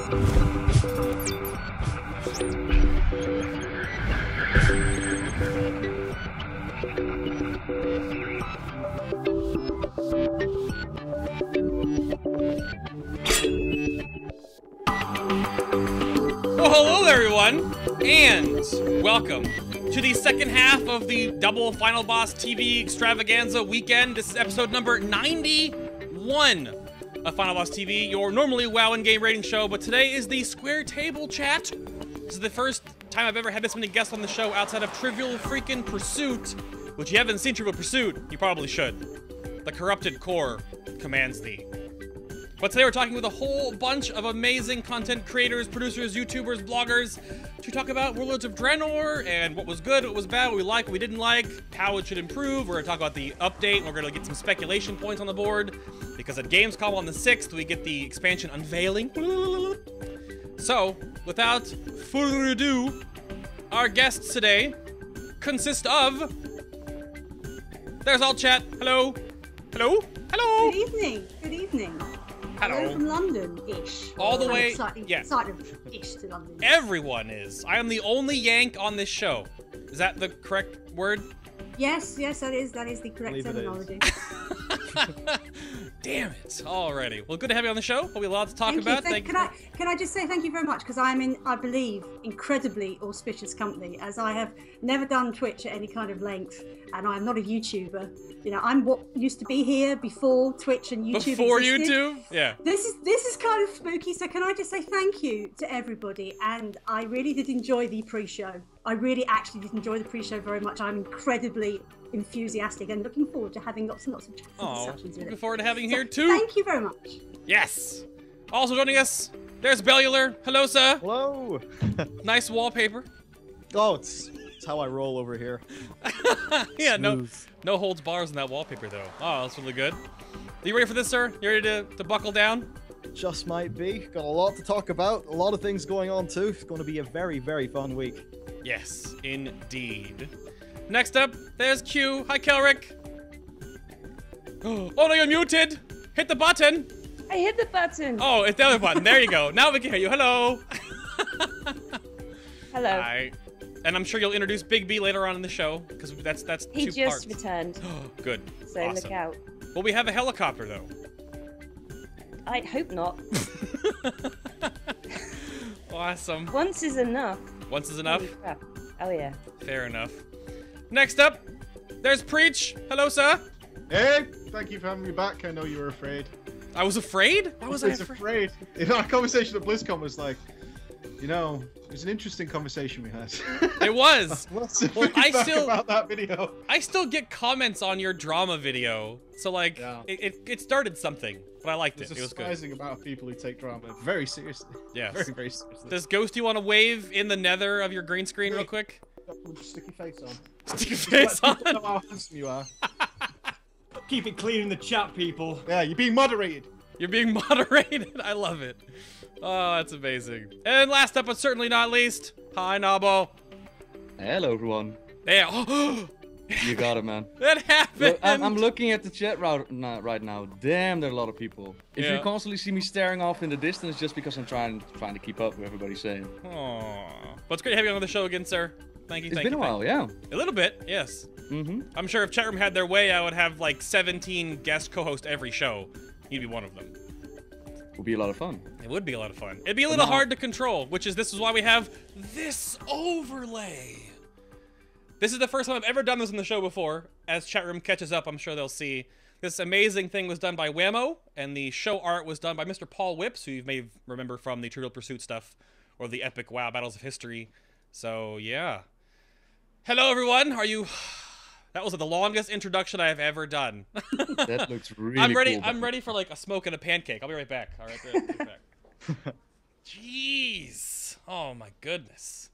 Well, hello everyone, and welcome to the second half of the double Final Boss TV extravaganza weekend. This is episode number 91 of Final Boss TV, your normally WoW and game rating show, but today is the Square Table Chat. This is the first time I've ever had this many guests on the show outside of Trivial Freaking Pursuit, which you haven't seen Trivial Pursuit, you probably should. The corrupted core commands thee. But today we're talking with a whole bunch of amazing content creators, producers, YouTubers, bloggers to talk about Warlords of Draenor and what was good, what was bad, what we liked, what we didn't like, how it should improve. We're going to talk about the update, and we're going to get some speculation points on the board because at Gamescom on the 6th we get the expansion unveiling. So, without further ado, our guests today consist of... There's all chat. Hello. Hello. Hello. Good evening. Good evening. Hello. From London-ish. All the way, slightly, yeah. Sort of ish to London. Everyone is. I am the only Yank on this show. Is that the correct word? Yes, that is the correct terminology. Damn it! Alrighty. Well, good to have you on the show. We'll be a lot to talk about. Thank you. Can I just say thank you very much, because I'm in, I believe, incredibly auspicious company, as I have never done Twitch at any kind of length, and I'm not a YouTuber. You know, I'm what used to be here before Twitch and YouTube Before existed. YouTube? Yeah. This is kind of spooky, so can I just say thank you to everybody, and I really did enjoy the pre-show. I really actually did enjoy the pre-show very much. I'm incredibly enthusiastic and looking forward to having lots and lots of chats and discussions with it. Looking forward to having you here too. Thank you very much. Yes. Also joining us, there's Bellular. Hello, sir. Hello. Nice wallpaper. Oh, it's how I roll over here. Yeah, Smooth. no holds bars in that wallpaper though. Oh, that's really good. Are you ready for this, sir? You ready to buckle down? Just might be. Got a lot to talk about. A lot of things going on too. It's going to be a very, very fun week. Yes, indeed. Next up, there's Q. Hi, Qelric. Oh no, you're muted. Hit the button. I hit the button. Oh, it's the other button. There you go. Now we can hear you. Hello. Hello. Hi. And I'm sure you'll introduce Big B later on in the show, because that's He two just parts. returned. Good. So Awesome. look out. Well, we have a helicopter though. I hope not. Awesome. Once is enough. Once is enough? Holy crap. Oh yeah. Fair enough. Next up, there's Preach. Hello, sir. Hey, thank you for having me back. I know you were afraid. I was afraid? Why was I was afraid? You know, our conversation at BlizzCon was like, you know, it was an interesting conversation we had. It was. Lots of Well, feedback about that video. I still get comments on your drama video, so like, Yeah. it started something, but I liked it. There's It a was good. surprising amount of people who take drama very seriously. Yes. Very, very seriously. Does Ghost, you want to wave in the nether of your green screen real quick? Stick your face on. Stick your face Let people on. know how handsome you are. Keep it clean in the chat, people. Yeah, you're being moderated. You're being moderated. I love it. Oh, that's amazing. And last up, but certainly not least, hi, Nobbel. Hello, everyone. Yeah. You got it, man. That happened. Look, I'm looking at the chat right now. Damn, there are a lot of people. If Yeah. you constantly see me staring off in the distance, just because I'm trying to keep up with everybody's saying. Aww. Well, it's great having you on the show again, sir. Thank you. It's been a while, yeah. A little bit, yes. Mm-hmm. I'm sure if chatroom had their way, I would have like 17 guest co-hosts every show. You'd be one of them. Would be a lot of fun. It would be a lot of fun. It'd be a little now- hard to control, this is why we have this overlay. This is the first time I've ever done this on the show before. As chatroom catches up, I'm sure they'll see. This amazing thing was done by Whammo, and the show art was done by Mr. Paul Whips, who you may remember from the Trivial Pursuit stuff, or the epic WoW Battles of History. So, yeah. Hello, everyone. Are you... That was the longest introduction I have ever done. That looks really I'm ready. cool. I'm ready for like a smoke and a pancake. I'll be right back. All right, there, be back. Jeez. Oh my goodness.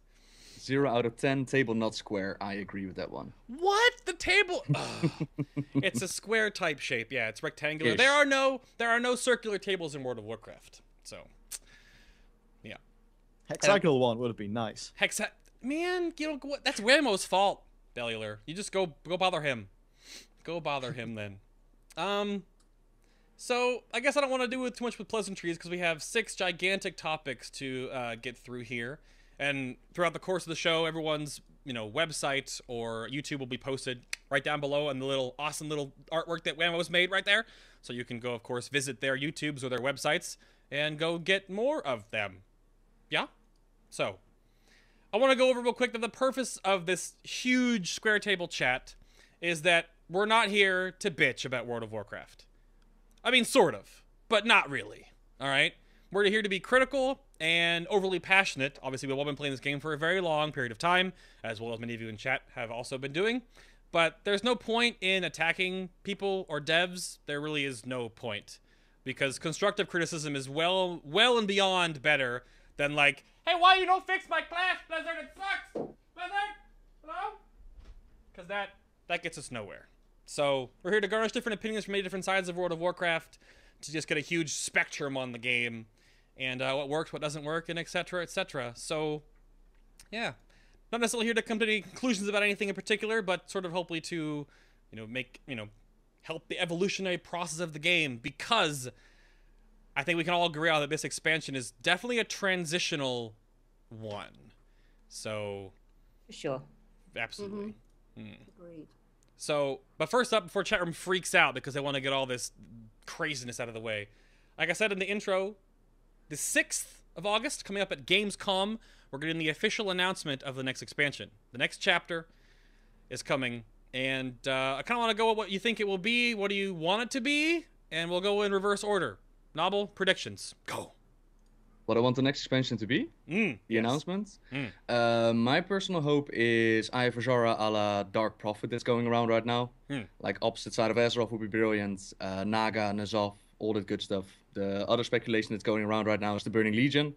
0 out of 10, table not square. I agree with that one. What? The table? Ugh. It's a square type shape. Yeah, it's rectangular. Ish. There are no circular tables in World of Warcraft. So, yeah. Hexagonal one would have been nice. Man, you know what? That's Whammo's fault. Bellular. You just go bother him. Go bother him then. So I guess I don't want to do too much with pleasantries because we have 6 gigantic topics to get through here. And throughout the course of the show, everyone's website or YouTube will be posted right down below, and the awesome little artwork that Whammo's made right there. So you can go, of course, visit their YouTubes or their websites and go get more of them. Yeah? So I want to go over real quick that the purpose of this huge square table chat is that we're not here to bitch about World of Warcraft. I mean, sort of, but not really. All right? We're here to be critical and overly passionate. Obviously, we've all been playing this game for a very long period of time, as well as many of you in chat have also been doing. But there's no point in attacking people or devs. There really is no point. Because constructive criticism is well and beyond better than like, hey, why you don't fix my class, Blizzard? It sucks! Blizzard? Hello? Because that gets us nowhere. So we're here to garnish different opinions from many different sides of World of Warcraft to just get a huge spectrum on the game and what works, what doesn't work, and etc., etc. So, yeah. Not necessarily here to come to any conclusions about anything in particular, but sort of hopefully to, help the evolutionary process of the game, because I think we can all agree on that this expansion is definitely a transitional one. So, For sure. absolutely. Agreed. So, but first up, before chat room freaks out because they want to get all this craziness out of the way, like I said in the intro, the 6th of August, coming up at Gamescom, we're getting the official announcement of the next expansion. The next chapter is coming, and I kind of want to go with what you think it will be, what do you want it to be, and we'll go in reverse order. Nobbel, predictions. Go. What I want the next expansion to be? The announcement? My personal hope is Eye of Azora a la Dark Prophet that's going around right now. Like opposite side of Azeroth would be brilliant. Naga, N'Zoth, all that good stuff. The other speculation that's going around right now is the Burning Legion.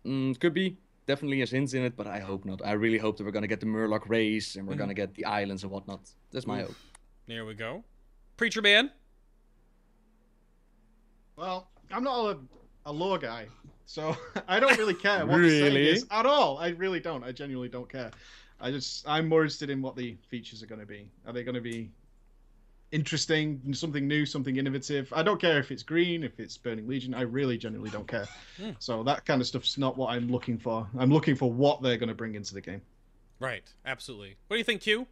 Could be. Definitely has hints in it, but I hope not. I really hope that we're going to get the Murloc race and we're going to get the islands and whatnot. That's my hope. There we go. Preacher Man? Well, I'm not a lore guy, so I don't really care what the setting is at all. I really don't. I genuinely don't care. I'm more interested in what the features are going to be. Are they going to be interesting, something new, something innovative? I don't care if it's green, if it's Burning Legion. I really genuinely don't care. So that kind of stuff's not what I'm looking for. I'm looking for what they're going to bring into the game. Right, absolutely. What do you think, Q?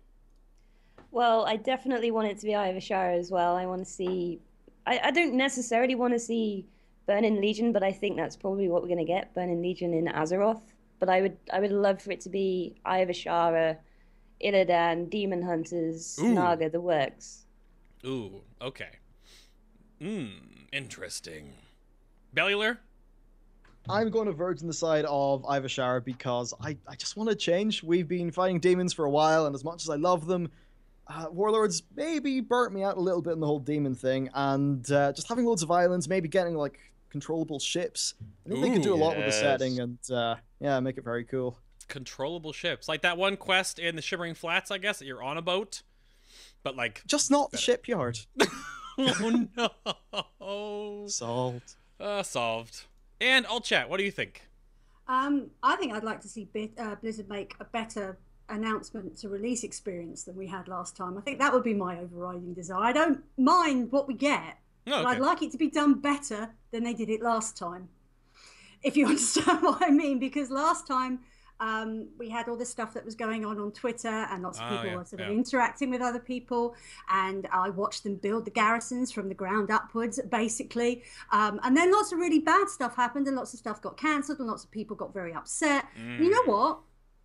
Well, I definitely want it to be Eye of Azora as well. I want to see... I don't necessarily want to see Burning Legion, but I think that's probably what we're going to get, Burning Legion in Azeroth. But I would love for it to be Eye of Azora, Illidan, Demon Hunters, Naga, the works. Ooh, okay. Interesting. Bellular? I'm going to verge on the side of Eye of Azora because I just want to change. We've been fighting demons for a while, and as much as I love them, Warlords maybe burnt me out a little bit in the whole demon thing, and just having loads of islands, maybe getting like controllable ships. I think they could do a lot with the setting, and yeah, make it very cool. Controllable ships, like that one quest in the Shimmering Flats, I guess, that you're on a boat, but like just not the shipyard. Oh no! Solved. Solved. And I'll chat. What do you think? I think I'd like to see Blizzard make a better announcement to release experience than we had last time. I think that would be my overriding desire. I don't mind what we get, but I'd like it to be done better than they did it last time. If you understand what I mean, because last time we had all this stuff that was going on Twitter, and lots of people were sort of interacting with other people, and I watched them build the garrisons from the ground upwards, basically. And then lots of really bad stuff happened, and lots of stuff got cancelled, and lots of people got very upset. You know what?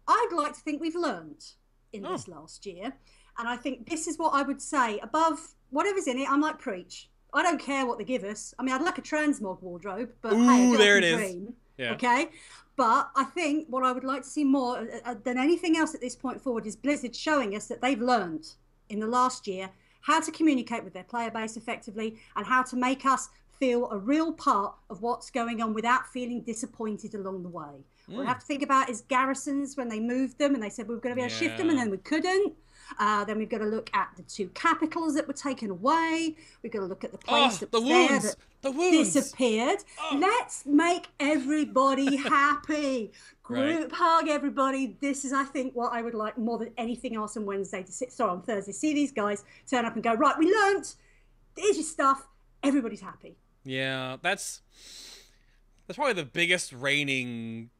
I'd like to think we've learned in this last year. And I think this is what I would say. Above whatever's in it, I might preach. I don't care what they give us. I mean, I'd like a transmog wardrobe, but hey, there it is. Dream, okay? But I think what I would like to see more than anything else at this point forward is Blizzard showing us that they've learned in the last year how to communicate with their player base effectively and how to make us feel a real part of what's going on without feeling disappointed along the way. What we have to think about is garrisons when they moved them and they said we were going to be able to shift them and then we couldn't. Then we've got to look at the 2 capitals that were taken away. We've got to look at the place that disappeared. Let's make everybody happy. Group hug everybody. This is, I think, what I would like more than anything else on Thursday. See these guys turn up and go, right, we learnt. Here's your stuff. everybody's happy. Yeah, that's probably the biggest reigning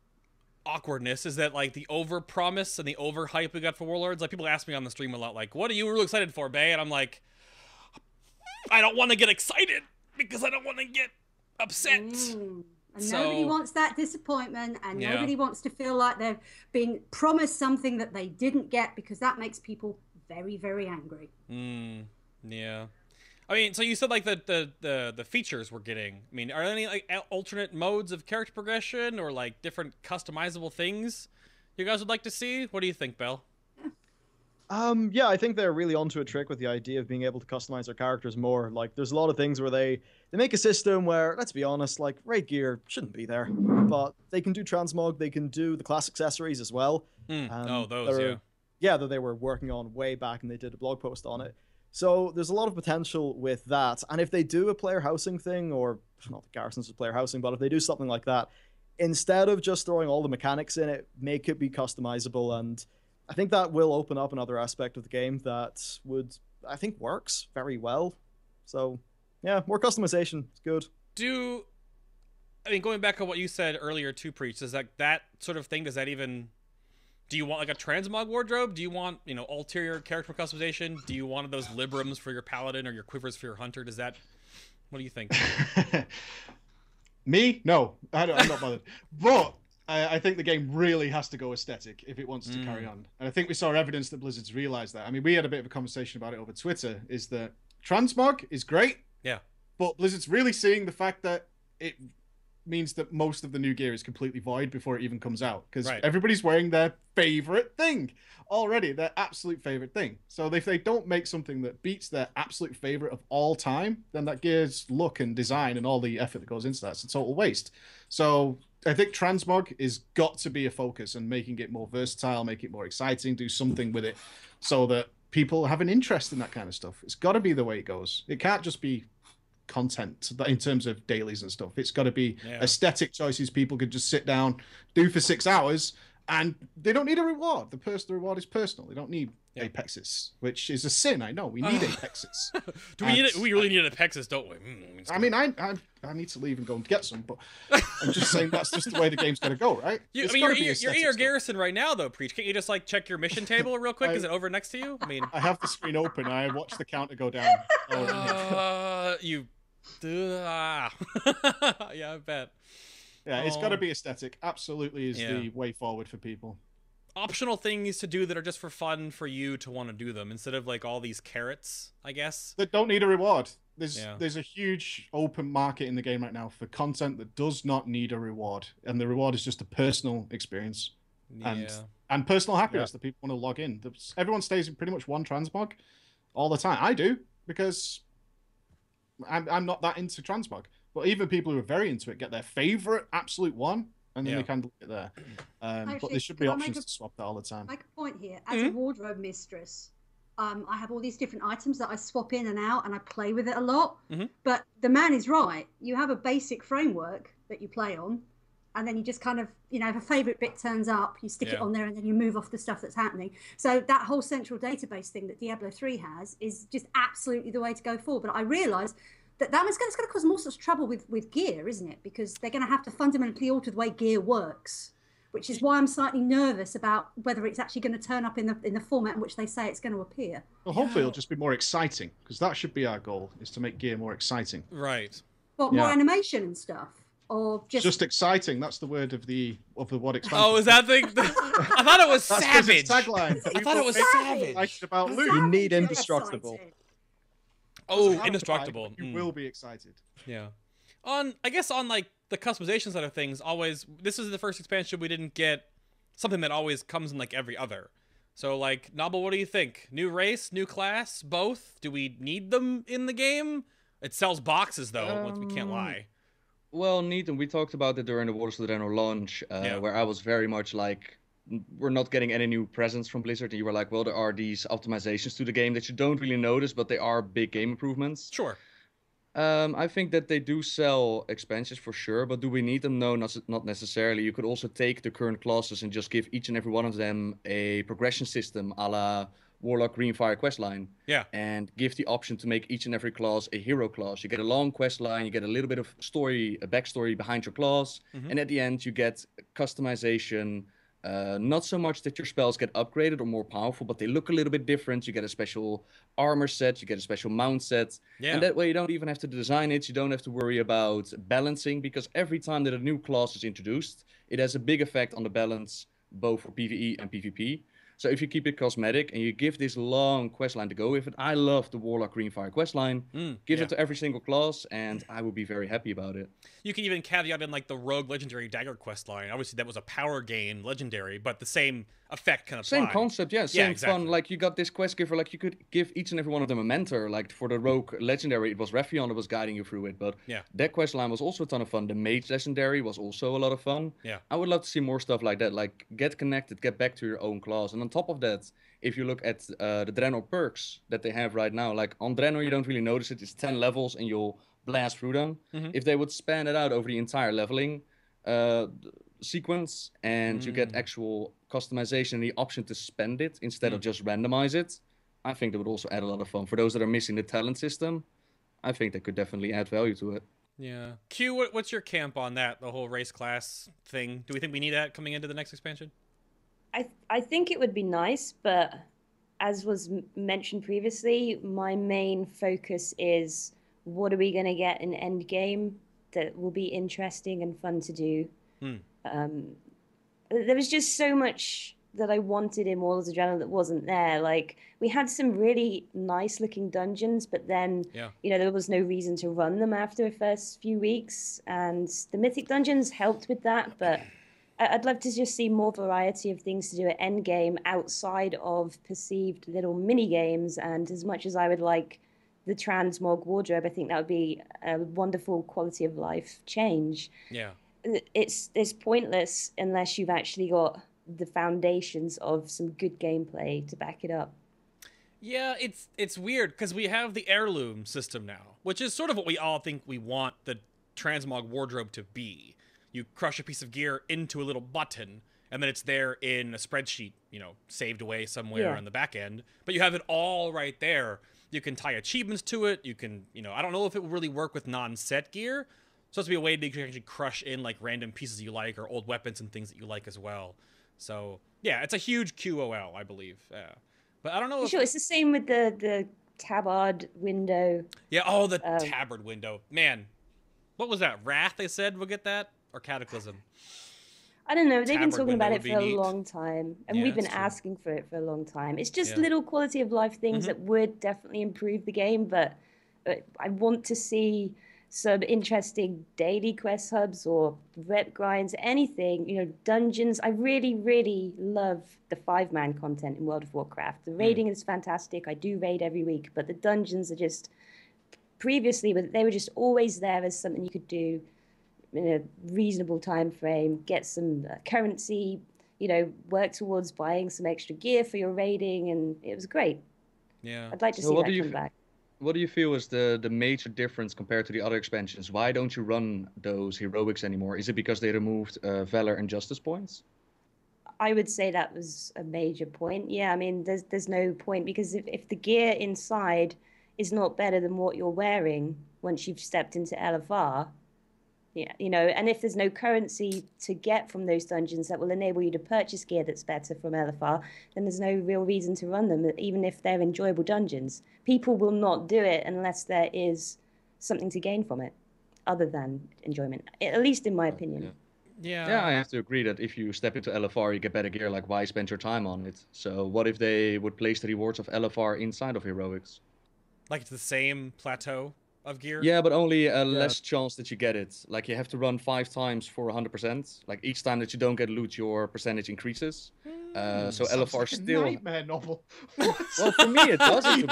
awkwardness, is that like the over promise and the over hype we got for Warlords. Like, people ask me on the stream a lot, like, what are you really excited for, Bay? And I'm like, I don't want to get excited because I don't want to get upset. And nobody wants that disappointment, and nobody wants to feel like they're being promised something that they didn't get, because that makes people very, very angry. Yeah. I mean, so you said like the features we're getting. I mean, are there any like alternate modes of character progression or like different customizable things you guys would like to see? What do you think, Bell? Yeah, I think they're really onto a trick with the idea of being able to customize their characters more. Like, there's a lot of things where they make a system where, let's be honest, like, raid gear shouldn't be there, but they can do transmog, they can do the class accessories as well. Those, yeah, that they were working on way back, and they did a blog post on it. So there's a lot of potential with that. And if they do a player housing thing, or not the Garrisons with player housing, but if they do something like that, instead of just throwing all the mechanics in it, make it be customizable. And I think that will open up another aspect of the game that would, I think, works very well. So yeah, more customization is good. I mean, going back on what you said earlier too, Preach, is that sort of thing, does that even... Do you want like a transmog wardrobe? Do you want, ulterior character customization? Do you want those librams for your paladin or your quivers for your hunter? What do you think? Me? No, I'm not bothered. But I think the game really has to go aesthetic if it wants to carry on. And I think we saw evidence that Blizzard's realized that. I mean, we had a bit of a conversation about it over Twitter, is that transmog is great. Yeah. But Blizzard's really seeing the fact that it means that most of the new gear is completely void before it even comes out, because everybody's wearing their favorite thing already, their absolute favorite thing. So if they don't make something that beats their absolute favorite of all time, then that gear's look and design and all the effort that goes into that's a total waste. So I think transmog is got to be a focus, and making it more versatile, make it more exciting, do something with it so that people have an interest in that kind of stuff. It's got to be the way it goes. It can't just be content in terms of dailies and stuff. It's got to be aesthetic choices people could just sit down, do for 6 hours, and they don't need a reward. The reward is personal. They don't need apexes, which is a sin. I know we need apexes. We really need apexes, don't we? I mean, I need to leave and go and get some, but I'm just saying that's just the way the game's gonna go, right? You're in your garrison right now, though, Preach. Can't you just like check your mission table real quick? Is it over next to you? I mean, I have the screen open. I watch the counter go down. Yeah, I bet. Yeah, it's got to be aesthetic. Absolutely is the way forward for people. Optional things to do that are just for fun for you to want to do them, instead of like all these carrots, I guess. That don't need a reward. There's a huge open market in the game right now for content that does not need a reward, and the reward is just a personal experience and personal happiness that people want to log in. Everyone stays in pretty much one transmog all the time. I do, because I'm not that into transmog, but even people who are very into it get their favorite absolute one, and then they can look at there. Actually, but there should be options to swap that all the time. Make a point here. As a wardrobe mistress, I have all these different items that I swap in and out, and I play with it a lot. But the man is right. You have a basic framework that you play on, and then you just kind of, if a favorite bit turns up, you stick it on there, and then you move off the stuff that's happening. So that whole central database thing that Diablo 3 has is just absolutely the way to go forward. But I realise that's going to cause more sorts of trouble with gear, isn't it? Because they're going to have to fundamentally alter the way gear works, which is why I'm slightly nervous about whether it's actually going to turn up in the format in which they say it's going to appear. Well, hopefully it'll just be more exciting, because that should be our goal, is to make gear more exciting. Right. What, more animation and stuff? Or just exciting. That's the word of the what expansion. Oh, is that thing? I thought it was savage. Tagline. I thought it was savage. About loot. You need indestructible. Oh, indestructible. You will be excited. Yeah. I guess on like the customization side of things, this is the first expansion we didn't get something that always comes in like every other. So like, Nobbel, what do you think? New race, new class, both? Do we need them in the game? It sells boxes though, we can't lie. Well, Neaton, we talked about it during the Warlords launch, where I was very much like, we're not getting any new presents from Blizzard, and you were like, well, there are these optimizations to the game that you don't really notice, but they are big game improvements. Sure. I think that they do sell expansions for sure, but do we need them? No, not necessarily. You could also take the current classes and just give each and every one of them a progression system a la Warlock Greenfire questline. Yeah. And give the option to make each and every class a hero class. You get a long questline, you get a little bit of story, a backstory behind your class, and at the end you get customization. Not so much that your spells get upgraded or more powerful, but they look a little bit different. You get a special armor set, you get a special mount set. Yeah. And that way you don't even have to design it. You don't have to worry about balancing, because every time that a new class is introduced, it has a big effect on the balance, both for PvE and PvP. So if you keep it cosmetic and you give this long questline to go with it, I love the Warlock Greenfire questline. Give it to every single class, and I would be very happy about it. You can even caveat in like the Rogue Legendary Dagger questline. Obviously, that was a power gain legendary, but the same effect kind of same concept, yeah. Same exactly. Fun. Like you got this quest giver, like you could give each and every one of them a mentor. Like for the Rogue Legendary, it was Raffion that was guiding you through it, but that questline was also a ton of fun. The Mage Legendary was also a lot of fun. Yeah, I would love to see more stuff like that. Like get connected, get back to your own class, and on top of that, if you look at the Draenor perks that they have right now, like on Draenor you don't really notice it. It's 10 levels and you'll blast through them. If they would span it out over the entire leveling sequence, and you get actual customization and the option to spend it instead of just randomize it, I think that would also add a lot of fun. For those that are missing the talent system, I think that could definitely add value to it. Yeah. Q, what's your camp on that, the whole race class thing? Do we think we need that coming into the next expansion? I think it would be nice, but as was mentioned previously, my main focus is what are we going to get in Endgame that will be interesting and fun to do. There was just so much that I wanted in Warlords of Draenor that wasn't there. Like, we had some really nice looking dungeons, but then, you know, there was no reason to run them after the first few weeks, and the Mythic dungeons helped with that, but I'd love to just see more variety of things to do at Endgame outside of perceived little mini games. And as much as I would like the transmog wardrobe, I think that would be a wonderful quality of life change. Yeah, it's pointless unless you've actually got the foundations of some good gameplay to back it up. Yeah, it's weird because we have the heirloom system now, which is sort of what we all think we want the transmog wardrobe to be. You crush a piece of gear into a little button, and then it's there in a spreadsheet, you know, saved away somewhere on the back end. But you have it all right there. You can tie achievements to it. You can, you know, I don't know if it will really work with non-set gear. So it's to be a way that you can actually crush in like random pieces you like or old weapons and things that you like as well. So yeah, it's a huge QOL, I believe. But I don't know. Sure, it's the same with the tabard window. Yeah, oh, the tabard window. Man, what was that? Wrath, they said we'll get that? Or Cataclysm? I don't know. They've been talking about it for a long time, and we've been true. asking for it for a long time. It's just little quality of life things that would definitely improve the game, but I want to see some interesting daily quest hubs or rep grinds, anything, you know, dungeons. I really, really love the 5-man content in World of Warcraft. The raiding is fantastic. I do raid every week, but the dungeons are just, previously, they were just always there as something you could do in a reasonable time frame, get some currency, you know, work towards buying some extra gear for your raiding, and it was great. Yeah. I'd like to see that come back. What do you feel is the major difference compared to the other expansions? Why don't you run those heroics anymore? Is it because they removed Valor and Justice points? I would say that was a major point. Yeah, I mean, there's no point, because if the gear inside is not better than what you're wearing once you've stepped into LFR, yeah, you know, and if there's no currency to get from those dungeons that will enable you to purchase gear that's better from LFR, then there's no real reason to run them, even if they're enjoyable dungeons. People will not do it unless there is something to gain from it, other than enjoyment, at least in my opinion. Yeah, I have to agree that if you step into LFR, you get better gear. Like, why spend your time on it? So what if they would place the rewards of LFR inside of heroics? Like it's the same plateau of gear? Yeah, but only a less chance that you get it. Like, you have to run 5 times for 100%. Like, each time that you don't get loot, your percentage increases. So LFR still... nightmare novel. Well, for me it doesn't.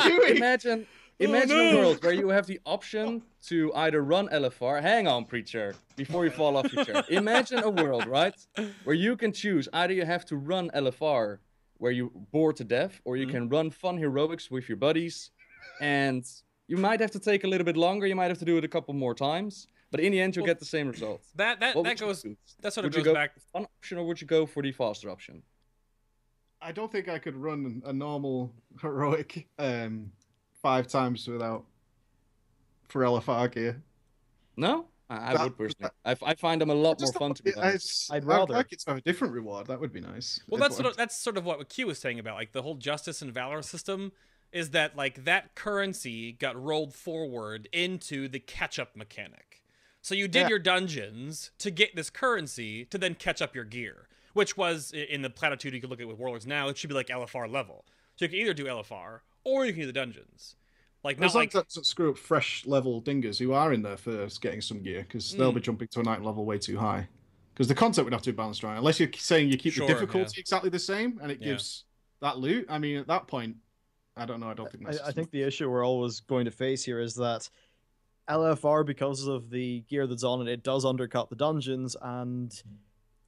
Imagine a world where you have the option to either run LFR... Hang on, Preacher, before you fall off your chair. Imagine a world, right, where you can choose. Either you have to run LFR, where you bore to death, or you can run fun heroics with your buddies, and... You might have to take a little bit longer. You might have to do it a couple more times, but in the end, you'll get the same results. That sort of goes back. Would you go for the fun option, or would you go for the faster option? I don't think I could run a normal heroic 5 times without for LFR gear. No, I would personally. I find them a lot more fun to be honest. I'd rather. I'd like it to have a different reward. That would be nice. Well, that's sort of what Q was saying about like the whole justice and valor system. Is that like that currency got rolled forward into the catch-up mechanic. So you did your dungeons to get this currency to then catch up your gear, which was in the platitude you could look at with Warlords now. It should be like LFR level. So you can either do LFR or you can do the dungeons. Like not like that screw up fresh level dingers who are in there first getting some gear because they'll be jumping to a night level way too high. Because the content would have to be balanced right. Unless you're saying you keep the difficulty exactly the same and it gives that loot. I mean, at that point, I don't know. I don't think that's... I think the issue we're always going to face here is that LFR, because of the gear that's on it, it does undercut the dungeons, and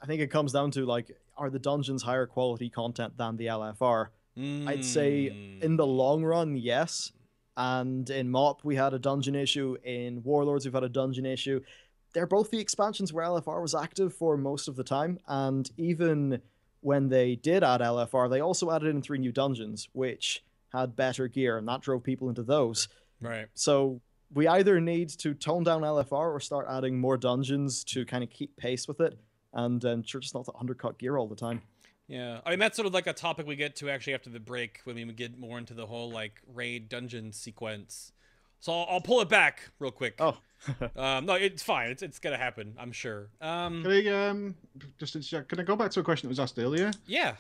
I think it comes down to, like, are the dungeons higher quality content than the LFR? I'd say in the long run, yes. And in MOP, we had a dungeon issue. In Warlords, we've had a dungeon issue. They're both the expansions where LFR was active for most of the time, and even when they did add LFR, they also added in 3 new dungeons, which had better gear, and that drove people into those. Right. So we either need to tone down LFR or start adding more dungeons to kind of keep pace with it, and sure, just not to undercut gear all the time. Yeah, I mean, that's sort of like a topic we get to actually after the break when we get more into the whole, like, raid dungeon sequence. So I'll pull it back real quick. Oh. No, it's fine. It's gonna happen, I'm sure. Can I go back to a question that was asked earlier? Yeah.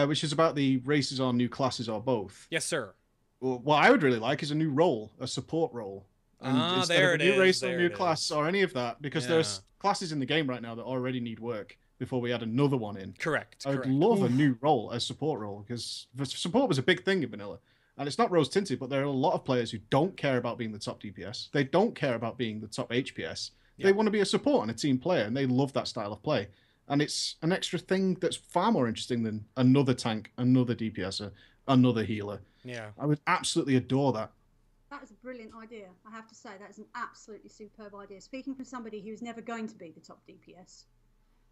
Which is about the races or new classes or both. Yes, sir. Well, what I would really like is a new role, a support role. And instead of a new race or a new class or any of that, because there's classes in the game right now that already need work before we add another one in. Correct. I would love a new role, a support role, because support was a big thing in vanilla. And it's not rose-tinted, but there are a lot of players who don't care about being the top DPS. They don't care about being the top HPS. Yep. They want to be a support and a team player, and they love that style of play. And it's an extra thing that's far more interesting than another tank, another DPSer, another healer. Yeah. I would absolutely adore that. That is a brilliant idea. I have to say, that is an absolutely superb idea. Speaking from somebody who's never going to be the top DPS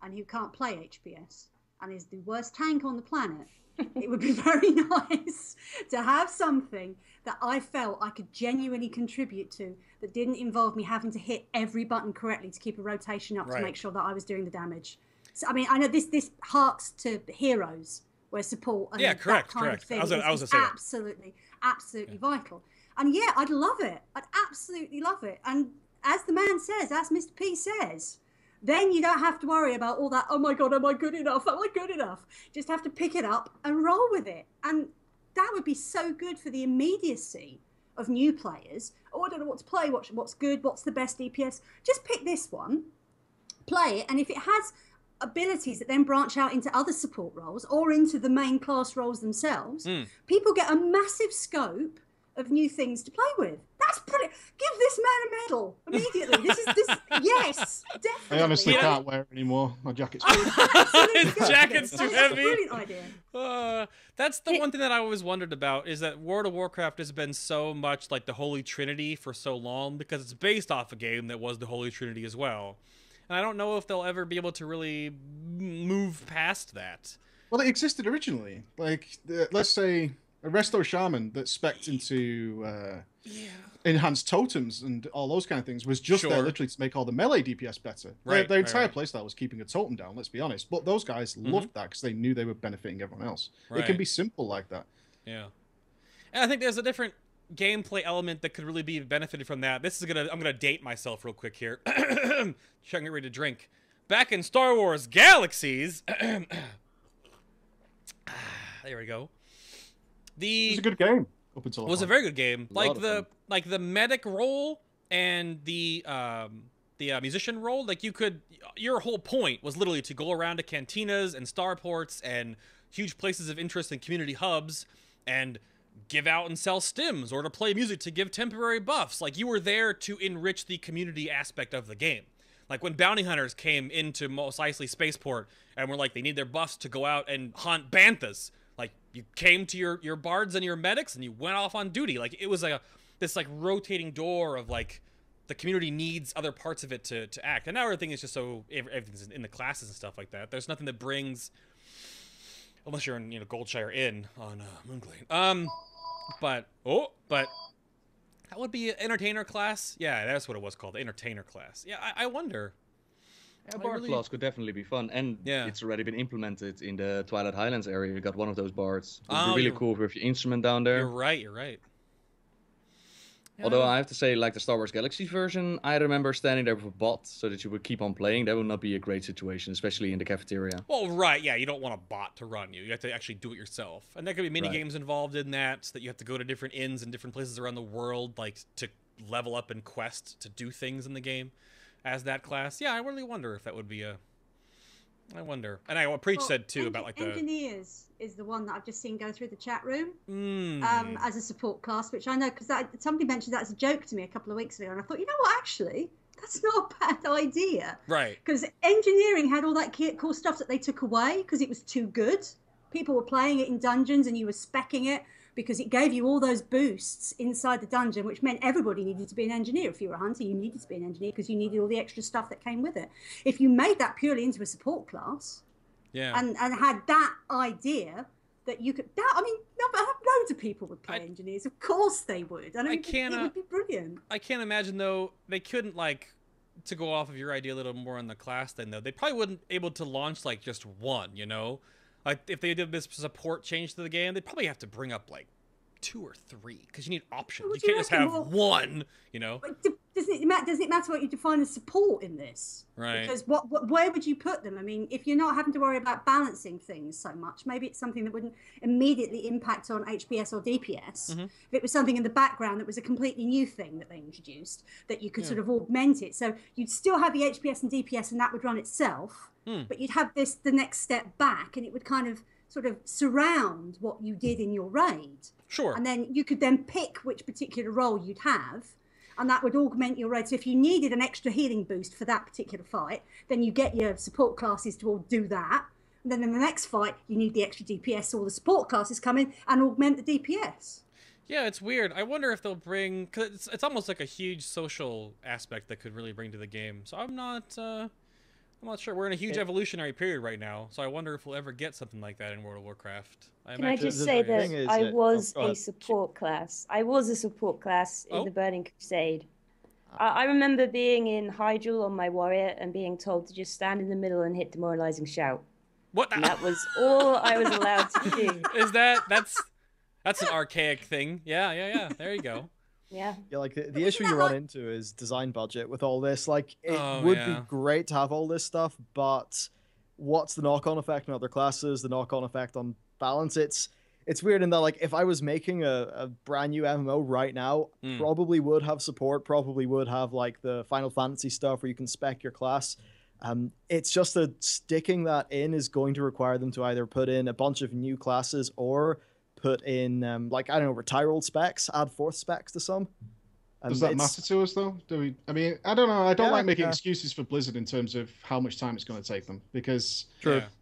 and who can't play HPS and is the worst tank on the planet, it would be very nice to have something that I felt I could genuinely contribute to that didn't involve me having to hit every button correctly to keep a rotation up to make sure that I was doing the damage. So, I mean, I know this harks to Heroes, where support and that kind of thing is absolutely vital. And yeah, I'd love it. I'd absolutely love it. And as the man says, as Mr. P says, then you don't have to worry about all that, oh my God, am I good enough? Am I good enough? Just have to pick it up and roll with it. And that would be so good for the immediacy of new players. Oh, I don't know what to play, what's good, what's the best DPS. Just pick this one, play it, and if it has abilities that then branch out into other support roles or into the main class roles themselves, people get a massive scope of new things to play with. That's brilliant. Give this man a medal immediately. Yes, definitely. I honestly can't wear it anymore. My jacket's His jacket's too heavy. That's a brilliant idea. That's the one thing that I always wondered about, is that World of Warcraft has been so much like the Holy Trinity for so long because it's based off a game that was the Holy Trinity as well. And I don't know if they'll ever be able to really move past that. Well, it existed originally. Like, let's say a Resto Shaman that spec'd into enhanced totems and all those kind of things was just there literally to make all the melee DPS better. Their entire playstyle was keeping a totem down, let's be honest. But those guys loved that because they knew they were benefiting everyone else. It can be simple like that. Yeah. And I think there's a different gameplay element that could really be benefited from that. I'm gonna date myself real quick here. Trying to get ready to drink. Back in Star Wars Galaxies, there we go. It was a good game. It was a very good game. Like the medic role and the musician role. Like your whole point was literally to go around to cantinas and starports and huge places of interest and community hubs and give out and sell stims or to play music to give temporary buffs. Like, you were there to enrich the community aspect of the game. Like when bounty hunters came into Mos Eisley Spaceport and were like, they need their buffs to go out and hunt banthas. Like, you came to your bards and your medics and you went off on duty. Like, it was this like rotating door of like, the community needs other parts of it to act. And now everything is just so, everything's in the classes and stuff like that. There's nothing that brings Unless you're in, Goldshire Inn on Moongleam. But that would be an entertainer class. Yeah, that's what it was called, the entertainer class. Yeah, I wonder. Yeah, bard class could definitely be fun, and it's already been implemented in the Twilight Highlands area. You got one of those bards. It would be really cool with your instrument down there. You're right. Yeah. Although I have to say, like the Star Wars Galaxy version, I remember standing there with a bot so that you would keep on playing. That would not be a great situation, especially in the cafeteria. Well, right, yeah, you don't want a bot to run you. You have to actually do it yourself. And there could be mini games involved in that you have to go to different inns and different places around the world, like to level up and quest to do things in the game as that class. Yeah, I really wonder if that would be I wonder. And what Preach said too about like engineers is the one that I've just seen go through the chat room as a support class, which I know because somebody mentioned that as a joke to me a couple of weeks ago, and I thought, you know what, actually, that's not a bad idea. Right. Because engineering had all that cool stuff that they took away because it was too good. People were playing it in dungeons, and you were speccing it because it gave you all those boosts inside the dungeon, which meant everybody needed to be an engineer. If you were a hunter, you needed to be an engineer because you needed all the extra stuff that came with it. If you made that purely into a support class, and had that idea that you could, loads of people would play engineers. Of course they would. And it would be brilliant. I can't imagine though they couldn't to go off of your idea a little more on the class thing though. They probably wouldn't able to launch just one, Like, if they did this support change to the game, they'd probably have to bring up, 2 or 3, because you need options. You can't just have one, Does it matter what you define as support in this? Right. Because where would you put them? I mean, if you're not having to worry about balancing things so much, maybe it's something that wouldn't immediately impact on HPS or DPS. Mm-hmm. If it was something in the background that was a completely new thing that they introduced, that you could sort of augment it. So you'd still have the HPS and DPS, and that would run itself. But you'd have the next step back, and it would kind of sort of surround what you did in your raid. Sure. And then you could then pick which particular role you'd have, and that would augment your raid. So if you needed an extra healing boost for that particular fight, then you get your support classes to all do that. And then in the next fight, you need the extra DPS, so all the support classes come in and augment the DPS. Yeah, it's weird. I wonder if they'll bring, because it's almost like a huge social aspect that could really bring to the game. So I'm not sure. We're in a huge evolutionary period right now, so I wonder if we'll ever get something like that in World of Warcraft. Can I just say that I was a support class. I was a support class in the Burning Crusade. I remember being in Hyjal on my warrior and being told to just stand in the middle and hit demoralizing shout. What? And that was all I was allowed to do. Is that's an archaic thing? Yeah. There you go. Yeah, like the issue you run into is design budget with all this. Like, it would be great to have all this stuff, but what's the knock-on effect on other classes, the knock-on effect on balance? It's weird in that, if I was making a brand new MMO right now, probably would have support, probably would have, the Final Fantasy stuff where you can spec your class. It's just that sticking that in is going to require them to either put in a bunch of new classes or put in retiral specs, add 4th specs to some. Does that matter to us though? I don't know. I don't like making excuses for Blizzard in terms of how much time it's going to take them, because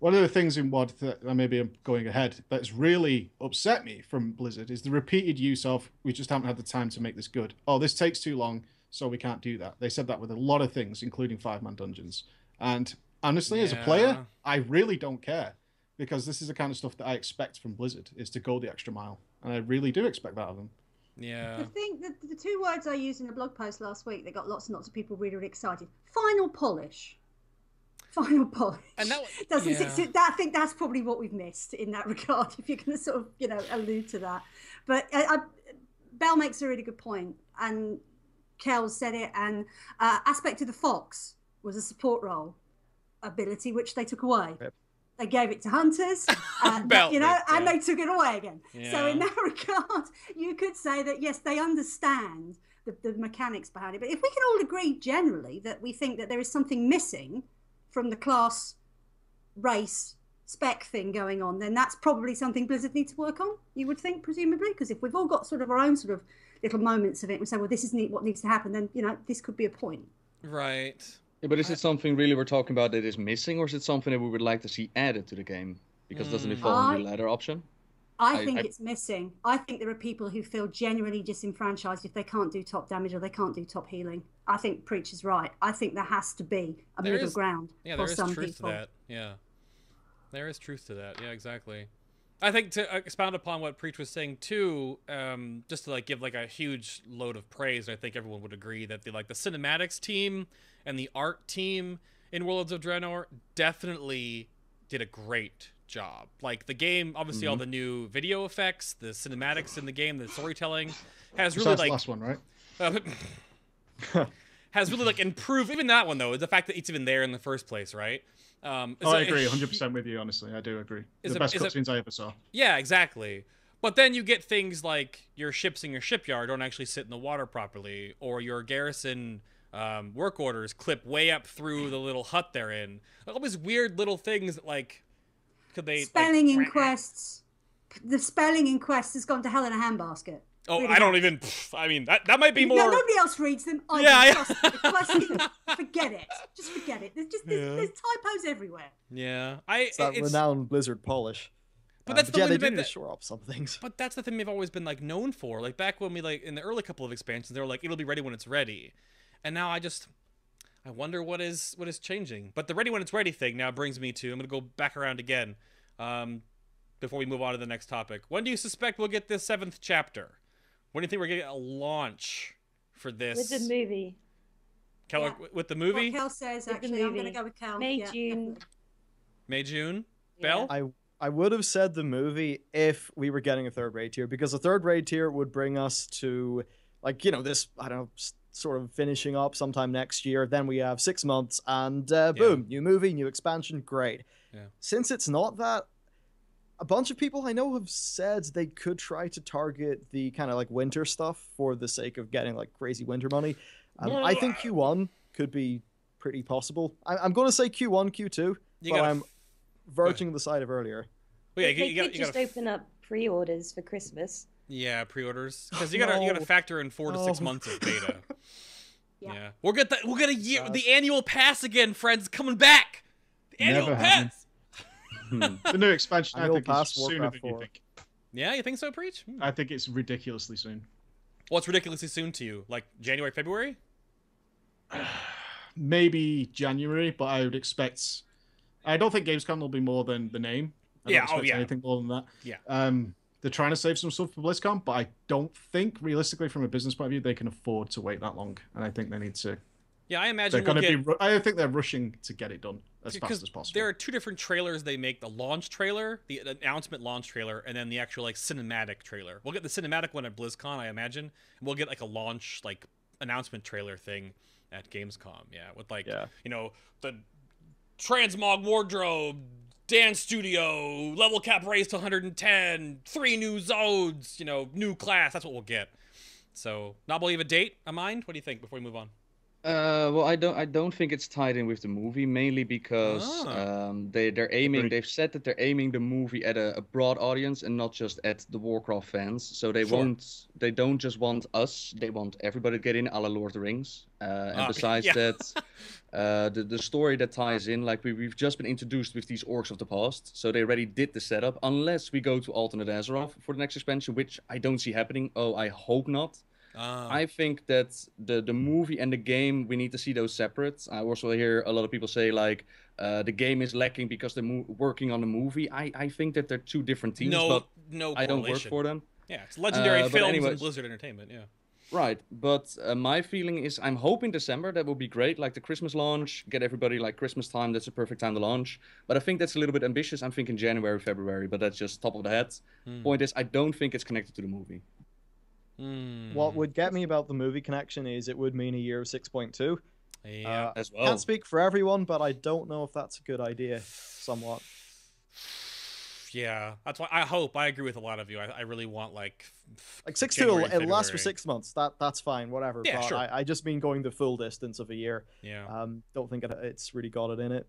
one of the things in WoD that maybe I'm going ahead that's really upset me from Blizzard is the repeated use of, we just haven't had the time to make this good. Oh, this takes too long, so we can't do that. They said that with a lot of things, including 5-man dungeons. And honestly, as a player, I really don't care. Because this is the kind of stuff that I expect from Blizzard, is to go the extra mile. And I really do expect that of them. Yeah. The 2 words I used in a blog post last week, they got lots and lots of people really, really excited. Final polish. Final polish. And that, I think that's probably what we've missed in that regard, if you're going to sort of, allude to that. But Bell makes a really good point, and Kel said it, and Aspect of the Fox was a support role ability, which they took away. Yep. They gave it to hunters, and they took it away again. Yeah. So in that regard, you could say that, yes, they understand the mechanics behind it. But if we can all agree generally that we think that there is something missing from the class, race, spec thing going on, then that's probably something Blizzard needs to work on, you would think, presumably. Because if we've all got sort of our own sort of little moments of it, and we say, well, this is what needs to happen, then, this could be a point. Right. Yeah, but is it something really we're talking about that is missing, or is it something that we would like to see added to the game? Because doesn't it fall in the latter option? I think it's missing. I think there are people who feel genuinely disenfranchised if they can't do top damage or they can't do top healing. I think Preach is right. I think there has to be a middle ground for some people. There is truth to that. Yeah. There is truth to that. Yeah, exactly. I think to expound upon what Preach was saying too, just to like give like a huge load of praise, I think everyone would agree that the cinematics team and the art team in Warlords of Draenor definitely did a great job. Like the game, obviously all the new video effects, the cinematics in the game, the storytelling has really like the last one, right? Has really like improved. Even that one though, the fact that it's even there in the first place, right? I agree 100% with you, honestly. I do agree. The best cutscenes I ever saw. Yeah, exactly. But then you get things like your ships in your shipyard don't actually sit in the water properly, or your garrison work orders clip way up through the little hut they're in. Like, all these weird little things that, like, could they... Spelling in quests. The spelling in quests has gone to hell in a handbasket. Oh, really I don't even... I mean, that might be more... No, nobody else reads them. Forget it. Just forget it. There's typos everywhere. Yeah. It's that renowned Blizzard polish. But that's they do shore up some things. But that's the thing they've always been like known for. Like back when we like in the early couple of expansions, they were like, it'll be ready when it's ready. And now I wonder what is changing. But the ready when it's ready thing now brings me to, I'm gonna go back around again. Before we move on to the next topic. When do you suspect we'll get the 7th chapter? When do you think we're getting a launch for this? With the movie. Qelric, with the movie? What Kel says, actually, I'm going to go with Kel. May, June. Definitely. May, June? Yeah. Bell? I would have said the movie if we were getting a third raid tier, because a third raid tier would bring us to, like, you know, this, I don't know, sort of finishing up sometime next year. Then we have 6 months and boom, new movie, new expansion, great. Yeah. Since it's not that, a bunch of people I know have said they could try to target the kind of like winter stuff for the sake of getting like crazy winter money. I think Q1 could be pretty possible. I'm going to say Q1, Q2, but I'm verging the side of earlier. Well, yeah, they could just open up pre-orders for Christmas. Yeah, pre-orders, because you gotta factor in 4 to 6 months of beta. Yeah, we'll get a year. The annual pass again, friends, coming back. The annual pass. The new expansion, I think, is sooner than you think. Yeah, you think so, Preach? I think it's ridiculously soon. What's ridiculously soon to you? Like January, February? Maybe January, but I would expect... I don't think Gamescom will be more than the name. I don't expect anything more than that. Yeah. They're trying to save some stuff for BlizzCon, but I don't think, realistically, from a business point of view, they can afford to wait that long. And I think they need to... Yeah, I imagine I think they're rushing to get it done as fast as possible. There are 2 different trailers they make: the launch trailer, the announcement launch trailer, and then the actual like cinematic trailer. We'll get the cinematic one at BlizzCon, I imagine. And we'll get like a launch like announcement trailer thing at Gamescom. Yeah, with like you know, the transmog wardrobe, dance studio, level cap raised to 110, 3 new zones, you know, new class. That's what we'll get. So, Nobbel, you have a date in mind? What do you think before we move on? Well, I don't think it's tied in with the movie, mainly because they're aiming. They've said that they're aiming the movie at a broad audience and not just at the Warcraft fans. So they They don't just want us. They want everybody to get in, a la Lord of the Rings. And besides that, the story that ties in, like we've just been introduced with these orcs of the past, so they already did the setup. Unless we go to alternate Azeroth for the next expansion, which I don't see happening. Oh, I hope not. I think that the movie and the game, we need to see those separate. I also hear a lot of people say like the game is lacking because they're working on the movie. I think that they're 2 different teams, but I don't work for them. Yeah, it's Legendary Films and Blizzard Entertainment, yeah. Right, but my feeling is I'm hoping December, that will be great, like the Christmas launch, get everybody like Christmas time, that's a perfect time to launch. But I think that's a little bit ambitious. I'm thinking January, February, but that's just top of the head. Point is, I don't think it's connected to the movie. What would get me about the movie connection is it would mean a year of 6.2. Yeah, as well. Can't speak for everyone, but I don't know if that's a good idea. Somewhat. Yeah, that's why I agree with a lot of you. I really want like 6.2. It'll last for 6 months. That's fine. Whatever. Yeah, but sure. I just mean going the full distance of a year. Yeah. Don't think it's really got it in it.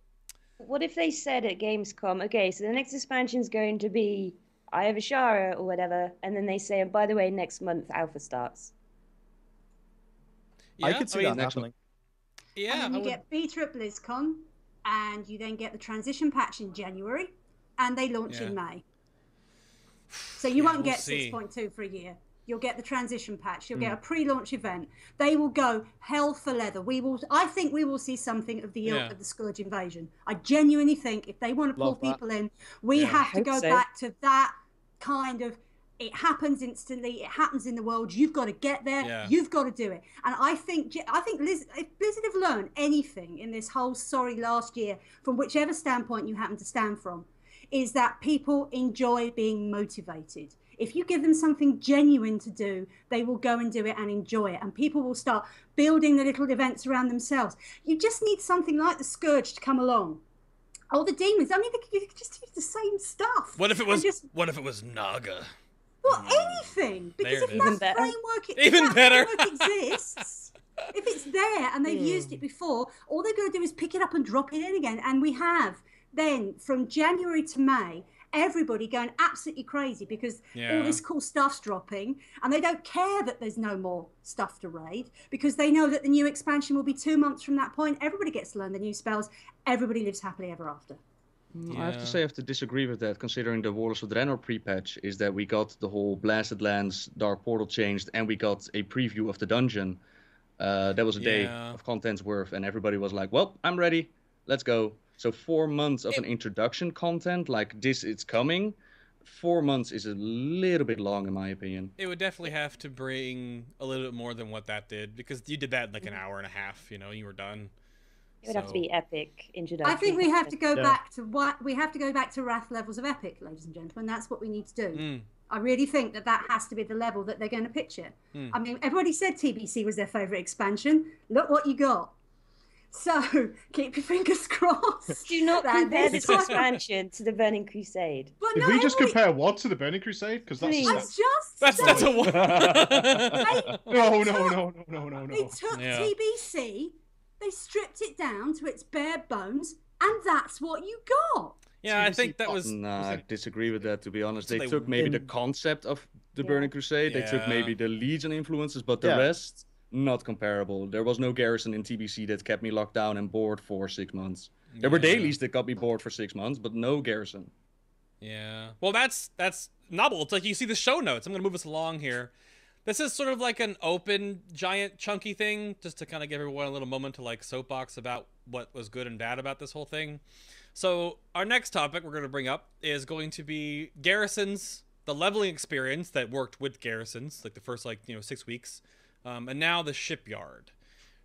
What if they said at Gamescom, okay, so the next expansion is going to be Eye of Ashara or whatever, and then they say, and by the way, next month Alpha starts. Yeah, I could see that happening. Yeah, and then you get beta at BlizzCon, and you then get the transition patch in January, and they launch in May. So you won't get 6.2 for a year. You'll get the transition patch. You'll get a pre-launch event. They will go hell for leather. I think we will see something of the ilk of the Scourge invasion. I genuinely think if they want to pull people in, we have to go back to that kind of. It happens instantly. It happens in the world. You've got to get there. Yeah. You've got to do it. And I think if Blizzard have learned anything in this whole last year, from whichever standpoint you happen to stand from, is that people enjoy being motivated. If you give them something genuine to do, they will go and do it and enjoy it. And people will start building the little events around themselves. You just need something like the Scourge to come along. Oh, the demons. I mean, they could just use the same stuff. What if it was Naga? Well, anything, because if that framework exists, if it's there and they've used it before, all they're going to do is pick it up and drop it in again. And we have then from January to May, everybody going absolutely crazy because all this cool stuff's dropping, and they don't care that there's no more stuff to raid because they know that the new expansion will be 2 months from that point. Everybody gets to learn the new spells. Everybody lives happily ever after. I have to say I have to disagree with that, considering the Warlords of Draenor pre-patch is that we got the whole Blasted Lands Dark Portal changed, and we got a preview of the dungeon. That was a day of content's worth, and everybody was like, well, I'm ready, let's go. So 4 months of an introduction content, like this, it's coming. 4 months is a little bit long, in my opinion. It would definitely have to bring a little bit more than what that did, because you did that in like an hour and a half, you know, you were done. It would have to be epic introduction. I think we have to go back to Wrath levels of epic, ladies and gentlemen. That's what we need to do. I really think that has to be the level that they're going to pitch it. I mean, everybody said TBC was their favourite expansion. Look what you got. So keep your fingers crossed. Do not compare this expansion to the Burning Crusade. Did we just compare what to the Burning Crusade? Because that's that's a one. No. They took TBC. They stripped it down to its bare bones, and that's what you got. Yeah, I think that was... Nah, I disagree with that, to be honest. They took maybe the concept of the Burning Crusade. They took maybe the Legion influences, but the rest, not comparable. There was no Garrison in TBC that kept me locked down and bored for 6 months. There were dailies that got me bored for 6 months, but no Garrison. Yeah. Well, that's Nobbel. It's like you see the show notes. I'm going to move us along here. This is sort of like an open, giant, chunky thing, just to kind of give everyone a little moment to like soapbox about what was good and bad about this whole thing. So our next topic we're going to bring up is going to be Garrisons, the leveling experience that worked with Garrisons, like the first 6 weeks, and now the Shipyard.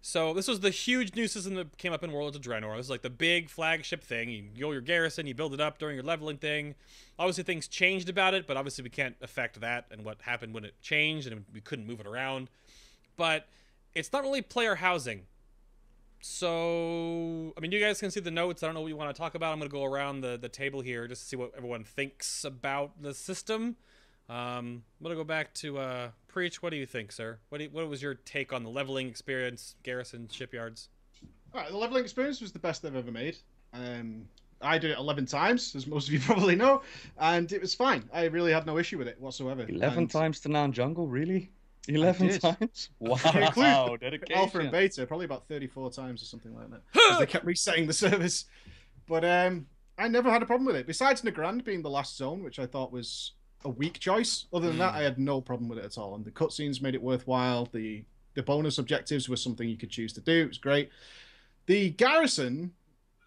So this was the huge new system that came up in Warlords of Draenor. This is like the big flagship thing. You go your garrison, you build it up during your leveling thing. Obviously things changed about it, but obviously we can't affect that and what happened when it changed, and we couldn't move it around. But it's not really player housing. So, I mean, you guys can see the notes. I don't know what you want to talk about. I'm going to go around the table here just to see what everyone thinks about the system. I'm going to go back to Preach. What do you think, sir? What was your take on the leveling experience, Garrison, Shipyards? All right, the leveling experience was the best they've ever made. I did it 11 times, as most of you probably know, and it was fine. I really had no issue with it whatsoever. 11 times to non-jungle, really? 11 times? Wow, dedication. Alpha and beta, probably about 34 times or something like that. Because they kept resetting the service. But I never had a problem with it. Besides Nagrand being the last zone, which I thought was a weak choice. Other than that, I had no problem with it at all. And the cutscenes made it worthwhile. The bonus objectives were something you could choose to do. It was great. The Garrison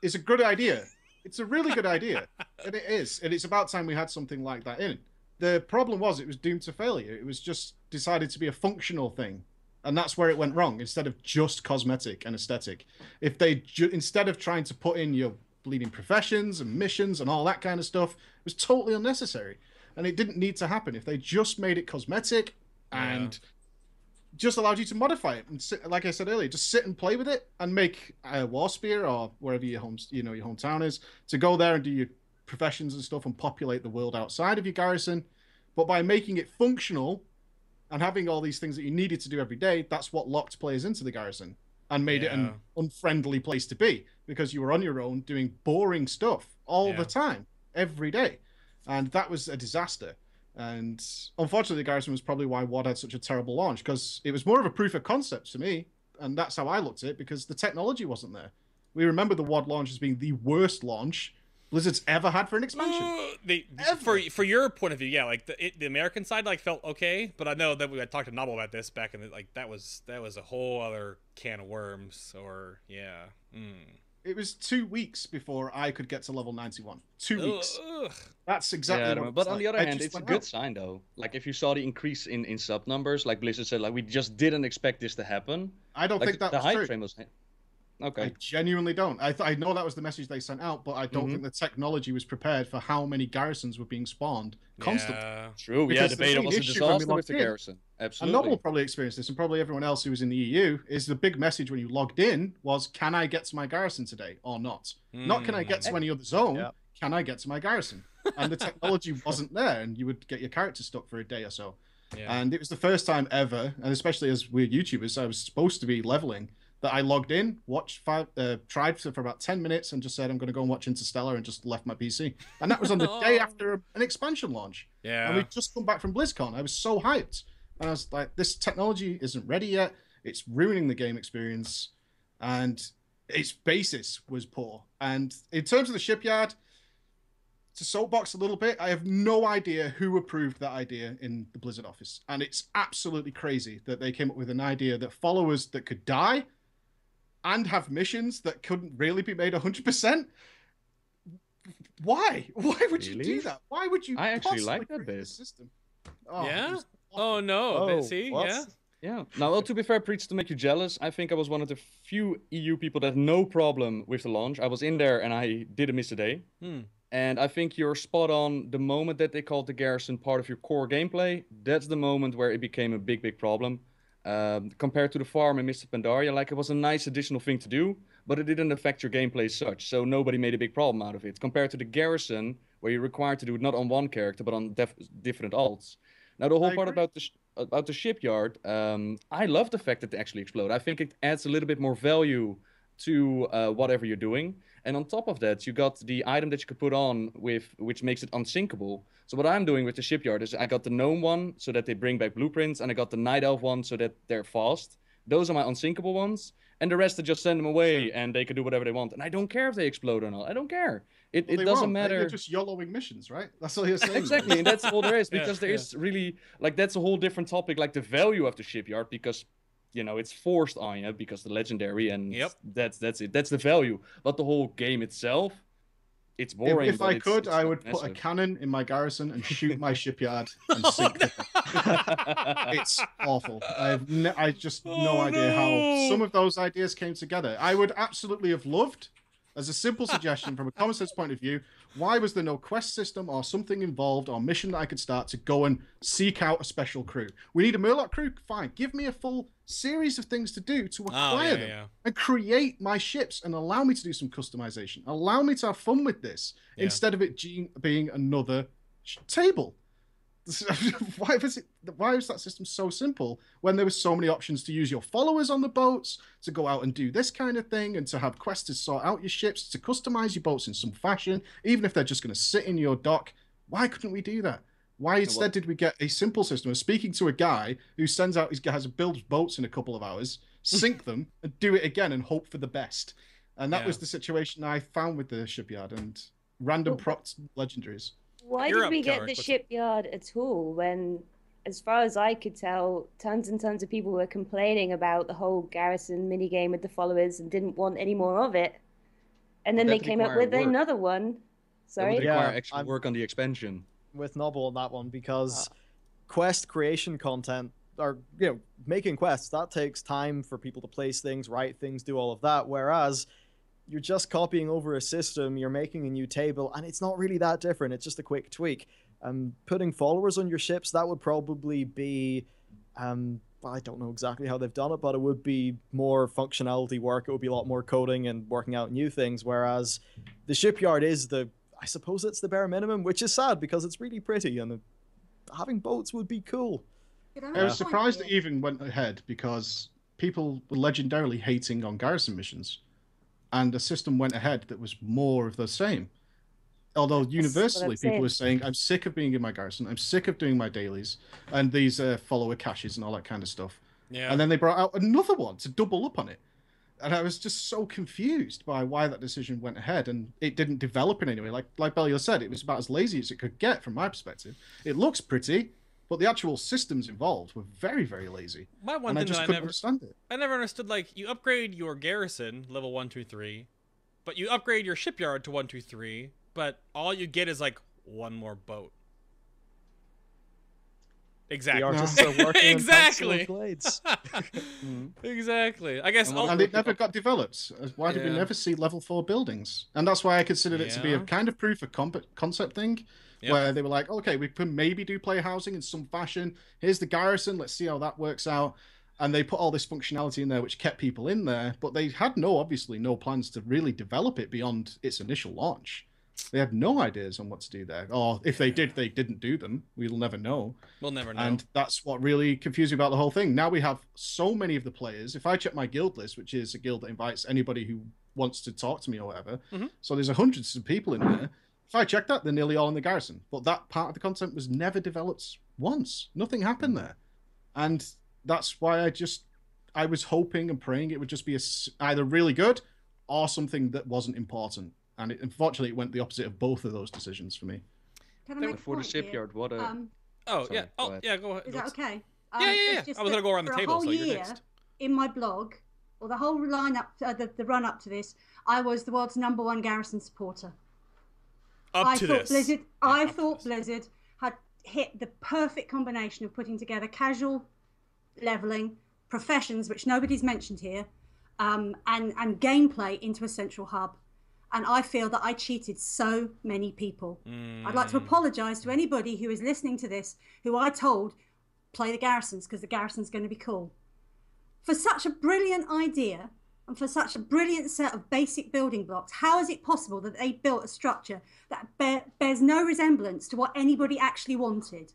is a good idea. It's a really good idea. And it is. And it's about time we had something like that in. The problem was it was doomed to failure. It was just decided to be a functional thing. And that's where it went wrong, instead of just cosmetic and aesthetic. If they, instead of trying to put in your bleeding professions and missions and all that kind of stuff, it was totally unnecessary. And it didn't need to happen. If they just made it cosmetic and just allowed you to modify it, and sit, like I said earlier, just sit and play with it and make a Warspear or wherever your hometown is, to go there and do your professions and stuff and populate the world outside of your garrison. But by making it functional and having all these things that you needed to do every day, that's what locked players into the garrison and made it an unfriendly place to be, because you were on your own doing boring stuff all the time, every day. And that was a disaster. And unfortunately, the Garrison was probably why WoD had such a terrible launch, because it was more of a proof of concept to me. And that's how I looked at it, because the technology wasn't there. We remember the WoD launch as being the worst launch Blizzard's ever had for an expansion. For your point of view, yeah, like the American side like felt okay, but I know that we had talked to Nobbel about this back in the, like that was a whole other can of worms. Or yeah. It was 2 weeks before I could get to level 91. 2 weeks. That's exactly what but on the other hand, it's a good sign, though. Like, if you saw the increase in sub numbers, like Blizzard said, like, we just didn't expect this to happen. I don't think that was true. The hype true. frame was... Okay. I genuinely don't. I know that was the message they sent out, but I don't think the technology was prepared for how many garrisons were being spawned constantly. Yeah. True. Because the beta was a disaster with the garrison. Absolutely. And Nobbel probably experienced this, and probably everyone else who was in the EU, is the big message when you logged in was, can I get to my garrison today or not? Not can I get to any other zone, can I get to my garrison? And the technology wasn't there, and you would get your character stuck for a day or so. Yeah. And it was the first time ever, and especially as we're YouTubers, I was supposed to be leveling, that I logged in, tried for about 10 minutes, and just said, I'm going to go and watch Interstellar, and just left my PC. And that was on the day after an expansion launch. Yeah. And we'd just come back from BlizzCon. I was so hyped. And I was like, this technology isn't ready yet. It's ruining the game experience. And its basis was poor. And in terms of the Shipyard, to soapbox a little bit, I have no idea who approved that idea in the Blizzard office. And it's absolutely crazy that they came up with an idea that followers that could die and have missions that couldn't really be made 100%. Why? Why would you do that? Why would you? I actually like that bit. System? Yeah. Oh no. See. What? Yeah. Yeah. Now, well, to be fair, Preach, to make you jealous, I think I was one of the few EU people that had no problem with the launch. I was in there and I didn't miss a day. And I think you're spot on. The moment that they called the garrison part of your core gameplay, that's the moment where it became a big problem. Compared to the farm in Mr. Pandaria, like, it was a nice additional thing to do, but it didn't affect your gameplay as such, so nobody made a big problem out of it. Compared to the garrison, where you're required to do it not on one character, but on different alts. Now, the whole part about the Shipyard, I love the fact that they actually explode. I think it adds a little bit more value to whatever you're doing. And on top of that, you got the item that you could put on which makes it unsinkable. So what I'm doing with the Shipyard is I got the gnome one so that they bring back blueprints, and I got the night elf one so that they're fast. Those are my unsinkable ones, and the rest I just send them away and they can do whatever they want. And I don't care if they explode or not. I don't care. It doesn't matter. You're just YOLOing missions, right? That's all you're saying. Exactly, and that's all there is, because there is really, like, that's a whole different topic, like the value of the Shipyard, because, you know, it's forced on you because the legendary, and that's it. That's the value. But the whole game itself, it's boring. If I could, I would put a cannon in my garrison and shoot my Shipyard and sink it. It's awful. I just no idea how some of those ideas came together. I would absolutely have loved, as a simple suggestion from a common sense point of view, why was there no quest system or something involved or mission that I could start to go and seek out a special crew? We need a Murloc crew? Fine. Give me a full series of things to do to acquire them and create my ships and allow me to do some customization. Allow me to have fun with this instead of it being another table. Why was that system so simple when there were so many options to use your followers on the boats, to go out and do this kind of thing, and to have quests to sort out your ships, to customize your boats in some fashion, even if they're just going to sit in your dock? Why couldn't we do that? Why instead did we get a simple system of speaking to a guy who sends out his guys to build boats in a couple of hours, sink them, and do it again and hope for the best? And that was the situation I found with the Shipyard and random procs legendaries. Why did we get the Shipyard at all when, as far as I could tell, tons and tons of people were complaining about the whole garrison minigame with the followers and didn't want any more of it? And then they came up with another one. Sorry? It would require extra work on the expansion. With Nobbel on that one, because quest creation content, or, you know, making quests, that takes time for people to place things, write things, do all of that, whereas you're just copying over a system, you're making a new table, and it's not really that different. It's just a quick tweak. Putting followers on your ships, that would probably be, I don't know exactly how they've done it, but it would be more functionality work. It would be a lot more coding and working out new things, whereas the Shipyard is I suppose it's the bare minimum, which is sad because it's really pretty, and having boats would be cool. I was surprised it even went ahead, because people were legendarily hating on garrison missions. And a system went ahead that was more of the same. Although universally people were saying, I'm sick of being in my garrison, I'm sick of doing my dailies, and these follower caches and all that kind of stuff. Yeah. And then they brought out another one to double up on it. And I was just so confused by why that decision went ahead, and it didn't develop in any way. Like Bellular said, it was about as lazy as it could get from my perspective. It looks pretty, but the actual systems involved were very, very lazy. My one and thing I just couldn't understand it. I never understood, like, you upgrade your garrison, level 1, 2, 3, but you upgrade your shipyard to 1, 2, 3, but all you get is, like, one more boat. Exactly. The artists are working exactly. on blades. Exactly. I guess. And it never got developed. Why did we never see level 4 buildings? And that's why I considered it to be a kind of proof of concept thing, where they were like, okay, we can maybe do player housing in some fashion. Here's the garrison. Let's see how that works out. And they put all this functionality in there, which kept people in there. But they had obviously no plans to really develop it beyond its initial launch. They had no ideas on what to do there. Or if they did, they didn't do them. We'll never know. We'll never know. And that's what really confused me about the whole thing. Now we have so many of the players. If I check my guild list, which is a guild that invites anybody who wants to talk to me or whatever, so there's hundreds of people in there. If I check that, they're nearly all in the garrison. But that part of the content was never developed once. Nothing happened there. And that's why I was hoping and praying it would just be either really good or something that wasn't important. And unfortunately, it went the opposite of both of those decisions for me. Can I make For the shipyard, what a... Sorry, go ahead. Is that okay? Yeah. I was going to go around the table, so you're next. In my blog, or the whole the run up to this, I was the world's #1 garrison supporter. I thought Blizzard had hit the perfect combination of putting together casual leveling, professions, which nobody's mentioned here, and gameplay into a central hub. And I feel that I cheated so many people. I'd like to apologise to anybody who is listening to this, who I told, play the garrisons, because the garrison's going to be cool. For such a brilliant idea, and for such a brilliant set of basic building blocks, how is it possible that they built a structure that bears no resemblance to what anybody actually wanted?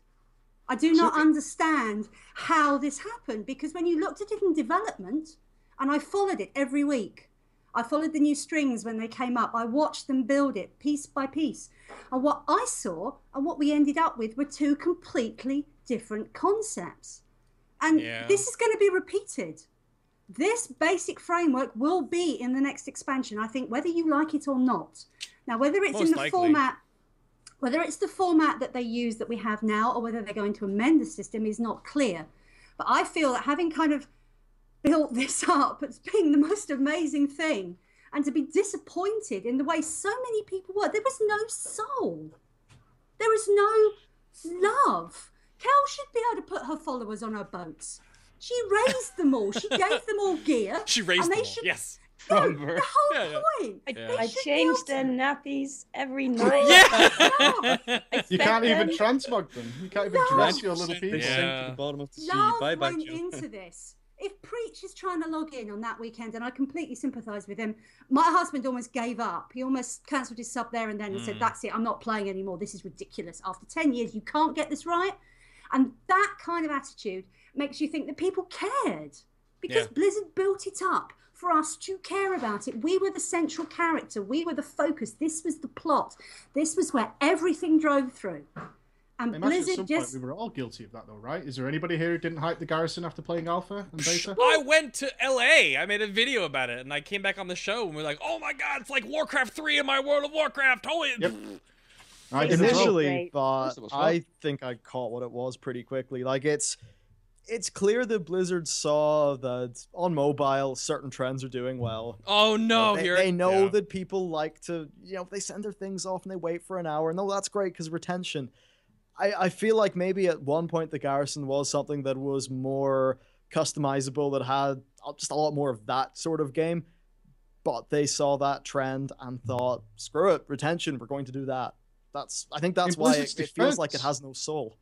I do not understand how this happened, because when you looked at it in development, and I followed it every week, I followed the new strings when they came up. I watched them build it piece by piece. And what I saw and what we ended up with were two completely different concepts. And this is going to be repeated. This basic framework will be in the next expansion, I think, whether you like it or not. Now, whether it's in the format, whether it's the format that they use that we have now, or whether they're going to amend the system is not clear. But I feel that having kind of built this up as being the most amazing thing, and to be disappointed in the way so many people were. There was no soul. There was no love. Kel should be able to put her followers on her boats. She raised them all. She gave them all gear. She raised them all, yes. No, the whole point. I changed their nappies every night. You can't even transmog them. You can't even dress your little people. They sink to the bottom of the sea. Love Bye-bye, went into this. If Preach is trying to log in on that weekend, and I completely sympathise with him, my husband almost gave up. He almost cancelled his sub there and then and said, that's it, I'm not playing anymore. This is ridiculous. After 10 years, you can't get this right. And that kind of attitude makes you think that people cared. Because Blizzard built it up for us to care about it. We were the central character. We were the focus. This was the plot. This was where everything drove through. And Blizzard at some point we were all guilty of that, though, right? Is there anybody here who didn't hype the garrison after playing alpha and beta? I went to LA. I made a video about it, and I came back on the show, and we're like, "Oh my god, it's like Warcraft 3 in my World of Warcraft!" Holy! Yep. Initially, but I think I caught what it was pretty quickly. Like it's clear that Blizzard saw that on mobile certain trends are doing well. Oh no! They know that people like to, they send their things off and they wait for an hour. No, that's great because retention. I feel like maybe at one point the garrison was something that was more customizable, that had just a lot more of that sort of game. But they saw that trend and thought, screw it, retention, we're going to do that. I think that's why it feels like it has no soul.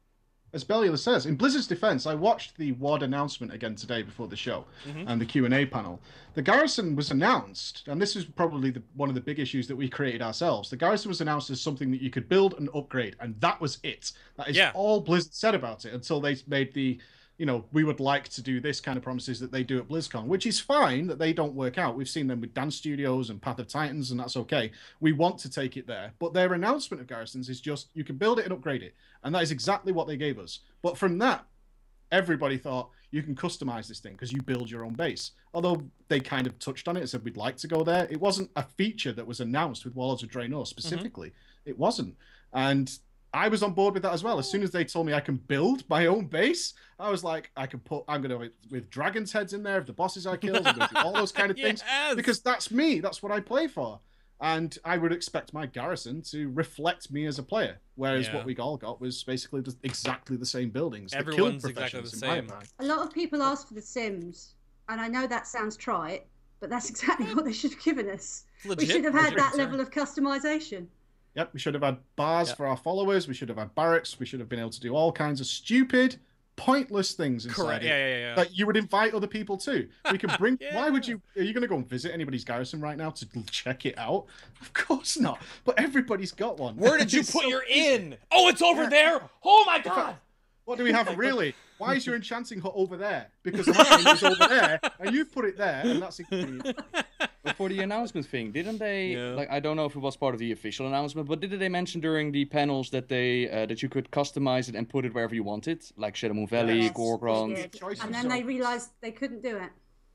As Bellular says, in Blizzard's defense, I watched the WOD announcement again today before the show and the Q&A panel. The garrison was announced, and this is probably one of the big issues that we created ourselves. The garrison was announced as something that you could build and upgrade, and that was it. That is all Blizzard said about it until they made the, we would like to do this kind of promises that they do at BlizzCon, which is fine that they don't work out. We've seen them with Dance Studios and Path of Titans, and that's okay. We want to take it there. But their announcement of garrisons is just, you can build it and upgrade it. And that is exactly what they gave us. But from that, everybody thought, you can customize this thing because you build your own base. Although they kind of touched on it and said we'd like to go there, it wasn't a feature that was announced with Warlords of Draenor specifically. It wasn't. And I was on board with that as well. As soon as they told me I can build my own base, I was like, I'm going to with dragons' heads in there of the bosses I killed, I'm going to do all those kind of things. Because that's me. That's what I play for. And I would expect my garrison to reflect me as a player. Whereas what we all got was basically just exactly the same buildings. Everyone's exactly the same. A lot of people ask for The Sims, and I know that sounds trite, but that's exactly what they should have given us. We should have had that level of customization. Yep, we should have had bars for our followers. We should have had barracks. We should have been able to do all kinds of stupid, pointless things inside it that you would invite other people to. We can bring. Why would you? Are you going to go and visit anybody's garrison right now to check it out? Of course not. But everybody's got one. Where did you put your inn? Oh, it's over there. Oh my god. What do we have really? Why is your enchanting hut over there? Because mine is over there, and you put it there, and that's it. But for the announcement thing, didn't they? Like, I don't know if it was part of the official announcement, but didn't they mention during the panels that they that you could customize it and put it wherever you wanted, like Shadow Moon Valley, Gorgrond? And then they realized they couldn't do it.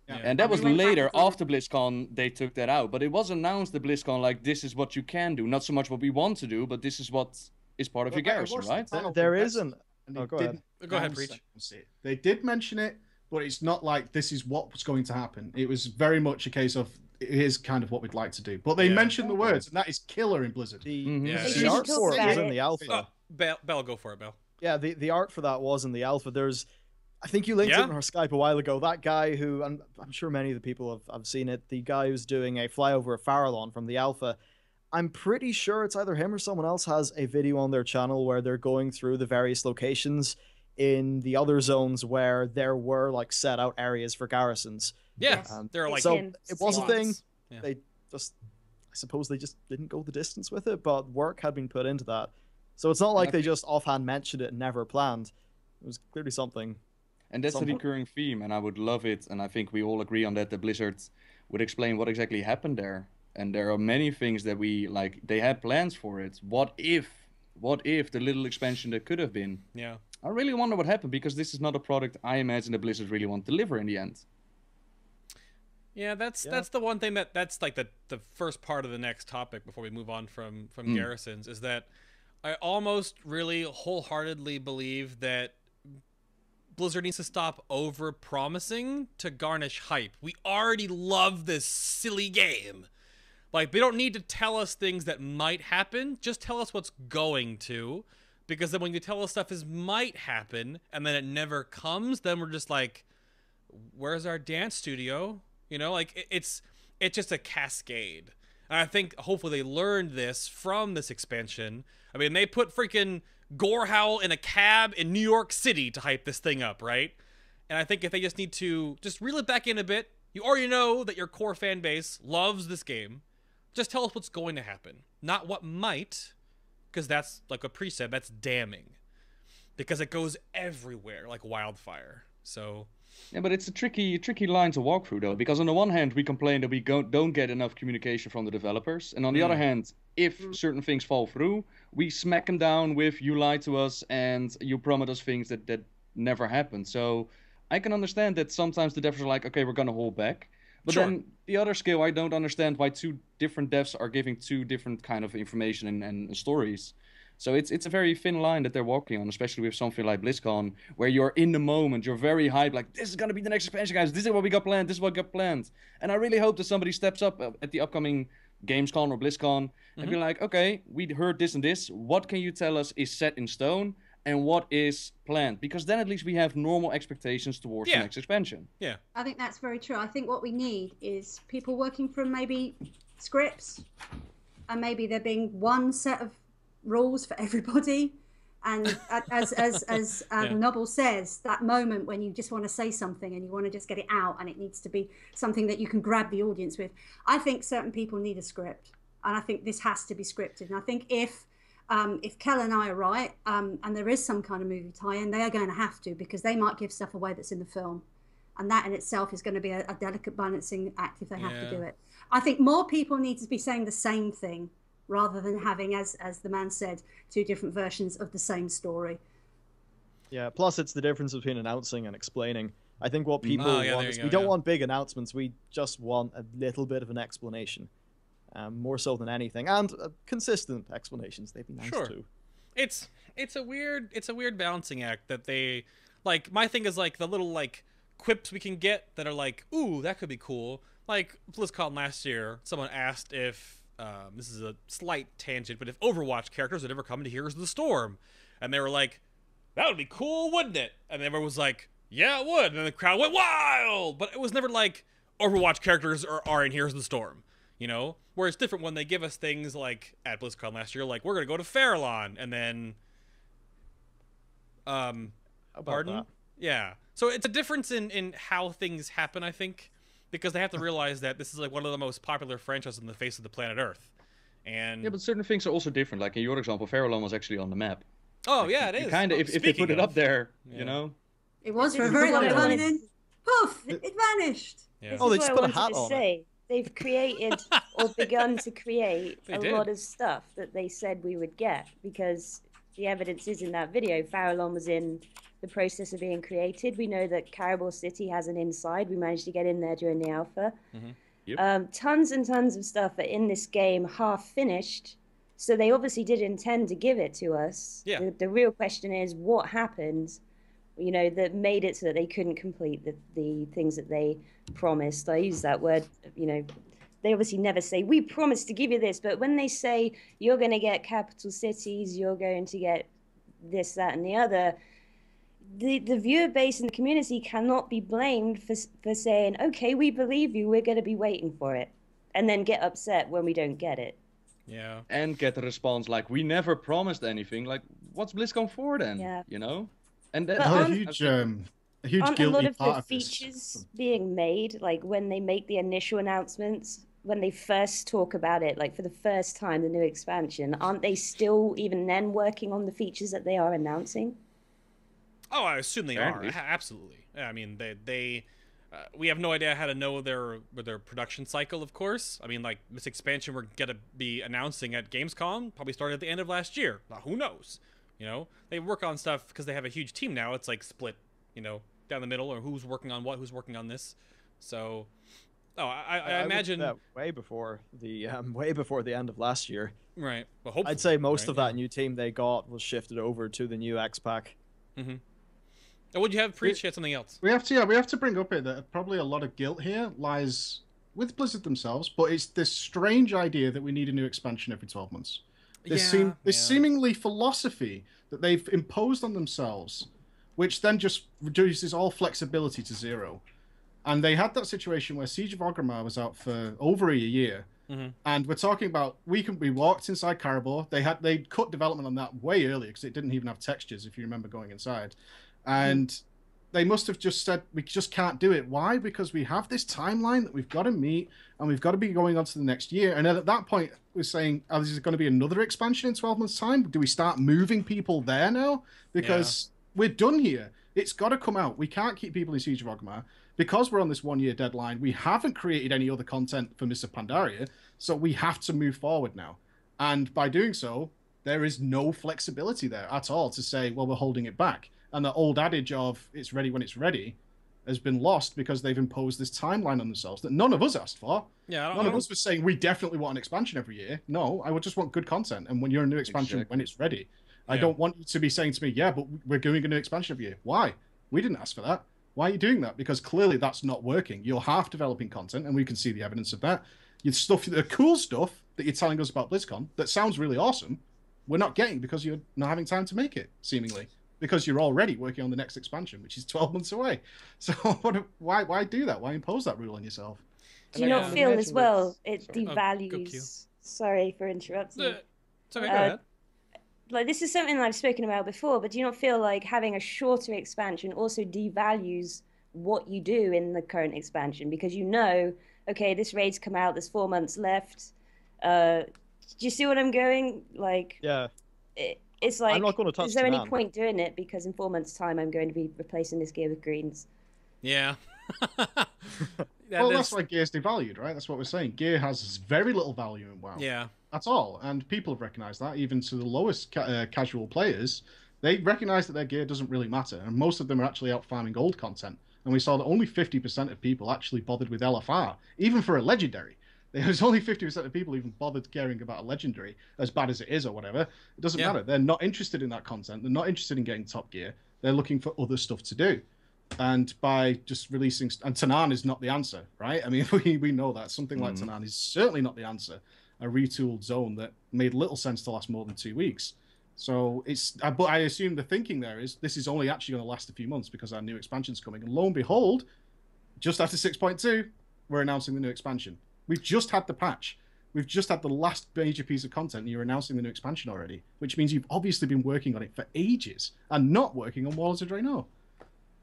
Yeah. And that was later, after BlizzCon, they took that out. But it was announced at BlizzCon, like, this is what you can do, not so much what we want to do, but this is what is part of your garrison, right? There isn't. Go ahead, Preach. They did mention it, but it's not like this is what was going to happen. It was very much a case of here's kind of what we'd like to do. But they mentioned the words, and that is killer in Blizzard. The art for it was in the alpha. Bell, go for it, Bell. Yeah, the art for that was in the alpha. I think you linked it on our Skype a while ago. That guy who, and I'm sure many of the people have seen it, the guy who's doing a flyover of Farallon from the alpha, I'm pretty sure it's either him or someone else has a video on their channel where they're going through the various locations in the other zones where there were like set out areas for garrisons. Yeah, they're like so it was a thing. Yeah. They just, I suppose they just didn't go the distance with it, but work had been put into that. So it's not like they just offhand mentioned it and never planned. It was clearly something. And that's a recurring theme, and I would love it, and I think we all agree on that, the Blizzard would explain what exactly happened there. And there are many things that we, like, they had plans for it. What if the little expansion that could have been? Yeah. I really wonder what happened, because this is not a product I imagine that Blizzard really want to deliver in the end. Yeah, that's the one thing that's like the first part of the next topic before we move on from Garrisons, is that I almost really wholeheartedly believe that Blizzard needs to stop over-promising to garnish hype. We already love this silly game. Like, they don't need to tell us things that might happen. Just tell us what's going to. Because then when you tell us stuff is might happen, and then it never comes, then we're just like, where's our dance studio? You know, like, it's just a cascade. And I think hopefully they learned this from this expansion. I mean, they put freaking Gorehowl in a cab in New York City to hype this thing up, right? And I think if they just need to just reel it back in a bit, you already know that your core fan base loves this game. Just tell us what's going to happen, not what might, because that's, like what Pre said, that's damning. Because it goes everywhere like wildfire. So... Yeah, but it's a tricky line to walk through, though, because on the one hand, we complain that we don't get enough communication from the developers, and on the other hand, if certain things fall through, we smack them down with, you lied to us, and you promised us things that never happened. So I can understand that sometimes the devs are like, okay, we're going to hold back. But then the other scale, I don't understand why two different devs are giving two different kind of information and stories. So it's a very thin line that they're walking on, especially with something like BlizzCon, where you're in the moment, you're very hyped, like, this is going to be the next expansion, guys, this is what we got planned, this is what we got planned. And I really hope that somebody steps up at the upcoming Gamescom or BlizzCon and be like, okay, we heard this and this, what can you tell us is set in stone, and what is planned? Because then at least we have normal expectations towards the next expansion. Yeah. I think that's very true. I think what we need is people working from maybe scripts, and maybe there being one set of rules for everybody, and as Nobbel says, that moment when you just want to say something and you want to just get it out, and it needs to be something that you can grab the audience with. I think certain people need a script, and I think this has to be scripted. And I think if Kel and I are right, and there is some kind of movie tie-in, they are going to have to, because they might give stuff away that's in the film, and that in itself is going to be a delicate balancing act if they have to do it. I think more people need to be saying the same thing, rather than having, as the man said, two different versions of the same story. Yeah, plus it's the difference between announcing and explaining. I think what people want is go, we don't want big announcements. We just want a little bit of an explanation, more so than anything, and consistent explanations. They'd be nice too. It's a weird balancing act that they like. My thing is like the little like quips we can get that are like, ooh, that could be cool. Like BlizzCon last year, someone asked if this is a slight tangent, but if Overwatch characters would ever come to Heroes of the Storm, and they were like, that would be cool, wouldn't it? And everyone was like, yeah, it would. And then the crowd went wild. But it was never like Overwatch characters are in Heroes of the Storm, you know? Where it's different when they give us things like at BlizzCon last year, like we're gonna go to Farallon, and then pardon? That? Yeah. So it's a difference in how things happen, I think, because they have to realize that this is like one of the most popular franchises on the face of the planet Earth. And yeah, but certain things are also different. Like in your example, Farallon was actually on the map. Oh yeah, it is. Kind of, if they put it up there, you know. It was for a very long time, and then poof, it vanished. Yeah. Oh, they just put a hat on it. They've created or begun to create a lot of stuff that they said we would get, because the evidence is in that video. Farallon was in the process of being created. We know that Caribou City has an inside. We managed to get in there during the alpha. Mm-hmm. Yep. Tons and tons of stuff are in this game half finished. So they obviously did intend to give it to us. Yeah. The real question is what happened, you know, that made it so that they couldn't complete the things that they promised. I use that word, you know, they obviously never say, we promised to give you this. But when they say, you're going to get capital cities, you're going to get this, that, and the other, the viewer base and the community cannot be blamed for saying, okay, we believe you, we're going to be waiting for it, and then get upset when we don't get it. Yeah. And get the response like, we never promised anything. Like, what's BlizzCon for then? Yeah. You know? And that, a huge aren't guilty a lot of part the of this. features being made, like when they make the initial announcements, when they first talk about it, like for the first time, the new expansion, aren't they still even then working on the features that they are announcing? Oh, I assume they Apparently. are. Absolutely. I mean, they we have no idea how to know their production cycle, of course. I mean, like, this expansion we're going to be announcing at Gamescom probably started at the end of last year. Now, who knows? You know? They work on stuff because they have a huge team now. It's, like, split, you know, down the middle, or who's working on what, who's working on this. So, I imagine... that way before the end of last year. Right. Well, hopefully. I'd say most of that new team they got was shifted over to the new X-Pack. Mm-hmm. Oh, would you have appreciate something else? We have to bring up here that probably a lot of guilt here lies with Blizzard themselves, but it's this strange idea that we need a new expansion every 12 months. This seemingly philosophy that they've imposed on themselves, which then just reduces all flexibility to zero. And they had that situation where Siege of Orgrimmar was out for over a year. Mm-hmm. And we're talking about we walked inside Caribou. They cut development on that way earlier because it didn't even have textures, if you remember going inside. And they must have just said, we just can't do it. Why? Because we have this timeline that we've got to meet, and we've got to be going on to the next year. And then at that point, we're saying, oh, this is going to be another expansion in 12 months' time? Do we start moving people there now? Because we're done here. It's got to come out. We can't keep people in Siege of Orgrimmar. Because we're on this one-year deadline, we haven't created any other content for Mists of Pandaria, so we have to move forward now. And by doing so, there is no flexibility there at all to say, well, we're holding it back. And the old adage of it's ready when it's ready has been lost because they've imposed this timeline on themselves that none of us asked for. Yeah, none of us were saying we definitely want an expansion every year. No, I would just want good content. And when you're a new expansion, when it's ready, I don't want you to be saying to me, yeah, but we're doing a new expansion every year. Why? We didn't ask for that. Why are you doing that? Because clearly that's not working. You're half developing content, and we can see the evidence of that. The cool stuff that you're telling us about BlizzCon that sounds really awesome, we're not getting because you're not having time to make it, seemingly. Because you're already working on the next expansion, which is 12 months away. So why do that? Why impose that rule on yourself? Do you not feel as well it devalues... Sorry for interrupting. It's okay, go ahead. Like, this is something I've spoken about before, but do you not feel like having a shorter expansion also devalues what you do in the current expansion? Because you know, okay, this raid's come out, there's 4 months left. Do you see what I'm going? Like, yeah. It's like, I'm not going to touch is there any point doing it? Because in 4 months' time, I'm going to be replacing this gear with greens. Yeah. Well, that's why gear's devalued, right? That's what we're saying. Gear has very little value in WoW. Yeah. That's all. And people have recognized that, even to the lowest casual players. They recognize that their gear doesn't really matter. And most of them are actually out farming gold content. and we saw that only 50% of people actually bothered with LFR, even for a legendary. There's only 50% of people even bothered caring about a legendary, as bad as it is or whatever. It doesn't matter. They're not interested in that content. They're not interested in getting top gear. They're looking for other stuff to do. And by just releasing... And Tanan is not the answer, right? I mean, we know that. Something like Tanan is certainly not the answer. A retooled zone that made little sense to last more than 2 weeks. So it's... But I assume the thinking there is this is only actually going to last a few months because our new expansion's coming. And lo and behold, just after 6.2, we're announcing the new expansion. We've just had the patch. We've just had the last major piece of content and you're announcing the new expansion already, which means you've obviously been working on it for ages and not working on Warlords of Draenor.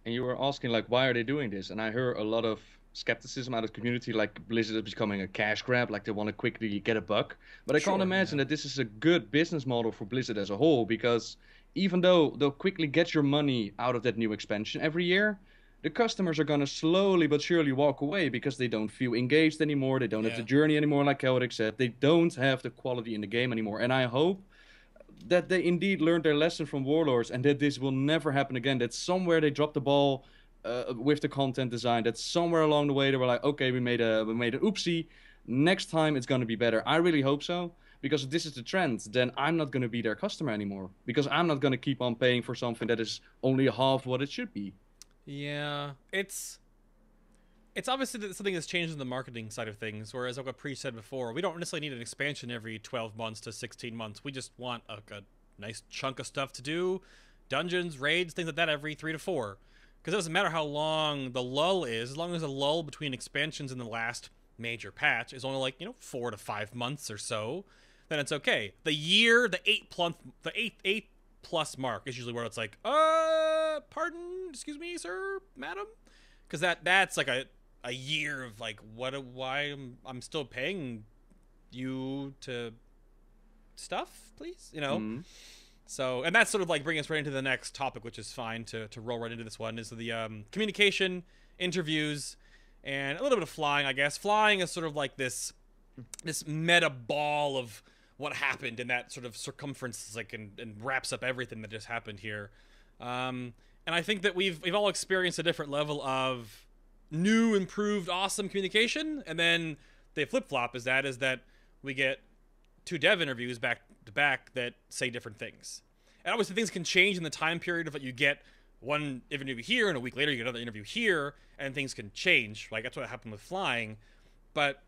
And you were asking, like, why are they doing this? And I heard a lot of skepticism out of the community, like Blizzard is becoming a cash grab, like they want to quickly get a buck. But I can't imagine that this is a good business model for Blizzard as a whole, because even though they'll quickly get your money out of that new expansion every year, the customers are going to slowly but surely walk away because they don't feel engaged anymore. They don't have the journey anymore, like Qelric said. They don't have the quality in the game anymore. And I hope that they indeed learned their lesson from Warlords and that this will never happen again. That somewhere they dropped the ball with the content design. That somewhere along the way they were like, okay, we made an oopsie. Next time it's going to be better. I really hope so. Because if this is the trend, then I'm not going to be their customer anymore. Because I'm not going to keep on paying for something that is only half what it should be. Yeah, it's obviously something that's changed in the marketing side of things, whereas like what Pre said before, we don't necessarily need an expansion every 12 months to 16 months. We just want a nice chunk of stuff to do, dungeons, raids, things like that every 3 to 4. Because it doesn't matter how long the lull is, as long as the lull between expansions and the last major patch is only like, 4 to 5 months or so, then it's okay. The year, the 8 plus mark is usually where it's like, pardon, excuse me, sir, madam, because that's like a year of like, why I'm still paying you to stuff, please, So, and that's sort of like bringing us right into the next topic, which is fine to roll right into this one, is the communication, interviews, and a little bit of flying, I guess. Flying is sort of like this meta ball of what happened in that sort of circumference, like, and wraps up everything that just happened here. And I think that we've all experienced a different level of new, improved, awesome communication, and then the flip-flop is that we get 2 dev interviews back to back that say different things. And obviously things can change in the time period of what you get one interview here, and a week later you get another interview here, and things can change. Like, that's what happened with flying. But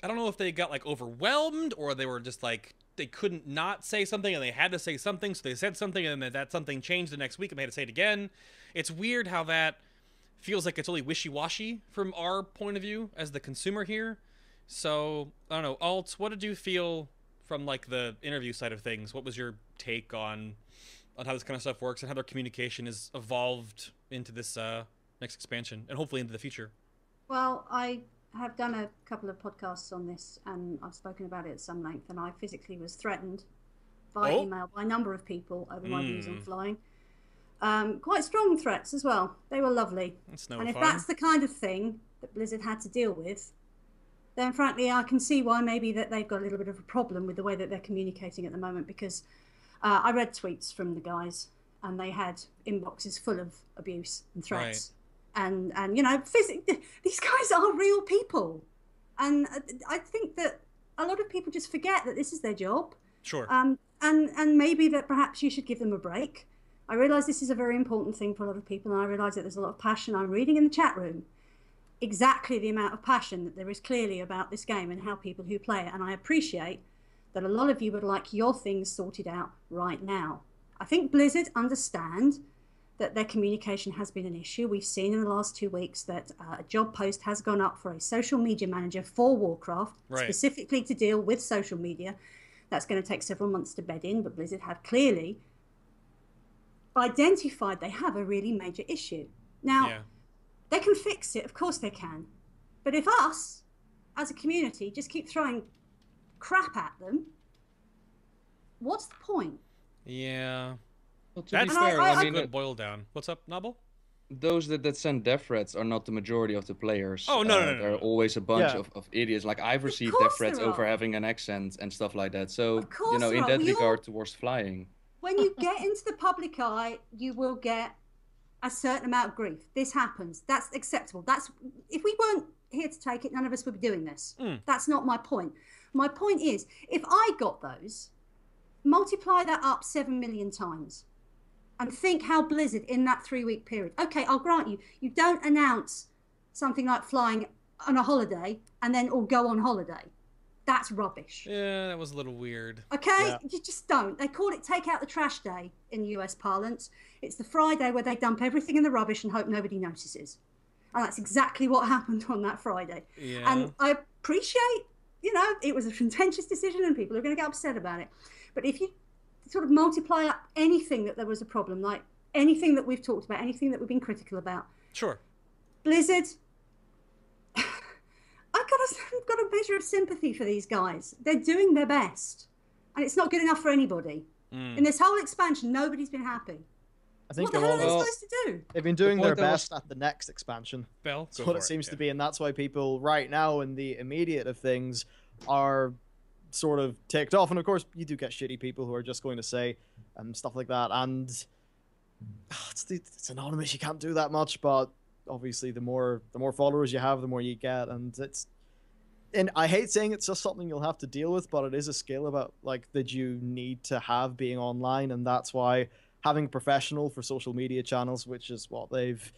I don't know if they got like overwhelmed, or they were just like, they couldn't not say something and they had to say something, so they said something and then that something changed the next week and they had to say it again. It's weird how that feels like it's only wishy-washy from our point of view as the consumer here. So, I don't know, Alt, what did you feel from like the interview side of things? What was your take on how this kind of stuff works and how their communication has evolved into this next expansion and hopefully into the future? Well, I have done a couple of podcasts on this and I've spoken about it at some length, and I physically was threatened by email by a number of people over my views on flying. Quite strong threats as well. They were lovely. That's no and if fun. that's the kind of thing that Blizzard had to deal with, then frankly I can see why maybe that they've got a little bit of a problem with the way that they're communicating at the moment, because I read tweets from the guys and they had inboxes full of abuse and threats. Right. And these guys are real people. And I think that a lot of people just forget that this is their job. Sure. And maybe that perhaps you should give them a break. I realise this is a very important thing for a lot of people, and I realise that there's a lot of passion. I'm reading in the chat room exactly the amount of passion that there is clearly about this game and how people who play it. And I appreciate that a lot of you would like your things sorted out right now. I think Blizzard understand that their communication has been an issue. We've seen in the last 2 weeks that a job post has gone up for a social media manager for Warcraft, specifically to deal with social media. That's going to take several months to bed in, but Blizzard have clearly identified they have a really major issue. Now, they can fix it, of course they can. But if us, as a community, just keep throwing crap at them, what's the point? Yeah. Well, to be fair, I mean, good boil down. What's up, Nobbel? Those that send death threats are not the majority of the players. Oh, no. There are always a bunch of idiots. Like, I've received death threats over having an accent and stuff like that. So, in that regard towards flying. When you get into the public eye, you will get a certain amount of grief. This happens. That's acceptable. That's if we weren't here to take it, none of us would be doing this. That's not my point. My point is, if I got those, multiply that up 7 million times and think how Blizzard in that 3-week period. Okay, I'll grant you, you don't announce something like flying on a holiday and then or go on holiday. That's rubbish. Yeah, that was a little weird. Okay, yeah. You just don't. They call it take out the trash day in US parlance. It's the Friday where they dump everything in the rubbish and hope nobody notices. And that's exactly what happened on that Friday. Yeah. And I appreciate, you know, it was a contentious decision and people are going to get upset about it. But if you sort of multiply up anything that there was a problem, like anything that we've talked about, anything that we've been critical about. Sure. Blizzard, I've got a measure of sympathy for these guys. They're doing their best. And it's not good enough for anybody. In this whole expansion, nobody's been happy. I think what the hell are they supposed to do? They've been doing their best at the next expansion. Bell, that's what it seems to be, and that's why people right now in the immediate of things are sort of ticked off. And of course, you do get shitty people who are just going to say stuff like that. And it's anonymous. You can't do that much, but obviously, the more followers you have, the more you get, and I hate saying it's just something you'll have to deal with, but it is a skill about like that you need to have being online, and that's why having a professional for social media channels, which is what they've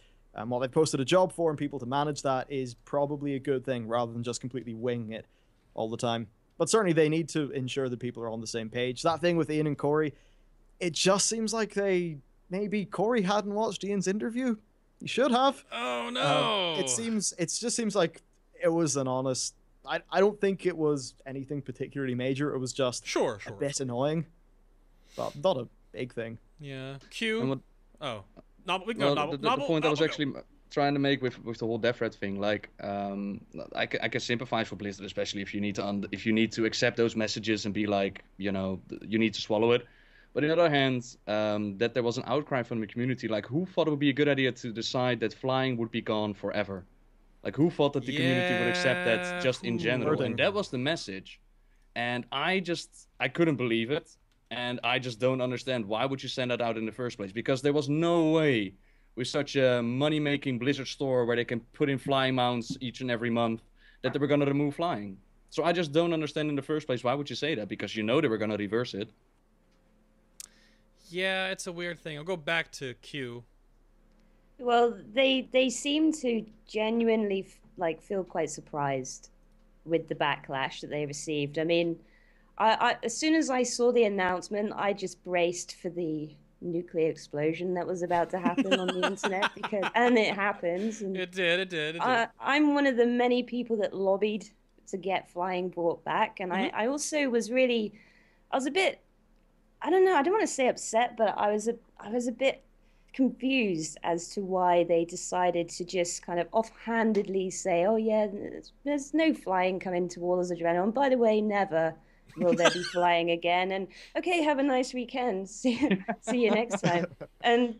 posted a job for, and people to manage that is probably a good thing rather than just completely winging it all the time. But certainly they need to ensure that people are on the same page. That thing with Ian and Corey, it just seems like maybe Corey hadn't watched Ian's interview. He should have. Oh no! It just seems like it was an honest. I don't think it was anything particularly major. It was just a bit annoying, but not a big thing. Yeah. Q. The point I was actually trying to make with the whole death threat thing, like I can sympathize for Blizzard, especially if you need to accept those messages and be like, you know, you need to swallow it. But on the other hand, that there was an outcry from the community, like who thought it would be a good idea to decide that flying would be gone forever? Like who thought that the community would accept that just in general? And that was the message. And I couldn't believe it. And I just don't understand why would you send that out in the first place? Because there was no way with such a money-making Blizzard store where they can put in flying mounts each and every month that they were going to remove flying. So I just don't understand in the first place why would you say that? Because you know they were going to reverse it. Yeah, it's a weird thing. I'll go back to Q. Well, they seem to genuinely feel quite surprised with the backlash that they received. I mean, I as soon as I saw the announcement, I just braced for the nuclear explosion that was about to happen on the internet and it happens. And it did. I'm one of the many people that lobbied to get flying brought back, and I also was a bit. I don't know. I don't want to say upset, but I was a bit confused as to why they decided to just kind of offhandedly say, "Oh yeah, there's no flying coming to Warlords of Draenor. And by the way, never will there be flying again. And okay, have a nice weekend. See you next time." And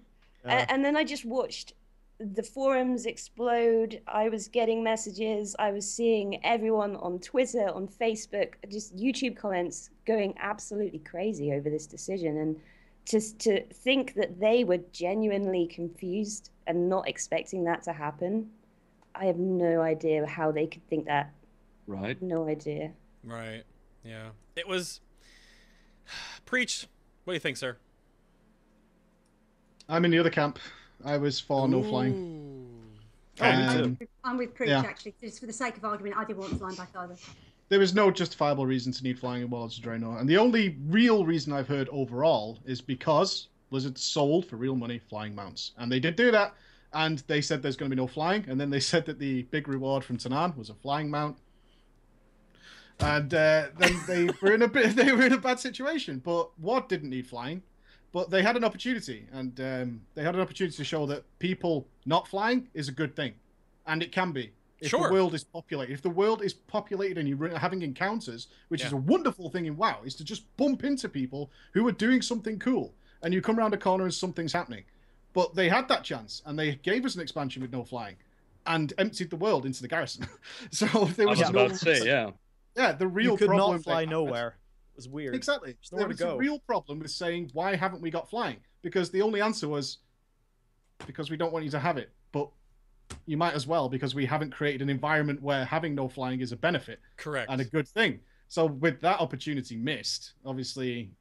then I just watched the forums explode. I was getting messages. I was seeing everyone on Twitter, on Facebook, just YouTube comments going absolutely crazy over this decision. And just to think that they were genuinely confused and not expecting that to happen, I have no idea how they could think that. Right. No idea. Right. Yeah. It was... Preach. What do you think, sir? I'm in the other camp. I was for no flying. I'm with Preach, actually. Just for the sake of argument, I didn't want flying back either. There was no justifiable reason to need flying in Warlords of Draenor. And the only real reason I've heard overall is because Blizzard sold for real money flying mounts. And they did do that. And they said there's going to be no flying. And then they said that the big reward from Tanaan was a flying mount. And then they were in a bad situation. But WoD didn't need flying. But they had an opportunity, and they had an opportunity to show that people not flying is a good thing, and it can be if the world is populated. If the world is populated and you're having encounters, which is a wonderful thing in WoW, is to just bump into people who are doing something cool, and you come around a corner and something's happening. But they had that chance, and they gave us an expansion with no flying, and emptied the world into the garrison. So there was about to say, yeah, the real you could problem not fly nowhere. Was weird. Exactly. There was a real problem with saying, why haven't we got flying? Because the only answer was, because we don't want you to have it. But you might as well, because we haven't created an environment where having no flying is a benefit. Correct. And a good thing. So with that opportunity missed, obviously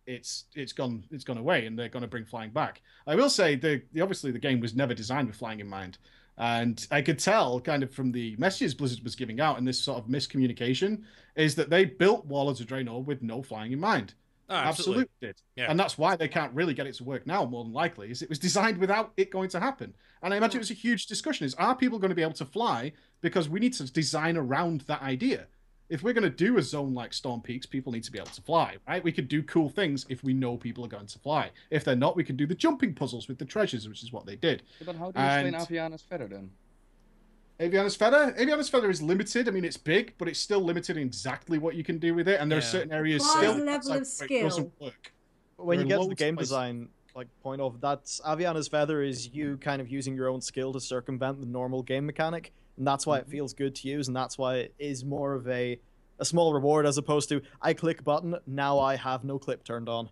it's gone away, and they're going to bring flying back. I will say obviously the game was never designed with flying in mind. And I could tell kind of from the messages Blizzard was giving out and this sort of miscommunication is that they built Warlords of Draenor with no flying in mind. Oh, absolutely did. Yeah. And that's why they can't really get it to work now, more than likely, is it was designed without it going to happen. And I imagine it was a huge discussion, is are people going to be able to fly? Because we need to design around that idea. If we're going to do a zone like Storm Peaks, people need to be able to fly, right? We could do cool things if we know people are going to fly. If they're not, we can do the jumping puzzles with the treasures, which is what they did. But how do you explain Aviana's Feather then? Aviana's Feather? Aviana's Feather is limited. I mean, it's big, but it's still limited in exactly what you can do with it. And there are certain areas still level of skill. it doesn't work. When you get to the game design point of that's Aviana's Feather is you kind of using your own skill to circumvent the normal game mechanic, and that's why it feels good to use, and that's why it is more of a small reward as opposed to I click button, now I have no clip turned on.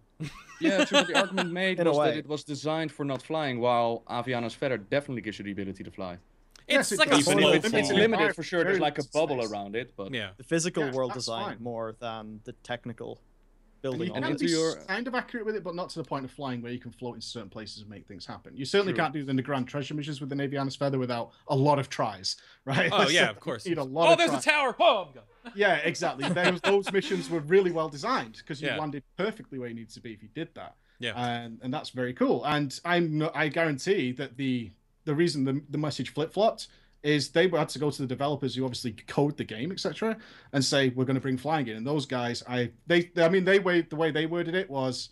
Yeah, so the argument made was that it was designed for not flying, while Aviana's Feather definitely gives you the ability to fly. It's Yes, like it a does. slow It's fall. limited for sure. There's like a Very bubble nice. around it, but Yeah. The physical Yeah, world that's design fine. more than the technical And building. you on can it. be your- kind of accurate with it, but not to the point of flying where you can float into certain places and make things happen. You certainly can't do the grand treasure missions with the Aviana's Feather without a lot of tries, right? Oh yeah, of course. You need a lot of there's tries. a tower. Oh, I'm gone. Yeah, exactly. Those missions were really well designed because you Yeah. landed perfectly where you need to be if you did that. Yeah. And that's very cool. And I guarantee that the reason the message flip-flopped is they had to go to the developers who obviously code the game, etc., and say we're going to bring flying in. And those guys, the way they worded it was,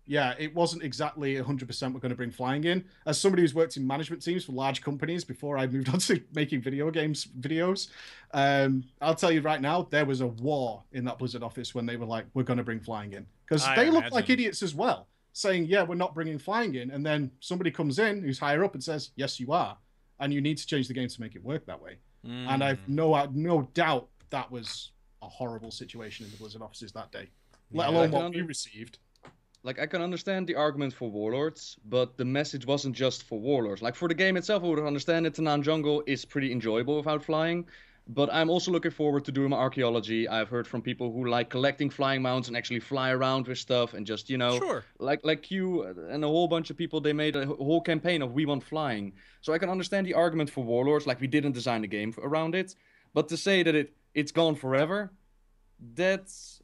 yeah, it wasn't exactly 100% we're going to bring flying in. As somebody who's worked in management teams for large companies before I moved on to making video games videos, I'll tell you right now, there was a war in that Blizzard office when they were like, we're going to bring flying in. Because they look like idiots as well, saying, yeah, we're not bringing flying in. And then somebody comes in who's higher up and says, yes, you are. And you need to change the game to make it work that way. And I've no doubt that was a horrible situation in the Blizzard offices that day, let alone what we received. Like, I can understand the argument for Warlords, but the message wasn't just for Warlords. Like, for the game itself, I would understand that Tanan Jungle is pretty enjoyable without flying, but I'm also looking forward to doing my archaeology. I've heard from people who like collecting flying mounts and actually fly around with stuff and just, you know, Sure. like you and a whole bunch of people, they made a whole campaign of we want flying. So I can understand the argument for Warlords, like we didn't design the game around it, but to say that it's gone forever, that's...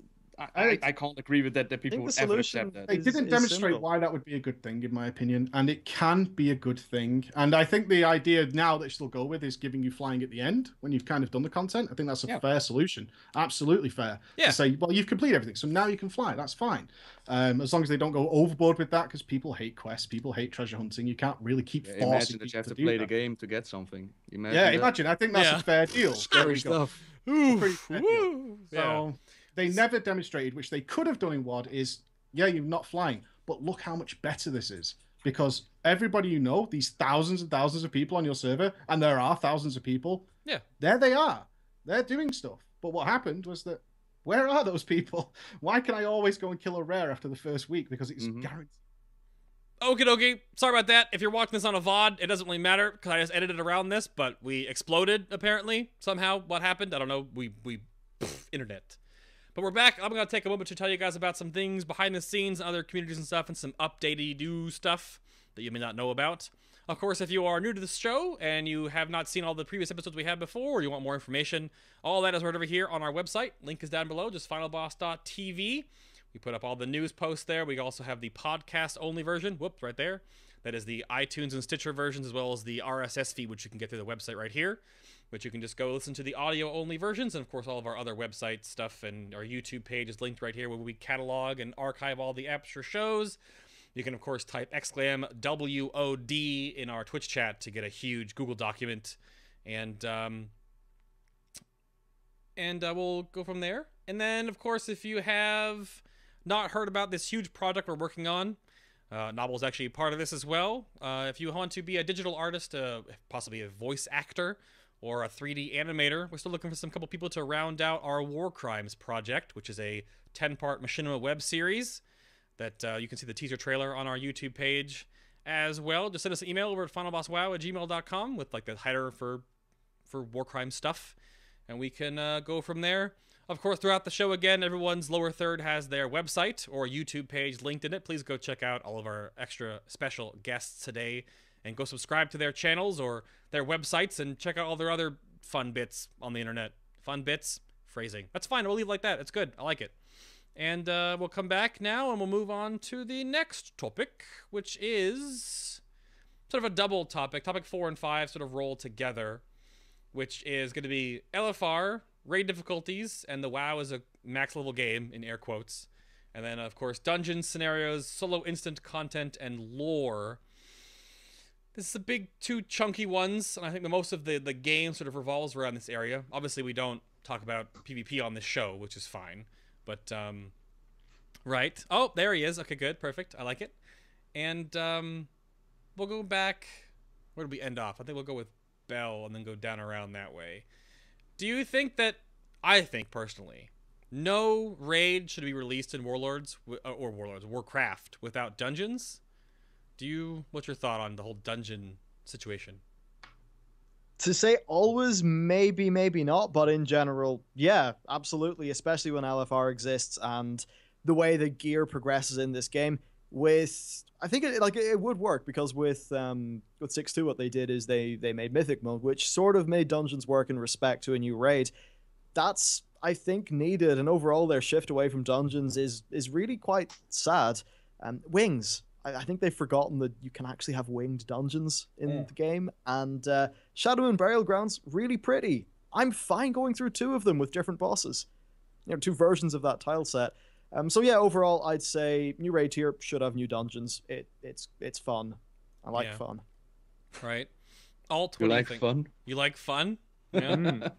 I can't agree with that people would ever accept that. They didn't demonstrate why that would be a good thing, in my opinion, and it can be a good thing. And I think the idea now that she'll go with is giving you flying at the end when you've kind of done the content. I think that's a fair solution, absolutely fair. Yeah. To say, well, you've completed everything, so now you can fly. That's fine, as long as they don't go overboard with that, because people hate quests, people hate treasure hunting. You can't really keep forcing imagine that you have to play the game to get something. Imagine. I think that's a fair deal. Scary stuff. Pretty fair deal. So. They never demonstrated, which they could have done in WoD, is, yeah, you're not flying, but look how much better this is. Because everybody you know, these thousands and thousands of people on your server, and there are thousands of people, there they are. They're doing stuff. But what happened was that, where are those people? Why can I always go and kill a rare after the first week? Because it's guaranteed. Okie dokie. Sorry about that. If you're watching this on a VOD, it doesn't really matter, because I just edited around this, but we exploded, apparently, somehow. What happened? I don't know. Internet. But we're back. I'm going to take a moment to tell you guys about some things behind the scenes, other communities and stuff, and some updated new stuff that you may not know about. Of course, if you are new to the show and you have not seen all the previous episodes we had before, or you want more information, all that is right over here on our website. Link is down below, just FinalBoss.tv. We put up all the news posts there. We also have the podcast-only version. Whoops, right there. That is the iTunes and Stitcher versions, as well as the RSS feed, which you can get through the website right here. But you can just go listen to the audio-only versions, and of course all of our other website stuff and our YouTube page is linked right here where we catalog and archive all the extra shows. You can of course type !WOD in our Twitch chat to get a huge Google document, and we'll go from there. And then of course, if you have not heard about this huge project we're working on, Nobbel is actually part of this as well. If you want to be a digital artist, possibly a voice actor, or a 3D animator, we're still looking for some couple people to round out our War Crimes project, which is a 10-part machinima web series that you can see the teaser trailer on our YouTube page. as well. Just send us an email over at finalbosswow@gmail.com with like the header for war crime stuff, and we can go from there. Of course, throughout the show, again, everyone's lower third has their website or YouTube page linked in it. Please go check out all of our extra special guests today and go subscribe to their channels or their websites and check out all their other fun bits on the internet. Fun bits? Phrasing. That's fine. We'll leave it like that. It's good. I like it. And we'll come back now and we'll move on to the next topic, which is sort of a double topic. Topic 4 and 5 sort of roll together, which is going to be LFR, raid difficulties, and the WoW is a max level game, in air quotes. And then, of course, dungeons, scenarios, solo instant content, and lore. This is the big two chunky ones, and I think the most of the game sort of revolves around this area. Obviously, we don't talk about PvP on this show, which is fine. But, right. Oh, there he is. Okay, good. Perfect. I like it. And we'll go back. Where did we end off? I think we'll go with Bell and then go down around that way. Do you think that, I think personally, no raid should be released in Warcraft without dungeons? What's your thought on the whole dungeon situation? To say always, maybe not, but in general, yeah, absolutely, especially when LFR exists and the way the gear progresses in this game. I think it would work, because with 6.2 what they did is they made Mythic mode, which sort of made dungeons work in respect to a new raid. That's, I think, needed, and overall their shift away from dungeons is really quite sad. Wings. I think they've forgotten that you can actually have winged dungeons in the game, and Shadow and Burial Grounds, really pretty. I'm fine going through 2 of them with different bosses. 2 versions of that tile set. So yeah, overall, I'd say new raid tier should have new dungeons. It's fun. I like fun. Right. Alt, You what do like think? fun? You like fun? Yeah.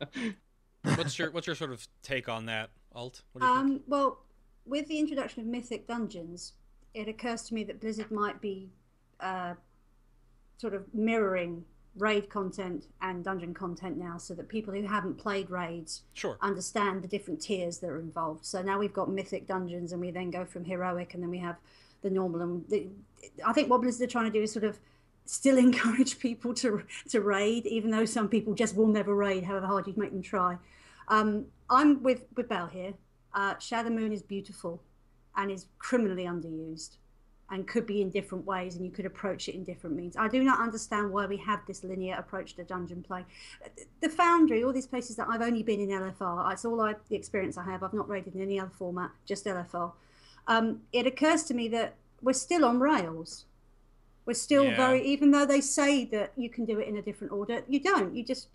What's your sort of take on that, Alt? What do you think? Well, with the introduction of Mythic Dungeons, it occurs to me that Blizzard might be sort of mirroring raid content and dungeon content now, so that people who haven't played raids understand the different tiers that are involved. So now we've got Mythic Dungeons, and we then go from heroic, and then we have the normal. And I think what Blizzard are trying to do is sort of still encourage people to raid, even though some people just will never raid, however hard you make them try. I'm with Belle here. Shadow Moon is beautiful and is criminally underused, and could be in different ways, and you could approach it in different means. I do not understand why we have this linear approach to dungeon play. The Foundry, all these places that I've only been in LFR, it's all the experience I have. I've not raided in any other format, just LFR. It occurs to me that we're still on rails. We're still even though they say that you can do it in a different order, you don't. You just...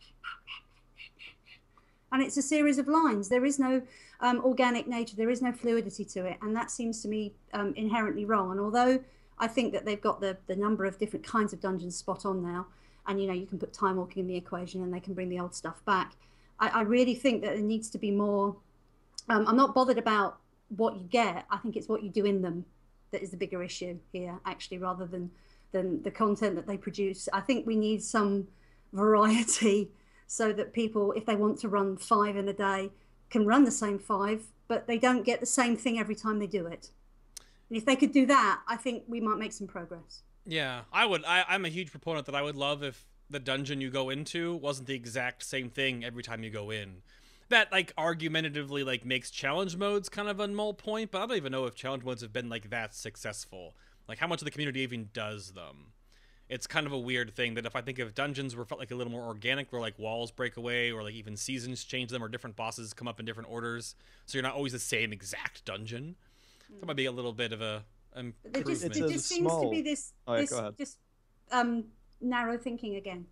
And it's a series of lines. There is no organic nature. There is no fluidity to it. And that seems to me inherently wrong. And although I think that they've got the number of different kinds of dungeons spot on now, and you can put time walking in the equation and they can bring the old stuff back, I really think that there needs to be more. I'm not bothered about what you get. I think it's what you do in them that is the bigger issue here, actually, rather than the content that they produce. I think we need some variety, so that people, if they want to run 5 in a day, can run the same 5, but they don't get the same thing every time they do it. And if they could do that, I think we might make some progress. Yeah, I'm a huge proponent that I would love if the dungeon you go into wasn't the exact same thing every time you go in. That, argumentatively, makes challenge modes kind of a null point, but I don't even know if challenge modes have been, that successful. How much of the community even does them? It's kind of a weird thing that if I think of dungeons felt a little more organic, where walls break away, or even seasons change them, or different bosses come up in different orders, so you're not always the same exact dungeon. That might be a little bit of a improvement. There just seems to be this narrow thinking again.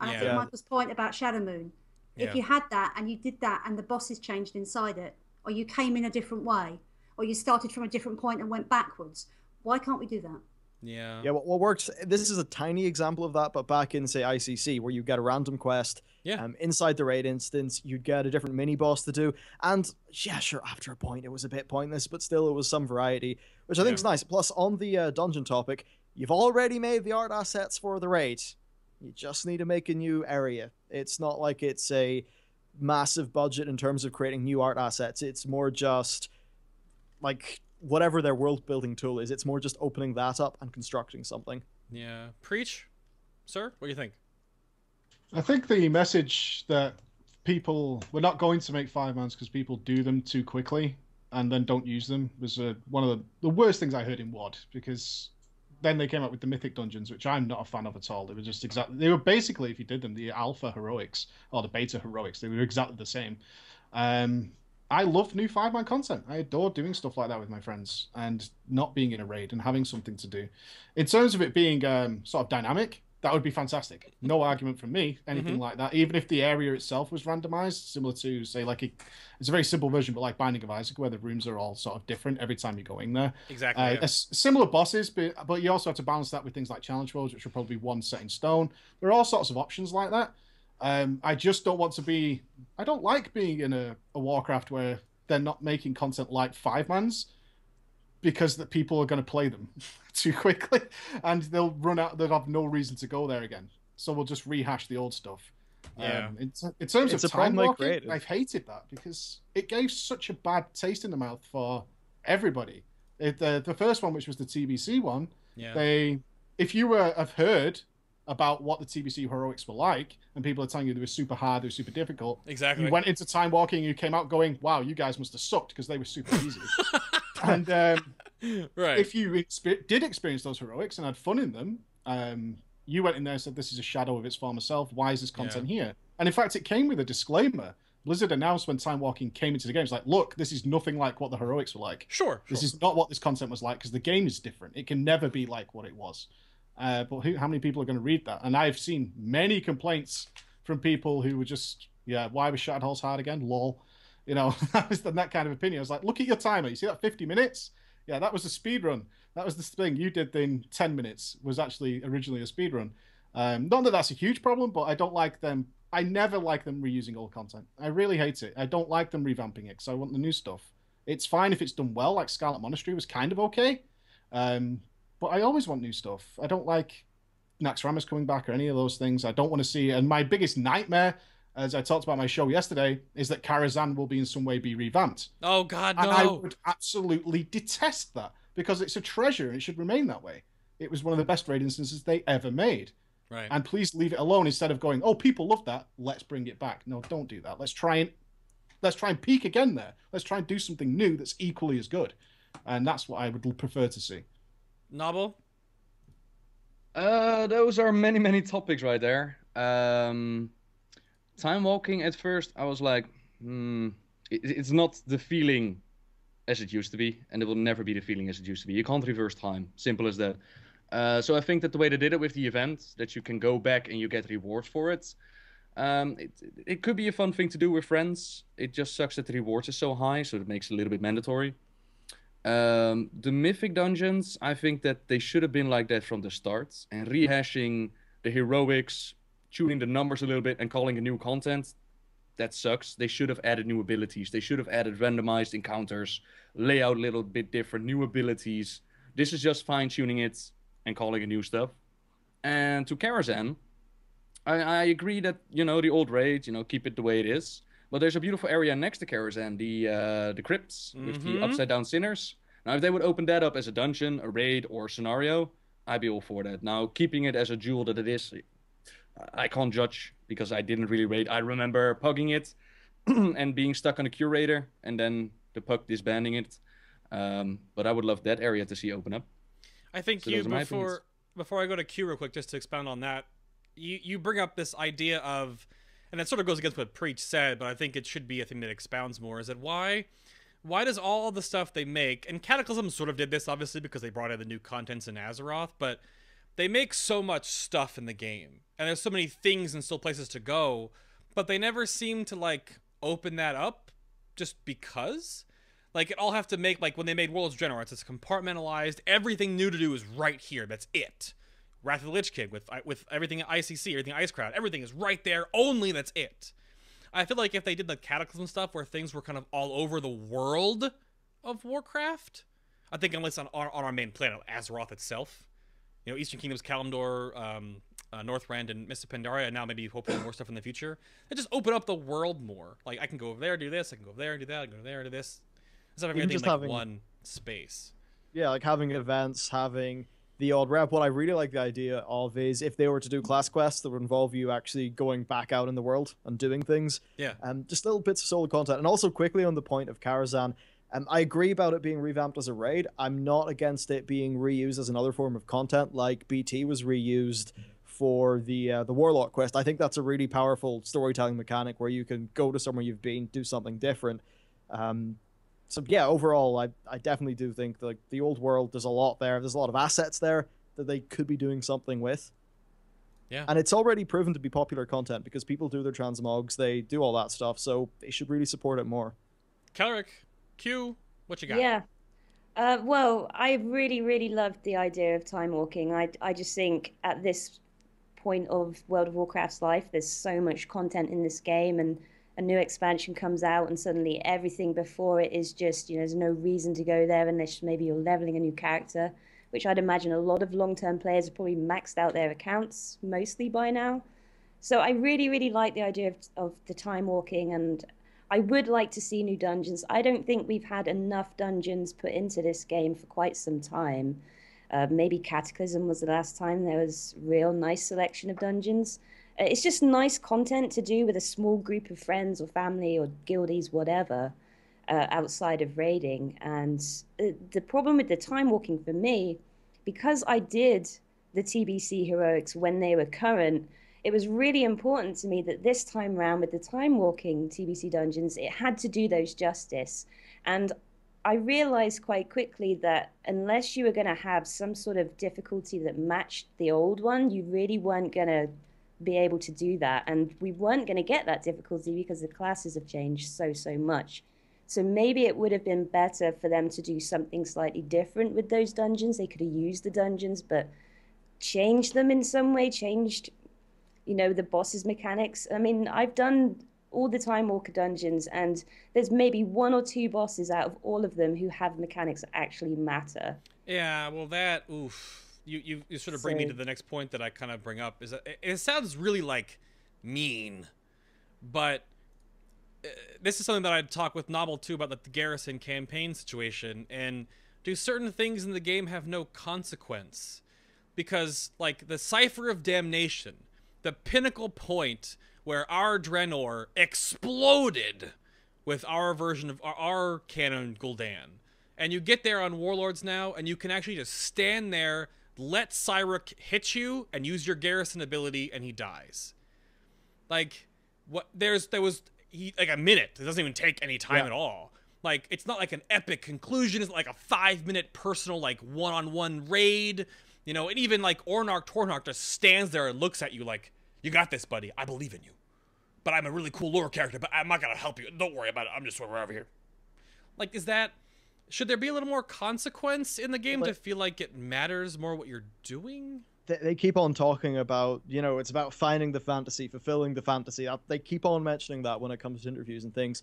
And I think Michael's point about Shadow Moon. If you had that and you did that and the bosses changed inside it, or you came in a different way, or you started from a different point and went backwards, why can't we do that? Yeah, what works, this is a tiny example of that, but back in, say, ICC, where you get a random quest, inside the raid instance, you'd get a different mini-boss to do, and yeah, sure, after a point, it was a bit pointless, but still, it was some variety, which I think is nice. Plus, on the dungeon topic, you've already made the art assets for the raid. You just need to make a new area. It's not like it's a massive budget in terms of creating new art assets. It's more just, whatever their world building tool is, it's more just opening that up and constructing something. Yeah. Preach, sir? What do you think? I think the message that we're not going to make 5-mans because people do them too quickly and then don't use them was one of the worst things I heard in WoD, because then they came up with the mythic dungeons, which I'm not a fan of at all. They were just they were basically, if you did them, the alpha heroics or the beta heroics. They were exactly the same. I love new 5-man content. I adore doing stuff like that with my friends and not being in a raid and having something to do. In terms of it being sort of dynamic, that would be fantastic. No argument from me, anything like that. Even if the area itself was randomized, similar to, say, like it's a very simple version, but like Binding of Isaac, where the rooms are all sort of different every time you're going there. Exactly. Yeah. Similar bosses, but you also have to balance that with things like challenge worlds, which are probably one set in stone. There are all sorts of options like that. I just don't want to be... I don't like being in a Warcraft where they're not making content like 5-mans, because the people are going to play them too quickly and they'll run out. They'll have no reason to go there again. So we'll just rehash the old stuff. Yeah. In terms of time walking, I've hated that because it gave such a bad taste in the mouth for everybody. The first one, which was the TBC one, if you have heard about what the TBC heroics were like, and people are telling you they were super hard, they were super difficult. Exactly. You went into time walking, and you came out going, "Wow, you guys must have sucked because they were super easy." And right. If you did experience those heroics and had fun in them, you went in there and said, "This is a shadow of its former self. Why is this content here?" And in fact, it came with a disclaimer. Blizzard announced when time walking came into the game, it's like, "Look, this is nothing like what the heroics were like. This is not what this content was like, because the game is different. It can never be like what it was." But how many people are going to read that? And I've seen many complaints from people who were just, why was Shattered Halls hard again? Lol. You know, that was that kind of opinion. I was like, look at your timer. You see that 50 minutes? Yeah, that was a speed run. That was the thing you did in 10 minutes was actually originally a speed run. Not that that's a huge problem, but I don't like them. I never like them reusing old content. I really hate it. I don't like them revamping it, because I want the new stuff. It's fine if it's done well, like Scarlet Monastery was kind of okay. But I always want new stuff. I don't like Naxxramas coming back or any of those things. I don't want to see. And my biggest nightmare, as I talked about on my show yesterday, is that Karazhan will be in some way be revamped. Oh, God, no. And I would absolutely detest that, because it's a treasure and it should remain that way. It was one of the best raid instances they ever made. Right. And please leave it alone instead of going, "Oh, people love that. Let's bring it back." No, don't do that. Let's try and peak again there. Let's try and do something new that's equally as good. And that's what I would prefer to see. Nobbel? Those are many, many topics right there. Time walking, at first, I was like, it's not the feeling as it used to be, and it will never be the feeling as it used to be. You can't reverse time. Simple as that. So I think that the way they did it with the event, that you can go back and you get rewards for it, it could be a fun thing to do with friends. It just sucks that the rewards is so high, so it makes it a little bit mandatory. The mythic dungeons, I think that they should have been like that from the start, and rehashing the heroics, tuning the numbers a little bit and calling it new content, that sucks. They should have added new abilities. They should have added randomized encounters, layout a little bit different, new abilities. This is just fine-tuning it and calling it new stuff. And to Karazhan, I agree that, the old raid, keep it the way it is. But there's a beautiful area next to Karazhan, the crypts with the upside down sinners. Now, if they would open that up as a dungeon, a raid, or a scenario, I'd be all for that. Now, keeping it as a jewel that it is, I can't judge because I didn't really raid. I remember pugging it and being stuck on a curator, and then the pug disbanding it. But I would love that area to see open up. I think before I go to Q real quick, just to expound on that, you bring up this idea of, and it sort of goes against what Preach said, but I think it should be a thing that expounds more, is that why does all the stuff they make, and Cataclysm sort of did this, obviously, because they brought in the new contents in Azeroth, but they make so much stuff in the game, and there's so many things and still places to go, but they never seem to, open that up just because. It all have to make, when they made Warlords General, it's compartmentalized, everything new to do is right here, that's it. Wrath of the Lich King, with everything at ICC, everything Icecrown, everything is right there, only that's it. I feel like if they did the Cataclysm stuff where things were kind of all over the world of Warcraft, I think unless on our main planet, Azeroth itself, Eastern Kingdoms, Kalimdor, Northrend, and Mists of Pandaria, and now maybe hopefully more stuff in the future, they just open up the world more. I can go over there, do this, I can go over there, do that, I can go over there, do this. Instead of everything in one space. Yeah, having events, having the odd rep. What I really like the idea of is if they were to do class quests that would involve you actually going back out in the world and doing things. Yeah. Just little bits of solo content. And also quickly on the point of Karazhan, I agree about it being revamped as a raid. I'm not against it being reused as another form of content, like BT was reused for the Warlock quest. I think that's a really powerful storytelling mechanic where you can go to somewhere you've been, do something different. So yeah, overall, I definitely do think that, like, the old world, there's a lot there. There's a lot of assets there that they could be doing something with. Yeah. And it's already proven to be popular content because people do their transmogs, they do all that stuff, so they should really support it more. Qelric, Q, what you got? Yeah. Well, I really loved the idea of time walking. I just think at this point of World of Warcraft's life, there's so much content in this game, and a new expansion comes out and suddenly everything before it is just, there's no reason to go there unless maybe you're leveling a new character, which I'd imagine a lot of long-term players have probably maxed out their accounts mostly by now. So I really like the idea of the time walking, and I would like to see new dungeons. I don't think we've had enough dungeons put into this game for quite some time. Maybe Cataclysm was the last time there was real nice selection of dungeons. It's just nice content to do with a small group of friends or family or guildies, whatever, outside of raiding. And the problem with the time walking for me, because I did the TBC heroics when they were current, it was really important to me that this time around with the time walking TBC dungeons, it had to do those justice. And I realized quite quickly that unless you were going to have some sort of difficulty that matched the old one, you really weren't going to be able to do that, and we weren't going to get that difficulty because the classes have changed so much. So maybe it would have been better for them to do something slightly different with those dungeons. They could have used the dungeons but changed them in some way, changed the boss's mechanics. I mean, I've done all the Time Walker dungeons, and there's maybe 1 or 2 bosses out of all of them who have mechanics that actually matter. Yeah, well, that, oof. You sort of bring me to the next point that I kind of bring up, is that it sounds really, like, mean, but this is something that I'd talk with Nobbel too about, like, the Garrison campaign situation, and do certain things in the game have no consequence? Because, like, the Cipher of Damnation, the pinnacle point where our Draenor exploded with our version of our canon Gul'dan, and you get there on Warlords now, and you can actually just stand there, let Qelric hit you, and use your Garrison ability, and he dies. Like, what? There was like a minute. It doesn't even take any time at all. Like, it's not like an epic conclusion. It's not like a 5-minute personal, like, one-on-one raid. And even like Ornark Tornark just stands there and looks at you like, "You got this, buddy. I believe in you. But I'm a really cool lore character, but I'm not gonna help you. Don't worry about it. I'm just over here." Like, should there be a little more consequence in the game to feel like it matters more what you're doing? They keep on talking about, it's about finding the fantasy, fulfilling the fantasy. They keep on mentioning that when it comes to interviews and things.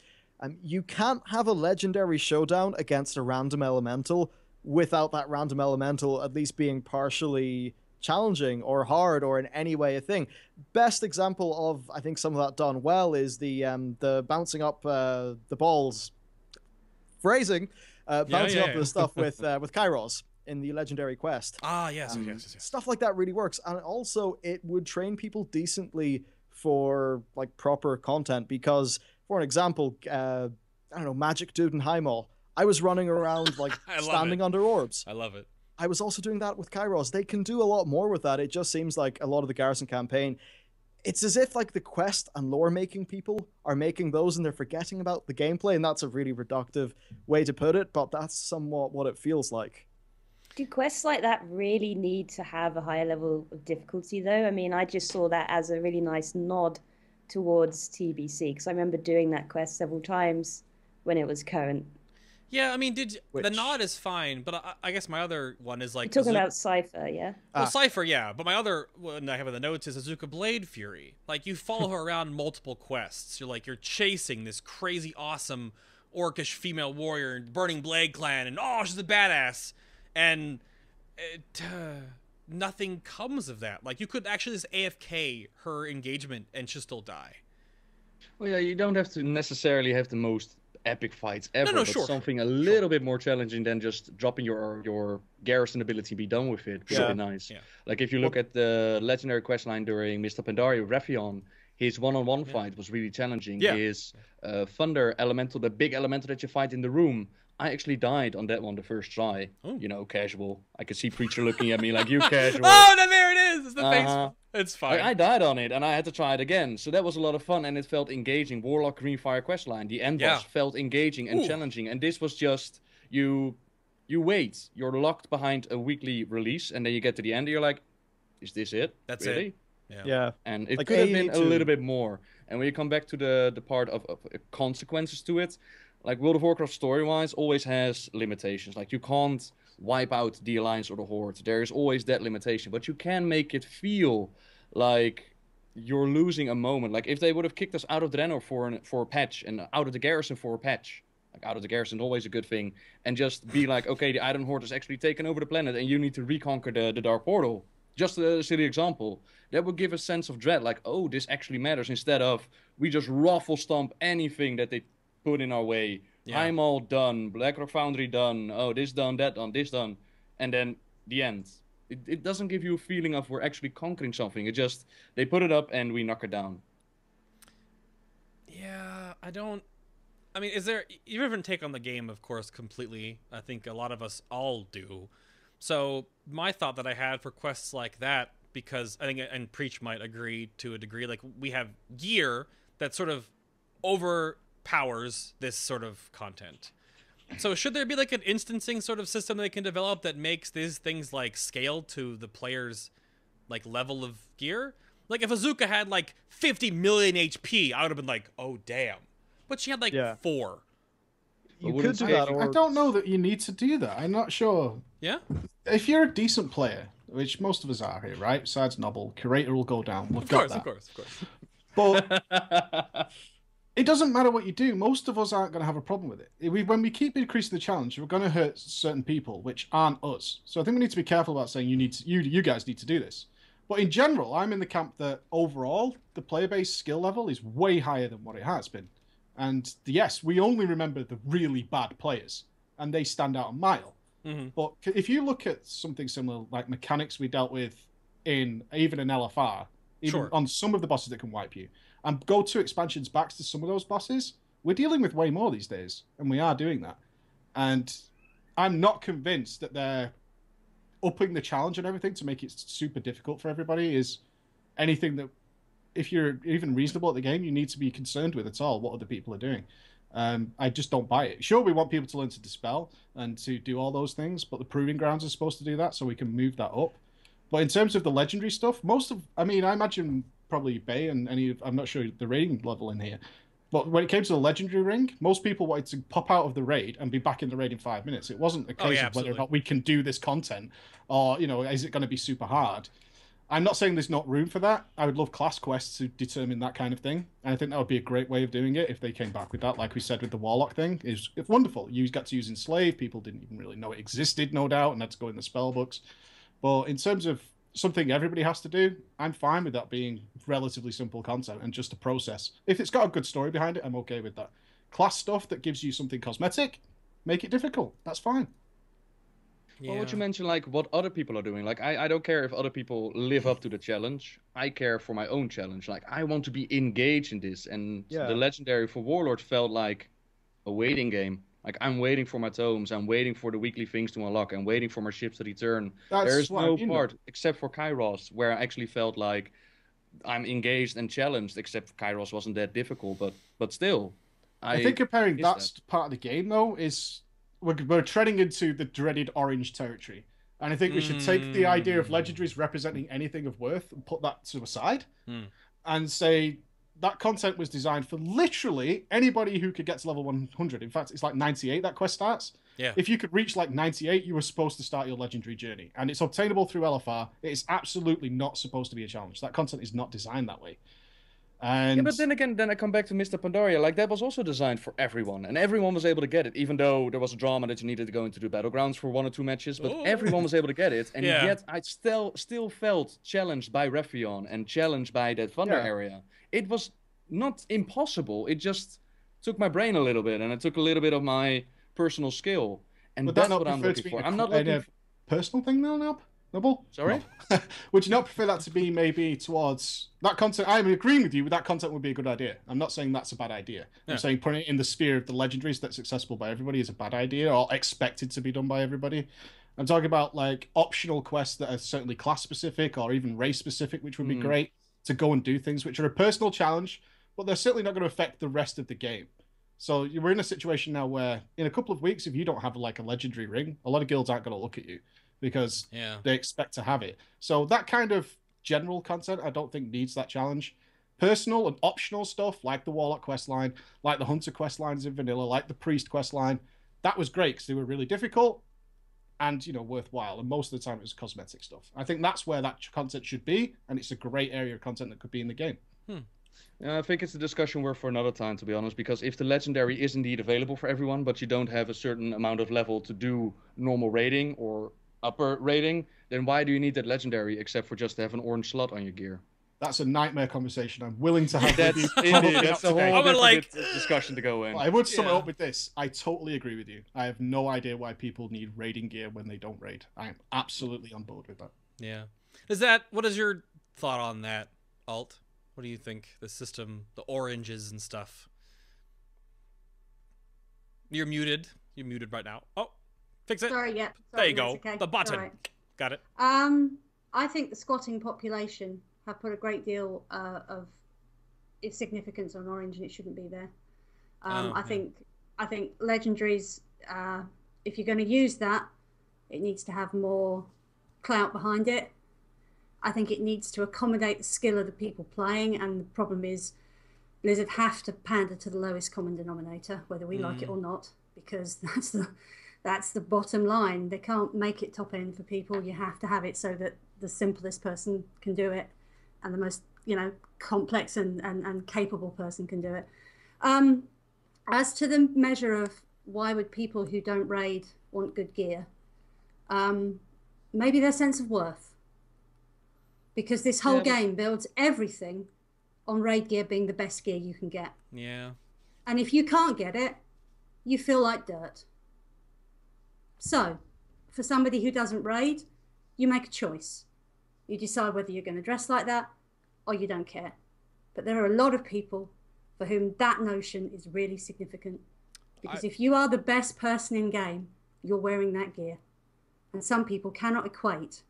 You can't have a legendary showdown against a random elemental without that random elemental at least being partially challenging or hard or in any way a thing. Best example of, I think, some of that done well is the bouncing up the balls. Phrasing. Bouncing up the stuff with Kairos in the legendary quest. Ah, yes. Stuff like that really works, and also it would train people decently for like proper content. Because, for an example, I don't know, Magic Dude and Highmaul, I was running around like standing under orbs. I love it. I was also doing that with Kairos. They can do a lot more with that. It just seems like a lot of the Garrison campaign, it's as if like the quest and lore making people are making those and they're forgetting about the gameplay, and that's a really reductive way to put it, but that's somewhat what it feels like. Do quests like that really need to have a higher level of difficulty though? I mean, I just saw that as a really nice nod towards TBC, because I remember doing that quest several times when it was current. Yeah, I mean, the nod is fine, but I guess my other one is like... You're talking about Cypher, yeah? Well, Cypher, yeah, but my other one I have in the notes is Azuka Blade Fury. Like, you follow her around multiple quests. You're chasing this crazy, awesome, orcish female warrior in Burning Blade Clan, and oh, she's a badass. And nothing comes of that. Like, you could actually just AFK her engagement and she'll still die. Well, yeah, you don't have to necessarily have the most epic fights ever, No, but sure. something a little bit more challenging than just dropping your garrison ability and be done with it. Would be nice. Yeah. Like if you look at the legendary questline during Mr. Pandaria with Raffion, his one-on-one fight was really challenging. Yeah. His thunder elemental, the big elemental that you fight in the room, I actually died on that one the first try. Ooh. You know, casual. I could see Preacher looking at me like, you casual. Oh, no, there it is. It's the face. It's fine. Like, I died on it, and I had to try it again. So that was a lot of fun, and it felt engaging. Warlock Greenfire questline, the end boss felt engaging and challenging. And this was just, you wait. You're locked behind a weekly release, and then you get to the end, and you're like, is this it? That's really? it. Yeah. And it Like could have been a A2. little bit more. And when you come back to the part of consequences to it, like World of Warcraft story-wise always has limitations. Like you can't wipe out the Alliance or the Horde. There is always that limitation. But you can make it feel like you're losing a moment. Like if they would have kicked us out of Draenor for a patch and out of the Garrison for a patch. Like out of the Garrison, always a good thing. And just be like, okay, the Iron Horde has actually taken over the planet and you need to reconquer the Dark Portal. Just a silly example. That would give a sense of dread. Like, oh, this actually matters. Instead of we just ruffle stomp anything that they put in our way. Yeah. I'm all done. BlackRock Foundry done. Oh, this done, that done, this done. And then the end. It doesn't give you a feeling of we're actually conquering something. It just, they put it up and we knock it down. Yeah, I mean, is there, you have a take on the game, of course, completely. I think a lot of us all do. So my thought that I had for quests like that, because I think, and Preach might agree to a degree, like we have gear that sort of overpowers this sort of content. So should there be like an instancing sort of system they can develop that makes these things like scale to the player's like level of gear? Like if Azuka had like 50 million HP, I would have been like, oh damn. But she had like 4. You could do that, or... I don't know that you need to do that. I'm not sure. Yeah? If you're a decent player, which most of us are here, right? Besides Nobbel, Curator will go down. We've got that. Of course. But it doesn't matter what you do. Most of us aren't going to have a problem with it. When we keep increasing the challenge, we're going to hurt certain people, which aren't us. So I think we need to be careful about saying you guys need to do this. But in general, I'm in the camp that overall, the player-based skill level is way higher than what it has been. And yes, we only remember the really bad players, and they stand out a mile. Mm-hmm. But if you look at something similar, like mechanics we dealt with in even an LFR, even on some of the bosses that can wipe you, and go 2 expansions back to some of those bosses, we're dealing with way more these days, and we are doing that. And I'm not convinced that they're upping the challenge and everything to make it super difficult for everybody is anything that, if you're even reasonable at the game, you need to be concerned with at all what other people are doing. I just don't buy it. Sure, we want people to learn to dispel and to do all those things, but the proving grounds are supposed to do that, so we can move that up. But in terms of the legendary stuff, I imagine probably Bay and I'm not sure the rating level in here, but when it came to the legendary ring, most people wanted to pop out of the raid and be back in the raid in 5 minutes. It wasn't a case of whether or not we can do this content, or is it going to be super hard. I'm not saying there's not room for that. I would love class quests to determine that kind of thing. And I think that would be a great way of doing it if they came back with that. Like we said with the Warlock thing, it's wonderful. You got to use Enslave. People didn't even really know it existed, no doubt, and had to go in the spell books. But in terms of something everybody has to do, I'm fine with that being relatively simple content and just a process. If it's got a good story behind it, I'm okay with that. Class stuff that gives you something cosmetic, make it difficult. That's fine. Yeah. Well, what you mentioned, like what other people are doing, like I don't care if other people live up to the challenge. I care for my own challenge. Like I want to be engaged in this, and the legendary for Warlords felt like a waiting game. Like I'm waiting for my tomes, I'm waiting for the weekly things to unlock, I'm waiting for my ships to return. There's no part except for Kairos where I actually felt like I'm engaged and challenged. Except Kairos wasn't that difficult, but still, I think comparing that part of the game though is. We're treading into the dreaded orange territory. And I think we should take the idea of legendaries representing anything of worth and put that to the side and say that content was designed for literally anybody who could get to level 100. In fact, it's like 98 that quest starts. Yeah. If you could reach like 98, you were supposed to start your legendary journey. And it's obtainable through LFR. It is absolutely not supposed to be a challenge. That content is not designed that way. And... Yeah, but then again, I come back to Mr. Pandaria. Like, that was also designed for everyone, and everyone was able to get it, even though there was a drama that you needed to go into the battlegrounds for 1 or 2 matches, but everyone was able to get it, and yet I still felt challenged by Raffion and challenged by that Thunder area. It was not impossible, it just took my brain a little bit, and it took a little bit of my personal skill. And Would that's that not what I'm prefer to looking be for. I'm not looking for... personal thing now, Nobbel? Sorry? No. Would you not prefer that to be maybe towards that content? I'm agreeing with you, but that content would be a good idea. I'm not saying that's a bad idea. Yeah. I'm saying putting it in the sphere of the legendaries that's accessible by everybody is a bad idea, or expected to be done by everybody. I'm talking about like optional quests that are certainly class specific or even race specific, which would be great to go and do things which are a personal challenge, but they're certainly not going to affect the rest of the game. So we're in a situation now where in a couple of weeks, if you don't have like a legendary ring, a lot of guilds aren't going to look at you because they expect to have it. So that kind of general content, I don't think needs that challenge. Personal and optional stuff like the Warlock questline, like the Hunter questlines in vanilla, like the Priest questline, that was great because they were really difficult and, you know, worthwhile. And most of the time it was cosmetic stuff. I think that's where that content should be, and it's a great area of content that could be in the game. I think it's a discussion worth for another time, to be honest, because if the legendary is indeed available for everyone, but you don't have a certain amount of level to do normal raiding or upper raiding, then why do you need that legendary except for just to have an orange slot on your gear? That's a nightmare conversation I'm willing to have. That's a whole discussion to go in. Well, I would sum it up with this. I totally agree with you. I have no idea why people need raiding gear when they don't raid. I am absolutely on board with that. Yeah. What is your thought on that, Alt? What do you think? The system, the oranges and stuff. You're muted. You're muted right now. Oh, fix it. Sorry, yeah. There you go. Okay. The button. Right. Got it. I think the squatting population have put a great deal of significance on orange, and it shouldn't be there. I think legendaries, if you're going to use that, it needs to have more clout behind it. I think it needs to accommodate the skill of the people playing, and the problem is Blizzard have to pander to the lowest common denominator, whether we like it or not, because that's the bottom line. They can't make it top end for people. You have to have it so that the simplest person can do it, and the most, you know, complex and capable person can do it. As to the measure of why would people who don't raid want good gear, maybe their sense of worth. Because this whole game builds everything on raid gear being the best gear you can get. Yeah. And if you can't get it, you feel like dirt. So, for somebody who doesn't raid, you make a choice. You decide whether you're going to dress like that or you don't care. But there are a lot of people for whom that notion is really significant. Because if you are the best person in game, you're wearing that gear. And some people cannot equate,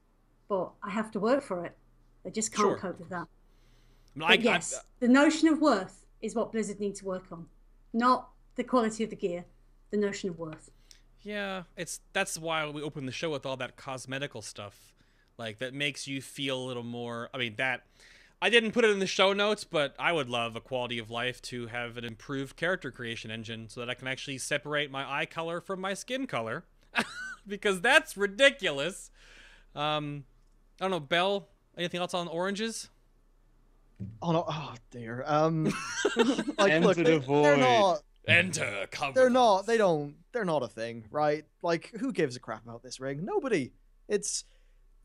but I have to work for it. They just can't cope with that. But yes, the notion of worth is what Blizzard needs to work on. Not the quality of the gear, the notion of worth. Yeah, that's why we opened the show with all that cosmetical stuff. Like, that makes you feel a little more... I mean, I didn't put it in the show notes, but I would love a quality of life to have an improved character creation engine so that I can actually separate my eye color from my skin color. Because that's ridiculous. I don't know, Belle... Anything else on oranges? Oh no! Oh dear. Like, look, they're not. Enter. Cover. They're not. They don't. They're not a thing, right? Like, who gives a crap about this ring? Nobody. It's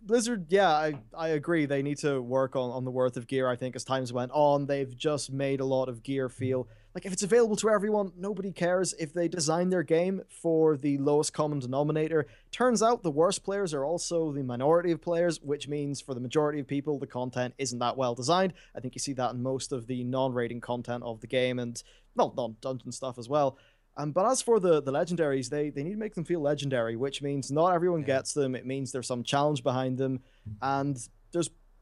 Blizzard. Yeah, I agree. They need to work on the worth of gear. I think as times went on, they've just made a lot of gear feel like if it's available to everyone, nobody cares. If they design their game for the lowest common denominator, turns out the worst players are also the minority of players, which means for the majority of people, the content isn't that well designed. I think you see that in most of the non-rating content of the game and, well, non-dungeon stuff as well. But as for the legendaries, they need to make them feel legendary, which means not everyone gets them. It means there's some challenge behind them. And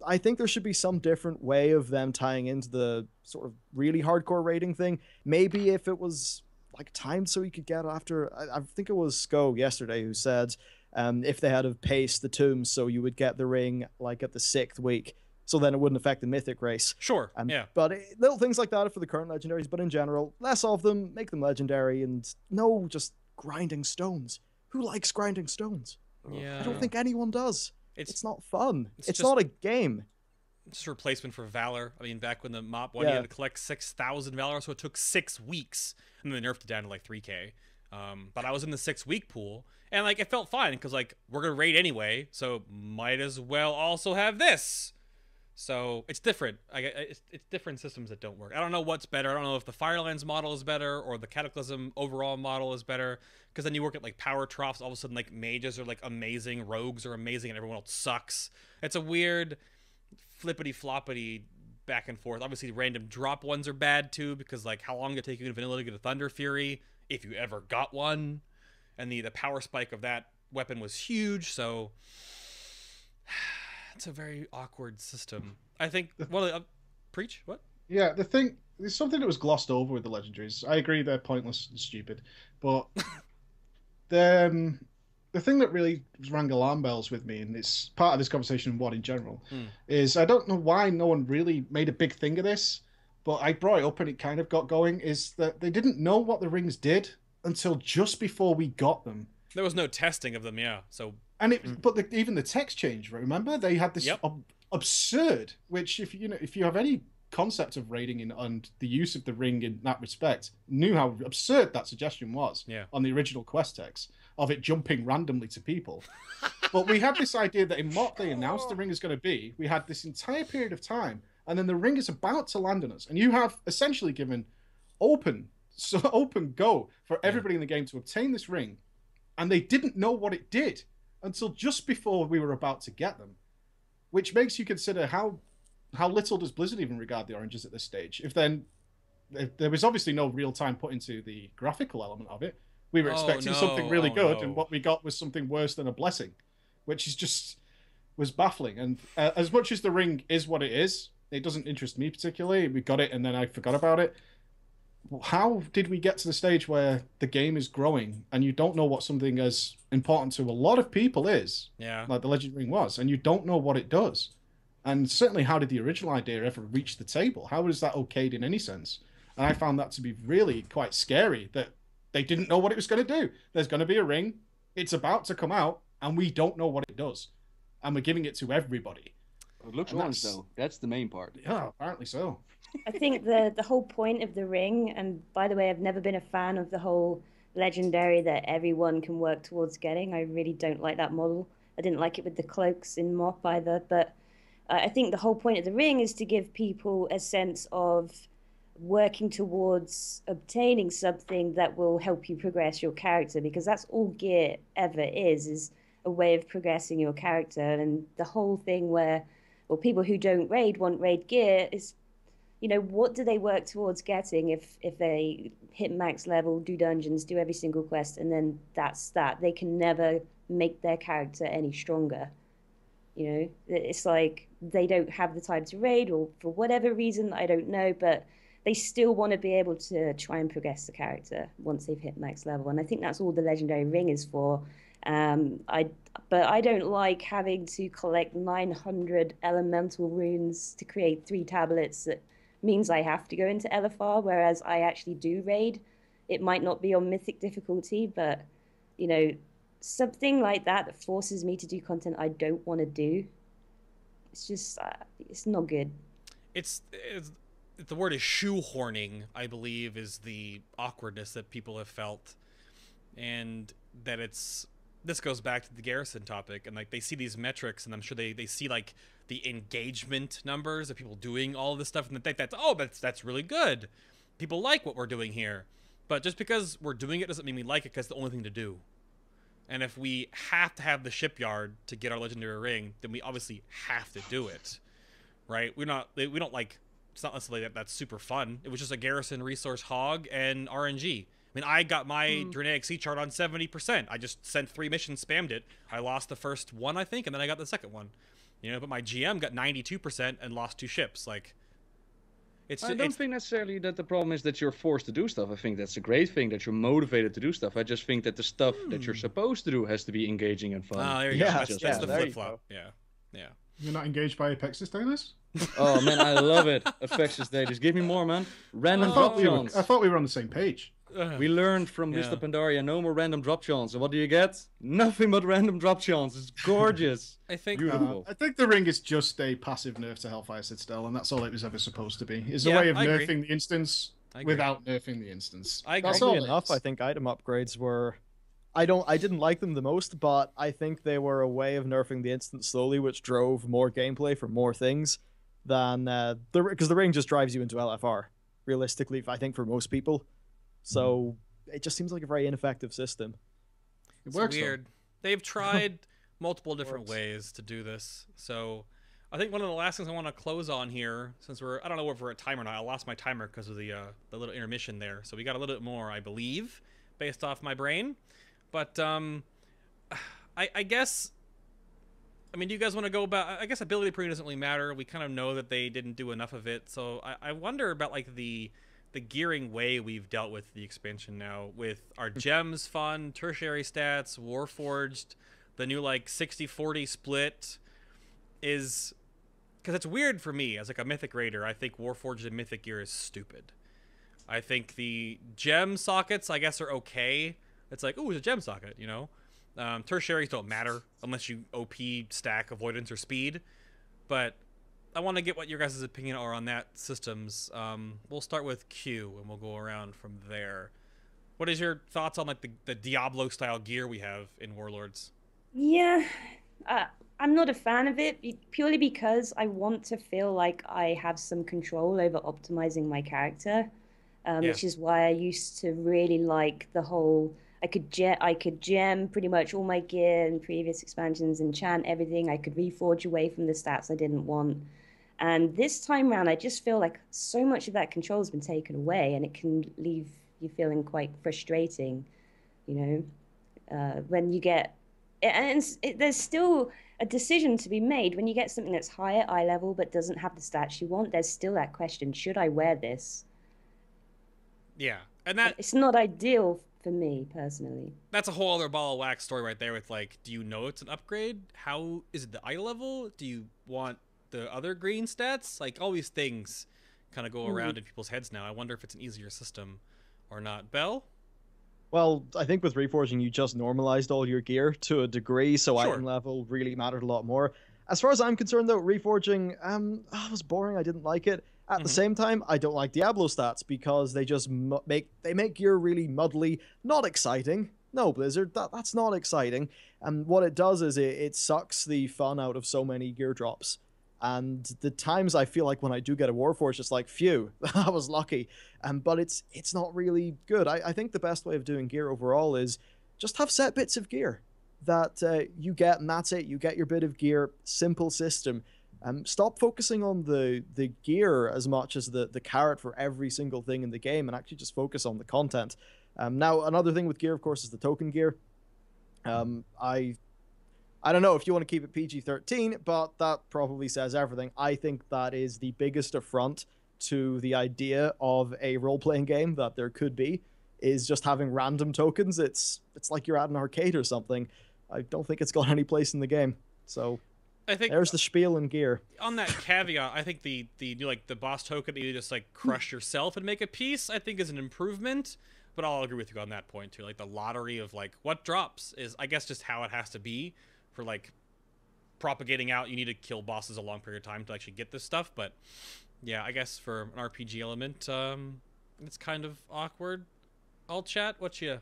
I think there should be some different way of them tying into the sort of really hardcore rating thing. Maybe if it was like timed so you could get after, I think it was Sko yesterday who said if they had paced the tombs so you would get the ring like at the 6th week, so then it wouldn't affect the mythic race. Sure, yeah. But little things like that are for the current legendaries, but in general, less of them, make them legendary, and no just grinding stones. Who likes grinding stones? Yeah. I don't think anyone does. It's not fun. It's not a game. It's just a replacement for Valor. I mean, back when the mop one, you had to collect 6,000 Valor, so it took 6 weeks. And then they nerfed it down to like 3K. But I was in the 6-week pool, and like it felt fine because like we're gonna raid anyway, so might as well also have this. So it's different. It's different systems that don't work. I don't know what's better. I don't know if the Firelands model is better or the Cataclysm overall model is better. Because then you work at like power troughs, all of a sudden like mages are like amazing, rogues are amazing, and everyone else sucks. It's a weird flippity floppity back and forth. Obviously, random drop ones are bad too, because like how long did it take you in vanilla to get a Thunder Fury if you ever got one? And the power spike of that weapon was huge, so it's a very awkward system. I think. Well, preach what? Yeah, there's something that was glossed over with the legendaries. I agree they're pointless and stupid, but the thing that really rang alarm bells with me, and it's part of this conversation in WoD in general, is I don't know why no one really made a big thing of this, but I brought it up and it kind of got going, is that they didn't know what the rings did until just before we got them. There was no testing of them, yeah. So and even the text changed. Remember, they had this absurd, which if you have any concept of raiding and the use of the ring in that respect, knew how absurd that suggestion was on the original quest text of it jumping randomly to people. But we had this idea that in what they announced the ring is going to be, we had this entire period of time, and then the ring is about to land on us, and you have essentially given open go for everybody in the game to obtain this ring, and they didn't know what it did until just before we were about to get them, which makes you consider how little does Blizzard even regard the oranges at this stage. If there was obviously no real time put into the graphical element of it, we were expecting something really good, and what we got was something worse than a blessing, which was baffling. And as much as the ring is what it is, it doesn't interest me particularly. We got it and then I forgot about it. How did we get to the stage where the game is growing and you don't know what something as important to a lot of people is, like the Legend Ring was, and you don't know what it does? And certainly, how did the original idea ever reach the table? How was that okayed in any sense? And I found that to be really quite scary, that they didn't know what it was going to do. There's going to be a ring, it's about to come out, and we don't know what it does. And we're giving it to everybody. It looks orange, though. That's the main part. Yeah, apparently so. I think the whole point of the ring, and by the way, I've never been a fan of the whole legendary that everyone can work towards getting. I really don't like that model. I didn't like it with the cloaks in MoP either, but I think the whole point of the ring is to give people a sense of working towards obtaining something that will help you progress your character, because that's all gear ever is a way of progressing your character. And the whole thing where, well, people who don't raid want raid gear is, what do they work towards getting if they hit max level, do dungeons, do every single quest, and then that's that? They can never make their character any stronger. It's like they don't have the time to raid, or for whatever reason, I don't know, but they still want to be able to try and progress the character once they've hit max level. And I think that's all the Legendary Ring is for. But I don't like having to collect 900 elemental runes to create 3 tablets. That means I have to go into LFR, whereas I actually do raid. It might not be on mythic difficulty, but, something like that forces me to do content I don't want to do. It's just, it's not good. It's the word is shoehorning, I believe, is the awkwardness that people have felt. And that this goes back to the Garrison topic, and like they see these metrics, and I'm sure they see like the engagement numbers of people doing all of this stuff, and they think that's really good. People like what we're doing here. But just because we're doing it doesn't mean we like it, because it's the only thing to do. And if we have to have the Shipyard to get our Legendary Ring, then we obviously have to do it, right? We don't like, it's not necessarily that's super fun. It was just a Garrison resource hog and RNG. I mean, I got my Draic Sea chart on 70%. I just sent 3 missions, spammed it. I lost the first one, I think, and then I got the second one. But my GM got 92% and lost 2 ships. Like, I don't think necessarily that the problem is that you're forced to do stuff. I think that's a great thing that you're motivated to do stuff. I just think that the stuff that you're supposed to do has to be engaging and fun. Oh, there you go. That's the flip-flop. Yeah. You're not engaged by Apexis Dailies? Oh, man, I love it. Apexis Dailies. Give me more, man. Random drop chance. I thought we were on the same page. We learned from Mr. Pandaria, no more random drop chance. And what do you get? Nothing but random drop chance. It's gorgeous. I think beautiful. I think the ring is just a passive nerf to Hellfire Citadel, and that's all it was ever supposed to be. It's a way of nerfing the instance without nerfing the instance. That's all enough. I think item upgrades were... I didn't like them the most, but I think they were a way of nerfing the instance slowly, which drove more gameplay for more things. than because the ring just drives you into LFR. Realistically, I think for most people, so it just seems like a very ineffective system. It's weird. They've tried multiple different ways to do this. So I think one of the last things I want to close on here, since I don't know if we're at time or not. I lost my timer because of the little intermission there. So we got a little bit more, I believe, based off my brain. But I guess, I mean, do you guys want to go about, I guess ability premium doesn't really matter. We kind of know that they didn't do enough of it. So I wonder about like the gearing way we've dealt with the expansion now, with our gems fund, tertiary stats, Warforged, the new like 60-40 split is, because it's weird for me as like a Mythic Raider. I think Warforged and Mythic gear is stupid. I think the gem sockets, I guess, are okay. It's like, ooh, it's a gem socket, you know? Tertiaries don't matter unless you OP stack avoidance or speed. But I want to get what your guys' opinion are on that systems. We'll start with Q, and we'll go around from there. What is your thoughts on like the Diablo-style gear we have in Warlords? Yeah, I'm not a fan of it, purely because I want to feel like I have some control over optimizing my character, which is why I used to really like the whole... I could gem pretty much all my gear in previous expansions, enchant everything. I could reforge away from the stats I didn't want. And this time around, I just feel like so much of that control has been taken away, and it can leave you feeling quite frustrating, you know, when you get... And there's still a decision to be made when you get something that's higher eye level but doesn't have the stats you want. There's still that question: should I wear this? Yeah, and that it's not ideal for me personally. That's a whole other ball of wax story right there. With like, do you know it's an upgrade? How is it the eye level? Do you want the other green stats? Like, all these things kind of go around in people's heads now. I wonder if it's an easier system or not. Bell? Well, I think with Reforging, you just normalized all your gear to a degree, so item level really mattered a lot more. As far as I'm concerned, though, Reforging, it was boring. I didn't like it. At the same time, I don't like Diablo stats because they just make gear really muddly, not exciting. No, Blizzard, that's not exciting. And what it does is it sucks the fun out of so many gear drops. And the times I feel like when I do get a Warforged, it's like, phew, I was lucky. But it's not really good. I think the best way of doing gear overall is just have set bits of gear that you get, and that's it. You get your bit of gear, simple system. Stop focusing on the gear as much as the carrot for every single thing in the game, and actually just focus on the content. Now, another thing with gear, of course, is the token gear. I don't know if you want to keep it PG-13, but that probably says everything. I think that is the biggest affront to the idea of a role-playing game that there could be, is just having random tokens. It's like you're at an arcade or something. I don't think it's got any place in the game. So I think there's the spiel in gear. On that caveat, I think the boss token that you just like crush yourself and make a piece, I think is an improvement. But I'll agree with you on that point too. Like the lottery of like what drops is, I guess, just how it has to be. For like propagating out, you need to kill bosses a long period of time to actually get this stuff. But yeah, I guess for an RPG element, it's kind of awkward. Alt chat, what do you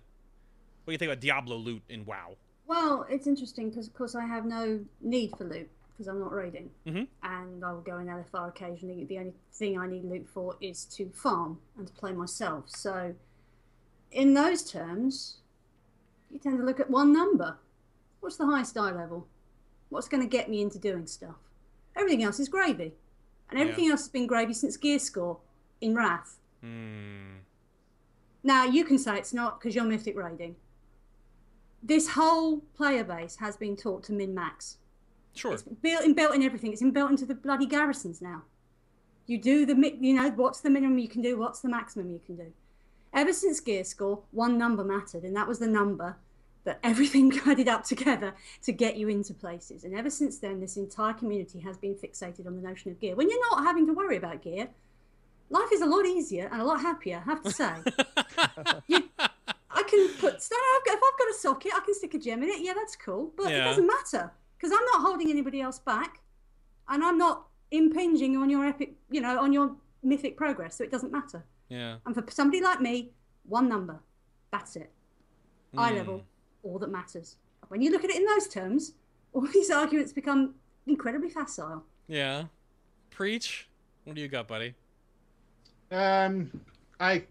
think about Diablo loot in WoW? Well, it's interesting because of course I have no need for loot because I'm not raiding, and I will go in LFR occasionally. The only thing I need loot for is to farm and to play myself. So in those terms, you tend to look at one number. What's the highest eye level? What's going to get me into doing stuff? Everything else is gravy. And everything else has been gravy since Gear Score in Wrath. Now, you can say it's not because you're Mythic raiding. This whole player base has been taught to min-max. Sure. It's built in everything. It's built into the bloody Garrisons now. You do what's the minimum you can do, what's the maximum you can do. Ever since Gear Score, one number mattered, and that was the number that everything added up together to get you into places. And ever since then, this entire community has been fixated on the notion of gear. When you're not having to worry about gear, life is a lot easier and a lot happier, I have to say. I can put, if I've got a socket, I can stick a gem in it. Yeah, that's cool. But it doesn't matter because I'm not holding anybody else back and I'm not impinging on your epic, on your mythic progress. So it doesn't matter. Yeah. And for somebody like me, one number, that's it. Eye level. All that matters. When you look at it in those terms, all these arguments become incredibly facile. Yeah. Preach. What do you got, buddy? I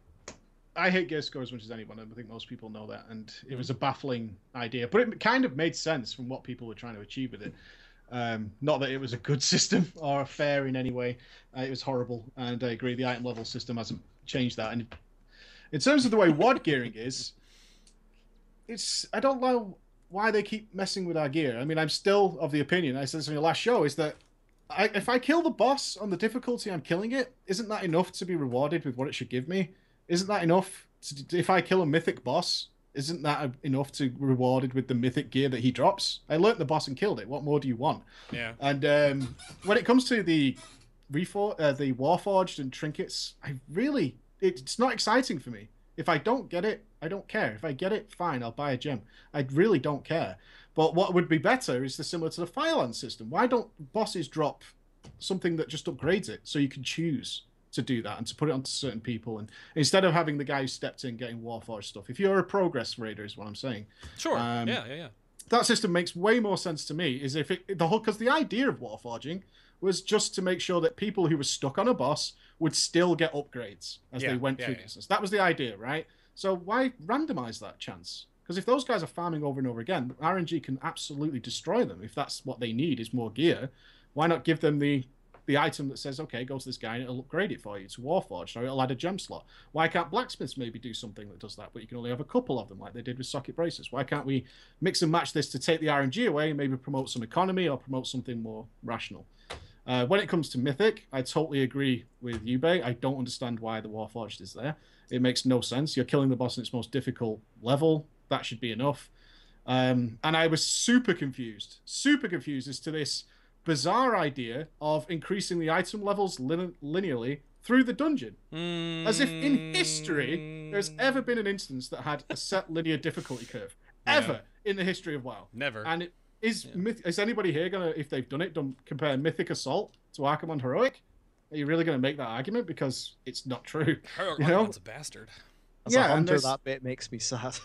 hate gear score as much as anyone. I think most people know that, and it was a baffling idea, but it kind of made sense from what people were trying to achieve with it. Not that it was a good system or fair in any way. It was horrible, and I agree the item level system hasn't changed that. And in terms of the way WOD gearing is, I don't know why they keep messing with our gear. I mean, I'm still of the opinion, I said this on your last show, is that if I kill the boss on the difficulty I'm killing it, isn't that enough to be rewarded with what it should give me? Isn't that enough? If I kill a mythic boss, isn't that enough to be rewarded with the mythic gear that he drops? I learnt the boss and killed it. What more do you want? Yeah. And when it comes to the Warforged and trinkets, it's not exciting for me. If I don't get it, I don't care. If I get it, fine, I'll buy a gem. I really don't care. But what would be better is similar to the Fireland system. Why don't bosses drop something that just upgrades it so you can choose to do that and to put it onto certain people, and instead of having the guy who stepped in getting Warforged stuff? If you're a progress raider, is what I'm saying. Sure. Yeah. That system makes way more sense to me. Is if because the idea of Warforging was just to make sure that people who were stuck on a boss would still get upgrades as they went through this. That was the idea, right? So why randomize that chance? Because if those guys are farming over and over again, RNG can absolutely destroy them. If that's what they need is more gear, why not give them the item that says, okay, go to this guy and it'll upgrade it for you to Warforged, or it'll add a gem slot? Why can't blacksmiths maybe do something that does that, but you can only have a couple of them like they did with socket braces? Why can't we mix and match this to take the RNG away and maybe promote some economy or promote something more rational? When it comes to Mythic, I totally agree with Ube. I don't understand why the Warforged is there. It makes no sense. You're killing the boss in its most difficult level. That should be enough. And I was super confused as to this bizarre idea of increasing the item levels linearly through the dungeon. As if in history there's ever been an instance that had a set linear difficulty curve. Ever in the history of WoW. Never. And is anybody here gonna, if they've done it, compare Mythic Assault to Arkham on Heroic? Are you really going to make that argument? Because it's not true. Heroic's a bastard. As a hunter, that bit makes me sad.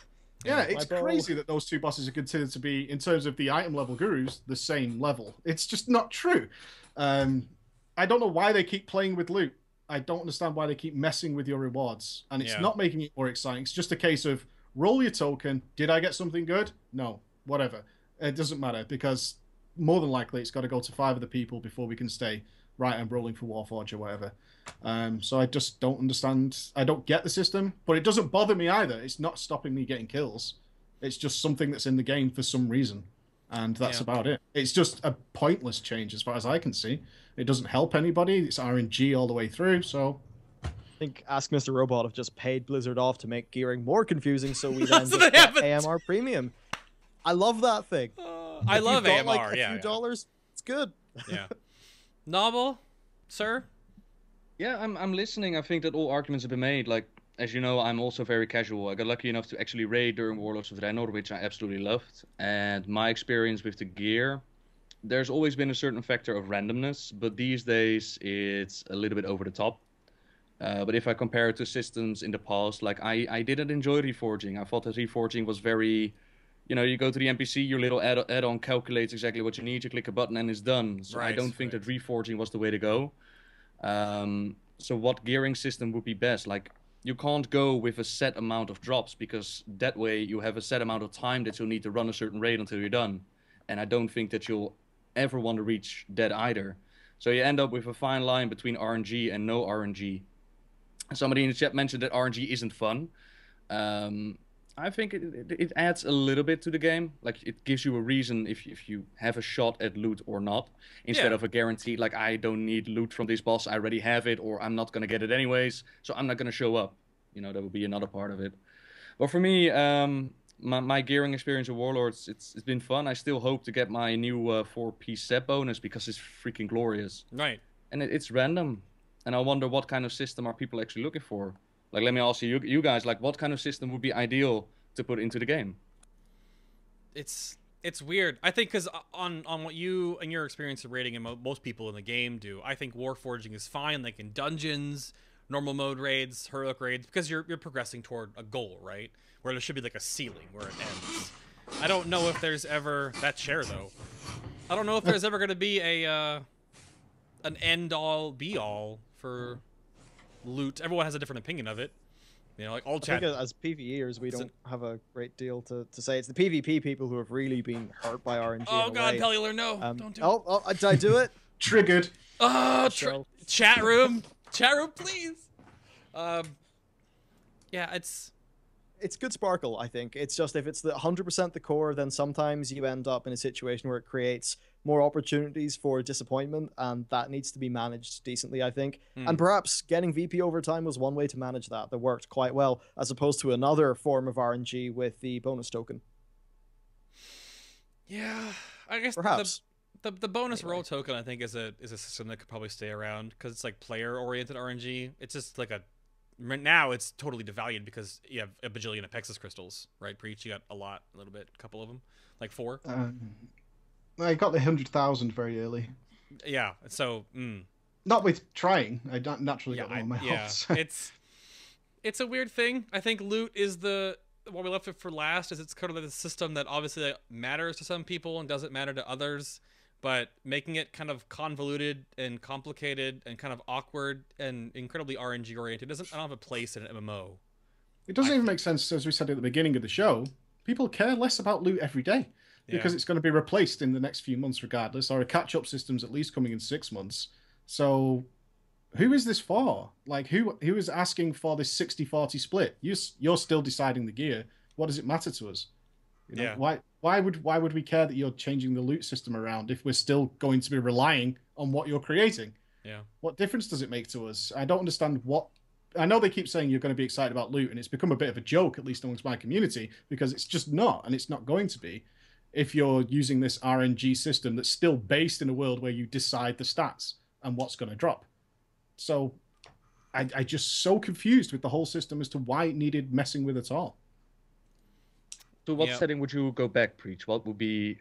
Yeah, it's crazy that those two bosses are considered to be, in terms of the item level gurus, the same level. It's just not true. I don't know why they keep playing with loot. I don't understand why they keep messing with your rewards. And it's not making it more exciting. It's just a case of roll your token. Did I get something good? No. Whatever. It doesn't matter, because more than likely it's got to go to 5 of the people before we can stay right and rolling for Warforged or whatever. So I just don't understand. I don't get the system, but it doesn't bother me either. It's not stopping me getting kills. It's just something that's in the game for some reason. And that's about it. It's just a pointless change as far as I can see. It doesn't help anybody. It's RNG all the way through, so... I think Ask Mr. Robot have just paid Blizzard off to make gearing more confusing, so we then So just they get haven't. AMR Premium. I love that thing. I If love you've got, AMR, like, a yeah. few dollars, it's good. Yeah. Nobbel, sir? Yeah, I'm listening. I think that all arguments have been made. Like, as you know, I'm also very casual. I got lucky enough to actually raid during Warlords of Draenor, which I absolutely loved. And my experience with the gear, there's always been a certain factor of randomness, but these days it's a little bit over the top. But if I compare it to systems in the past, like I didn't enjoy reforging. I thought that reforging was very, you know, you go to the NPC, your little add-on calculates exactly what you need, you click a button and it's done. So I don't think that reforging was the way to go. So what gearing system would be best? Like, you can't go with a set amount of drops, because that way you have a set amount of time that you'll need to run a certain raid until you're done. And I don't think that you'll ever want to reach that either. So you end up with a fine line between RNG and no RNG. Somebody in the chat mentioned that RNG isn't fun. I think it adds a little bit to the game. Like, it gives you a reason if you have a shot at loot or not, instead of a guarantee, like, I don't need loot from this boss, I already have it, or I'm not going to get it anyways, so I'm not going to show up. You know, that would be another part of it. But for me, my gearing experience with Warlords, it's been fun. I still hope to get my new 4-piece set bonus, because it's freaking glorious. Right. And it's random. And I wonder what kind of system are people actually looking for. Like, let me ask you guys, like, what kind of system would be ideal to put into the game? It's weird. I think because on what you and your experience of raiding and most people in the game do, I think Warforging is fine, like in dungeons, normal mode raids, heroic raids, because you're progressing toward a goal, right? Where there should be like a ceiling where it ends. I don't know if there's ever that chair though. I don't know if there's ever going to be a an end-all, be-all for loot. Everyone has a different opinion of it. You know, like all chat. I think as PvEers, we don't have a great deal to say. It's the PvP people who have really been hurt by RNG. Oh God, Bellular, no! Don't do it. Oh, did I do it? Triggered. Oh, chat room, please. Yeah, it's good sparkle, I think. It's just if it's the 100% the core, then sometimes you end up in a situation where it creates more opportunities for disappointment, and that needs to be managed decently, I think. And perhaps getting VP overtime was one way to manage that worked quite well, as opposed to another form of RNG with the bonus token. Yeah, I guess perhaps the bonus roll token, I think, is a system that could probably stay around because it's like player-oriented RNG. It's just like now it's totally devalued because you have a bajillion Apexis crystals, right? Preach, you got a little bit, a couple of them, like 4. I got the 100,000 very early. Yeah, so not with trying. I don't naturally got them on my health. It's a weird thing. I think loot is what we left it for last. Is it's kind of the system that obviously matters to some people and doesn't matter to others. But making it kind of convoluted and complicated and kind of awkward and incredibly RNG oriented I don't have a place in an MMO. It doesn't even make sense, as we said at the beginning of the show. People care less about loot every day because it's going to be replaced in the next few months regardless, or a catch-up system's at least coming in 6 months. So who is this for? Like, who is asking for this 60-40 split? You're still deciding the gear. What does it matter to us? You know, why would we care that you're changing the loot system around if we're still going to be relying on what you're creating? Yeah. What difference does it make to us? I don't understand what. I know they keep saying you're going to be excited about loot, and it's become a bit of a joke, at least amongst my community, because it's just not, and it's not going to be, if you're using this RNG system that's still based in a world where you decide the stats and what's going to drop. So I just so confused with the whole system as to why it needed messing with at all. So what setting would you go back, Preach? What would be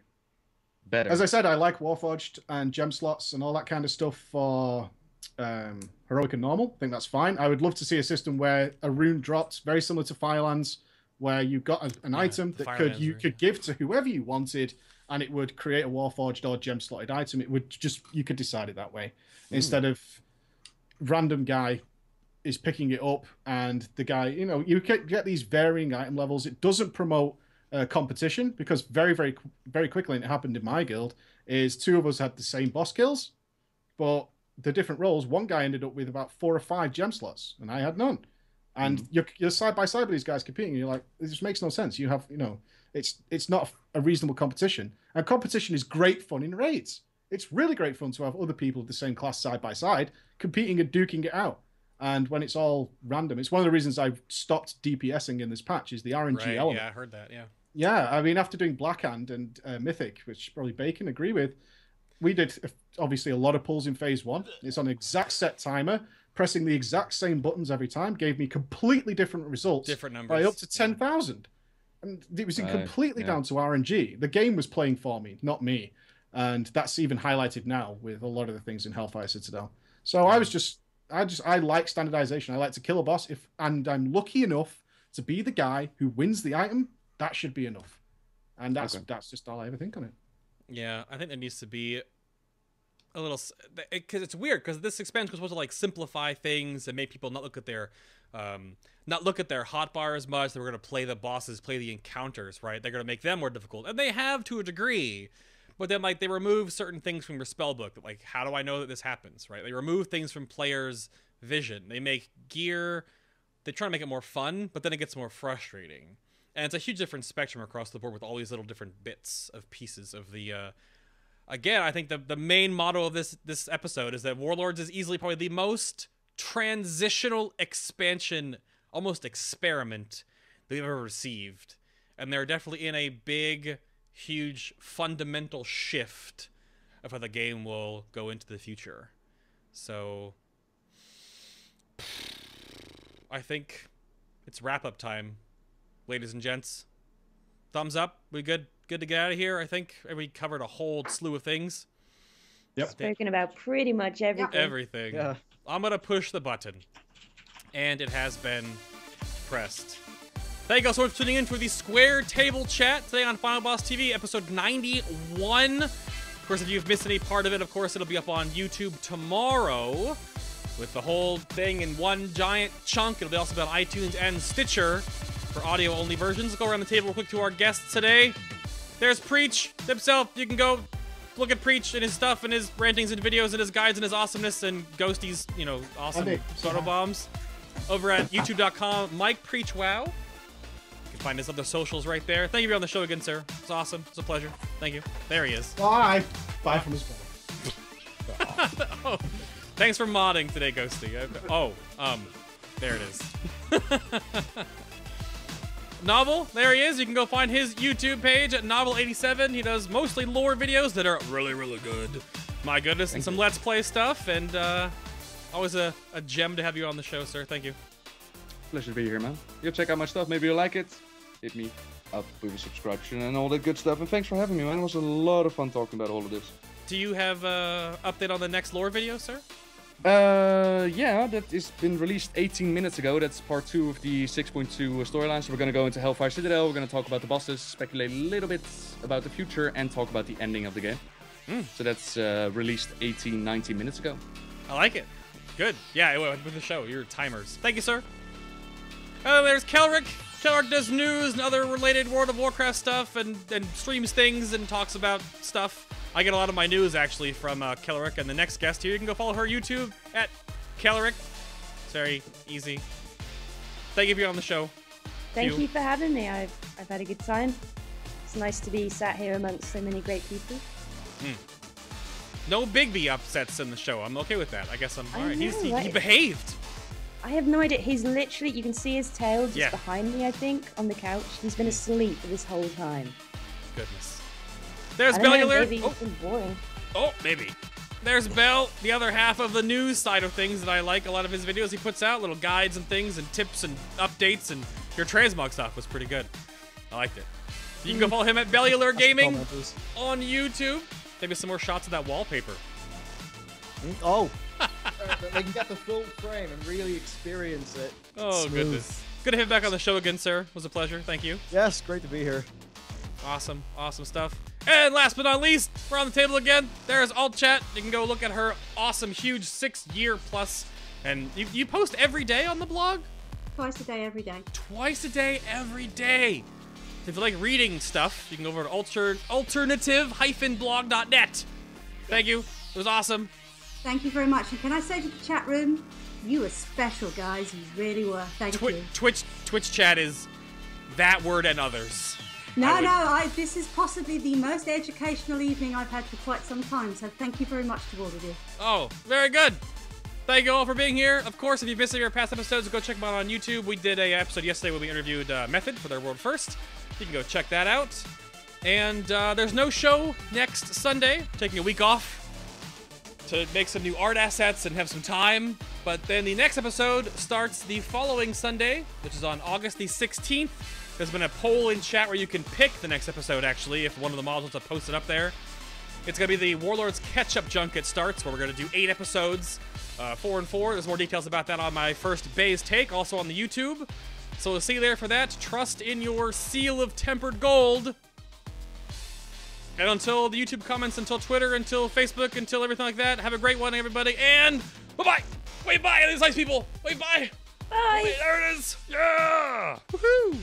better? As I said, I like Warforged and gem slots and all that kind of stuff for Heroic and Normal. I think that's fine. I would love to see a system where a rune dropped, very similar to Firelands, where you got an item that you could give to whoever you wanted, and it would create a Warforged or gem slotted item. It would you could decide it that way instead of random guy is picking it up and the guy, you get these varying item levels. It doesn't promote competition because very, very, very quickly, and it happened in my guild, is 2 of us had the same boss kills, but the different roles. One guy ended up with about 4 or 5 gem slots, and I had none. And you're side by side with these guys competing. And you're like, this just makes no sense. You have, it's not a reasonable competition. And competition is great fun in raids. It's really great fun to have other people of the same class side by side competing and duking it out. And when it's all random, it's one of the reasons I've stopped DPSing in this patch is the RNG element. Yeah, I heard that. Yeah. Yeah, I mean, after doing Blackhand and Mythic, which probably Bacon agree with, we did obviously a lot of pulls in phase 1. It's on an exact set timer. Pressing the exact same buttons every time gave me completely different results. Different numbers. By up to 10,000. And it was completely down to RNG. The game was playing for me, not me. And that's even highlighted now with a lot of the things in Hellfire Citadel. So I like standardization. I like to kill a boss and I'm lucky enough to be the guy who wins the item. That should be enough. And that's just all I ever think on it. Yeah, I think there needs to be a little, because it's weird because this expansion was supposed to like simplify things and make people not look at their hotbar as much. They were going to play the bosses, play the encounters, right? They're going to make them more difficult, and they have to a degree. But then like they remove certain things from your spellbook. That, like, how do I know that this happens, right? They remove things from players' vision. They make gear. They try to make it more fun, but then it gets more frustrating. And it's a huge different spectrum across the board with all these little different bits of pieces of the. Again, I think the main motto of this episode is that Warlords is easily probably the most transitional expansion, almost experiment that we've ever received, and they're definitely in a big, huge, fundamental shift of how the game will go into the future. So, I think it's wrap-up time. Ladies and gents, thumbs up. We good to get out of here? I think we covered a whole slew of things. Yep. Spoken about pretty much everything. Everything. Yeah. I'm going to push the button. And it has been pressed. Thank you all so much for tuning in for the Square Table Chat today on Final Boss TV, episode 91. Of course, if you've missed any part of it, of course, it'll be up on YouTube tomorrow with the whole thing in one giant chunk. It'll be also be on iTunes and Stitcher for audio-only versions. Let's go around the table real quick to our guests today. There's Preach himself. You can go look at Preach and his stuff and his rantings and videos and his guides and his awesomeness and Ghosty's, you know, awesome photo bombs over at youtube.com. Mike Preach Wow. You can find his other socials right there. Thank you for being on the show again, sir. It's awesome. It's a pleasure. Thank you. There he is. Bye. Bye from his phone. Oh, thanks for modding today, Ghosty. There it is. Nobbel, there he is. You can go find his YouTube page at Nobbel87. He does mostly lore videos that are really, really good. My goodness, and some Let's Play stuff, and always a gem to have you on the show, sir. Thank you. Pleasure to be here, man. You'll check out my stuff. Maybe you'll like it. Hit me up with a subscription and all that good stuff. And thanks for having me, man. It was a lot of fun talking about all of this. Do you have an update on the next lore video, sir? Yeah, that has been released 18 minutes ago. That's part 2 of the 6.2 storyline. So we're going to go into Hellfire Citadel. We're going to talk about the bosses, speculate a little bit about the future, and talk about the ending of the game. So that's released 19 minutes ago. I like it. Good. Yeah, with the show, your timers. Thank you, sir. Oh, there's Qelric. Qelric does news and other related World of Warcraft stuff and streams things and talks about stuff. I get a lot of my news, actually, from Qelric, and the next guest here, you can go follow her YouTube at Qelric. It's very easy. Thank you for being on the show. Thank you for having me. I've had a good time. It's nice to be sat here amongst so many great people. No Bigby upsets in the show. I'm okay with that. I guess I'm all right. Know, He behaved. I have no idea. He's literally, you can see his tail just behind me, I think, on the couch. He's been asleep this whole time. Goodness. There's Bellular. Maybe he's been boring. Oh, maybe. There's Bell, the other half of the news side of things that I like. A lot of his videos he puts out, little guides and things and tips and updates, and your transmog stuff was pretty good. I liked it. You can go follow him at Bellular Gaming on YouTube. Maybe some more shots of that wallpaper. Oh. They can get the full frame and really experience it. Oh, goodness. Good to have you back on the show again, sir. It was a pleasure. Thank you. Yes, great to be here. Awesome. Awesome stuff. And last but not least, we're on the table again. There's Alt Chat. You can go look at her awesome, huge 6-year plus. And you post every day on the blog? Twice a day, every day. Twice a day, every day. If you like reading stuff, you can go over to alternative-blog.net. Thank you. It was awesome. Thank you very much. And can I say to the chat room, you were special, guys. You really were. Thank you. Twitch chat is that word and others. This is possibly the most educational evening I've had for quite some time, so thank you very much to all of you. Oh, very good. Thank you all for being here. Of course, if you've missed any of our past episodes, go check them out on YouTube. We did a episode yesterday where we interviewed Method for their World First. You can go check that out. And there's no show next Sunday. Taking a week off to make some new art assets and have some time. But then the next episode starts the following Sunday, which is on August the 16th. There's been a poll in chat where you can pick the next episode, actually, if one of the mods wants to post it up there. It's going to be the Warlords catch-up junket starts, where we're going to do 8 episodes, 4 and 4. There's more details about that on my first Bay's Take, also on the YouTube. So we'll see you there for that. Trust in your seal of tempered gold. And until the YouTube comments, until Twitter, until Facebook, until everything like that, have a great one, everybody, and bye-bye! Wait, bye, these nice people! Wait, bye! Bye! Wait, there it is! Yeah! Woohoo!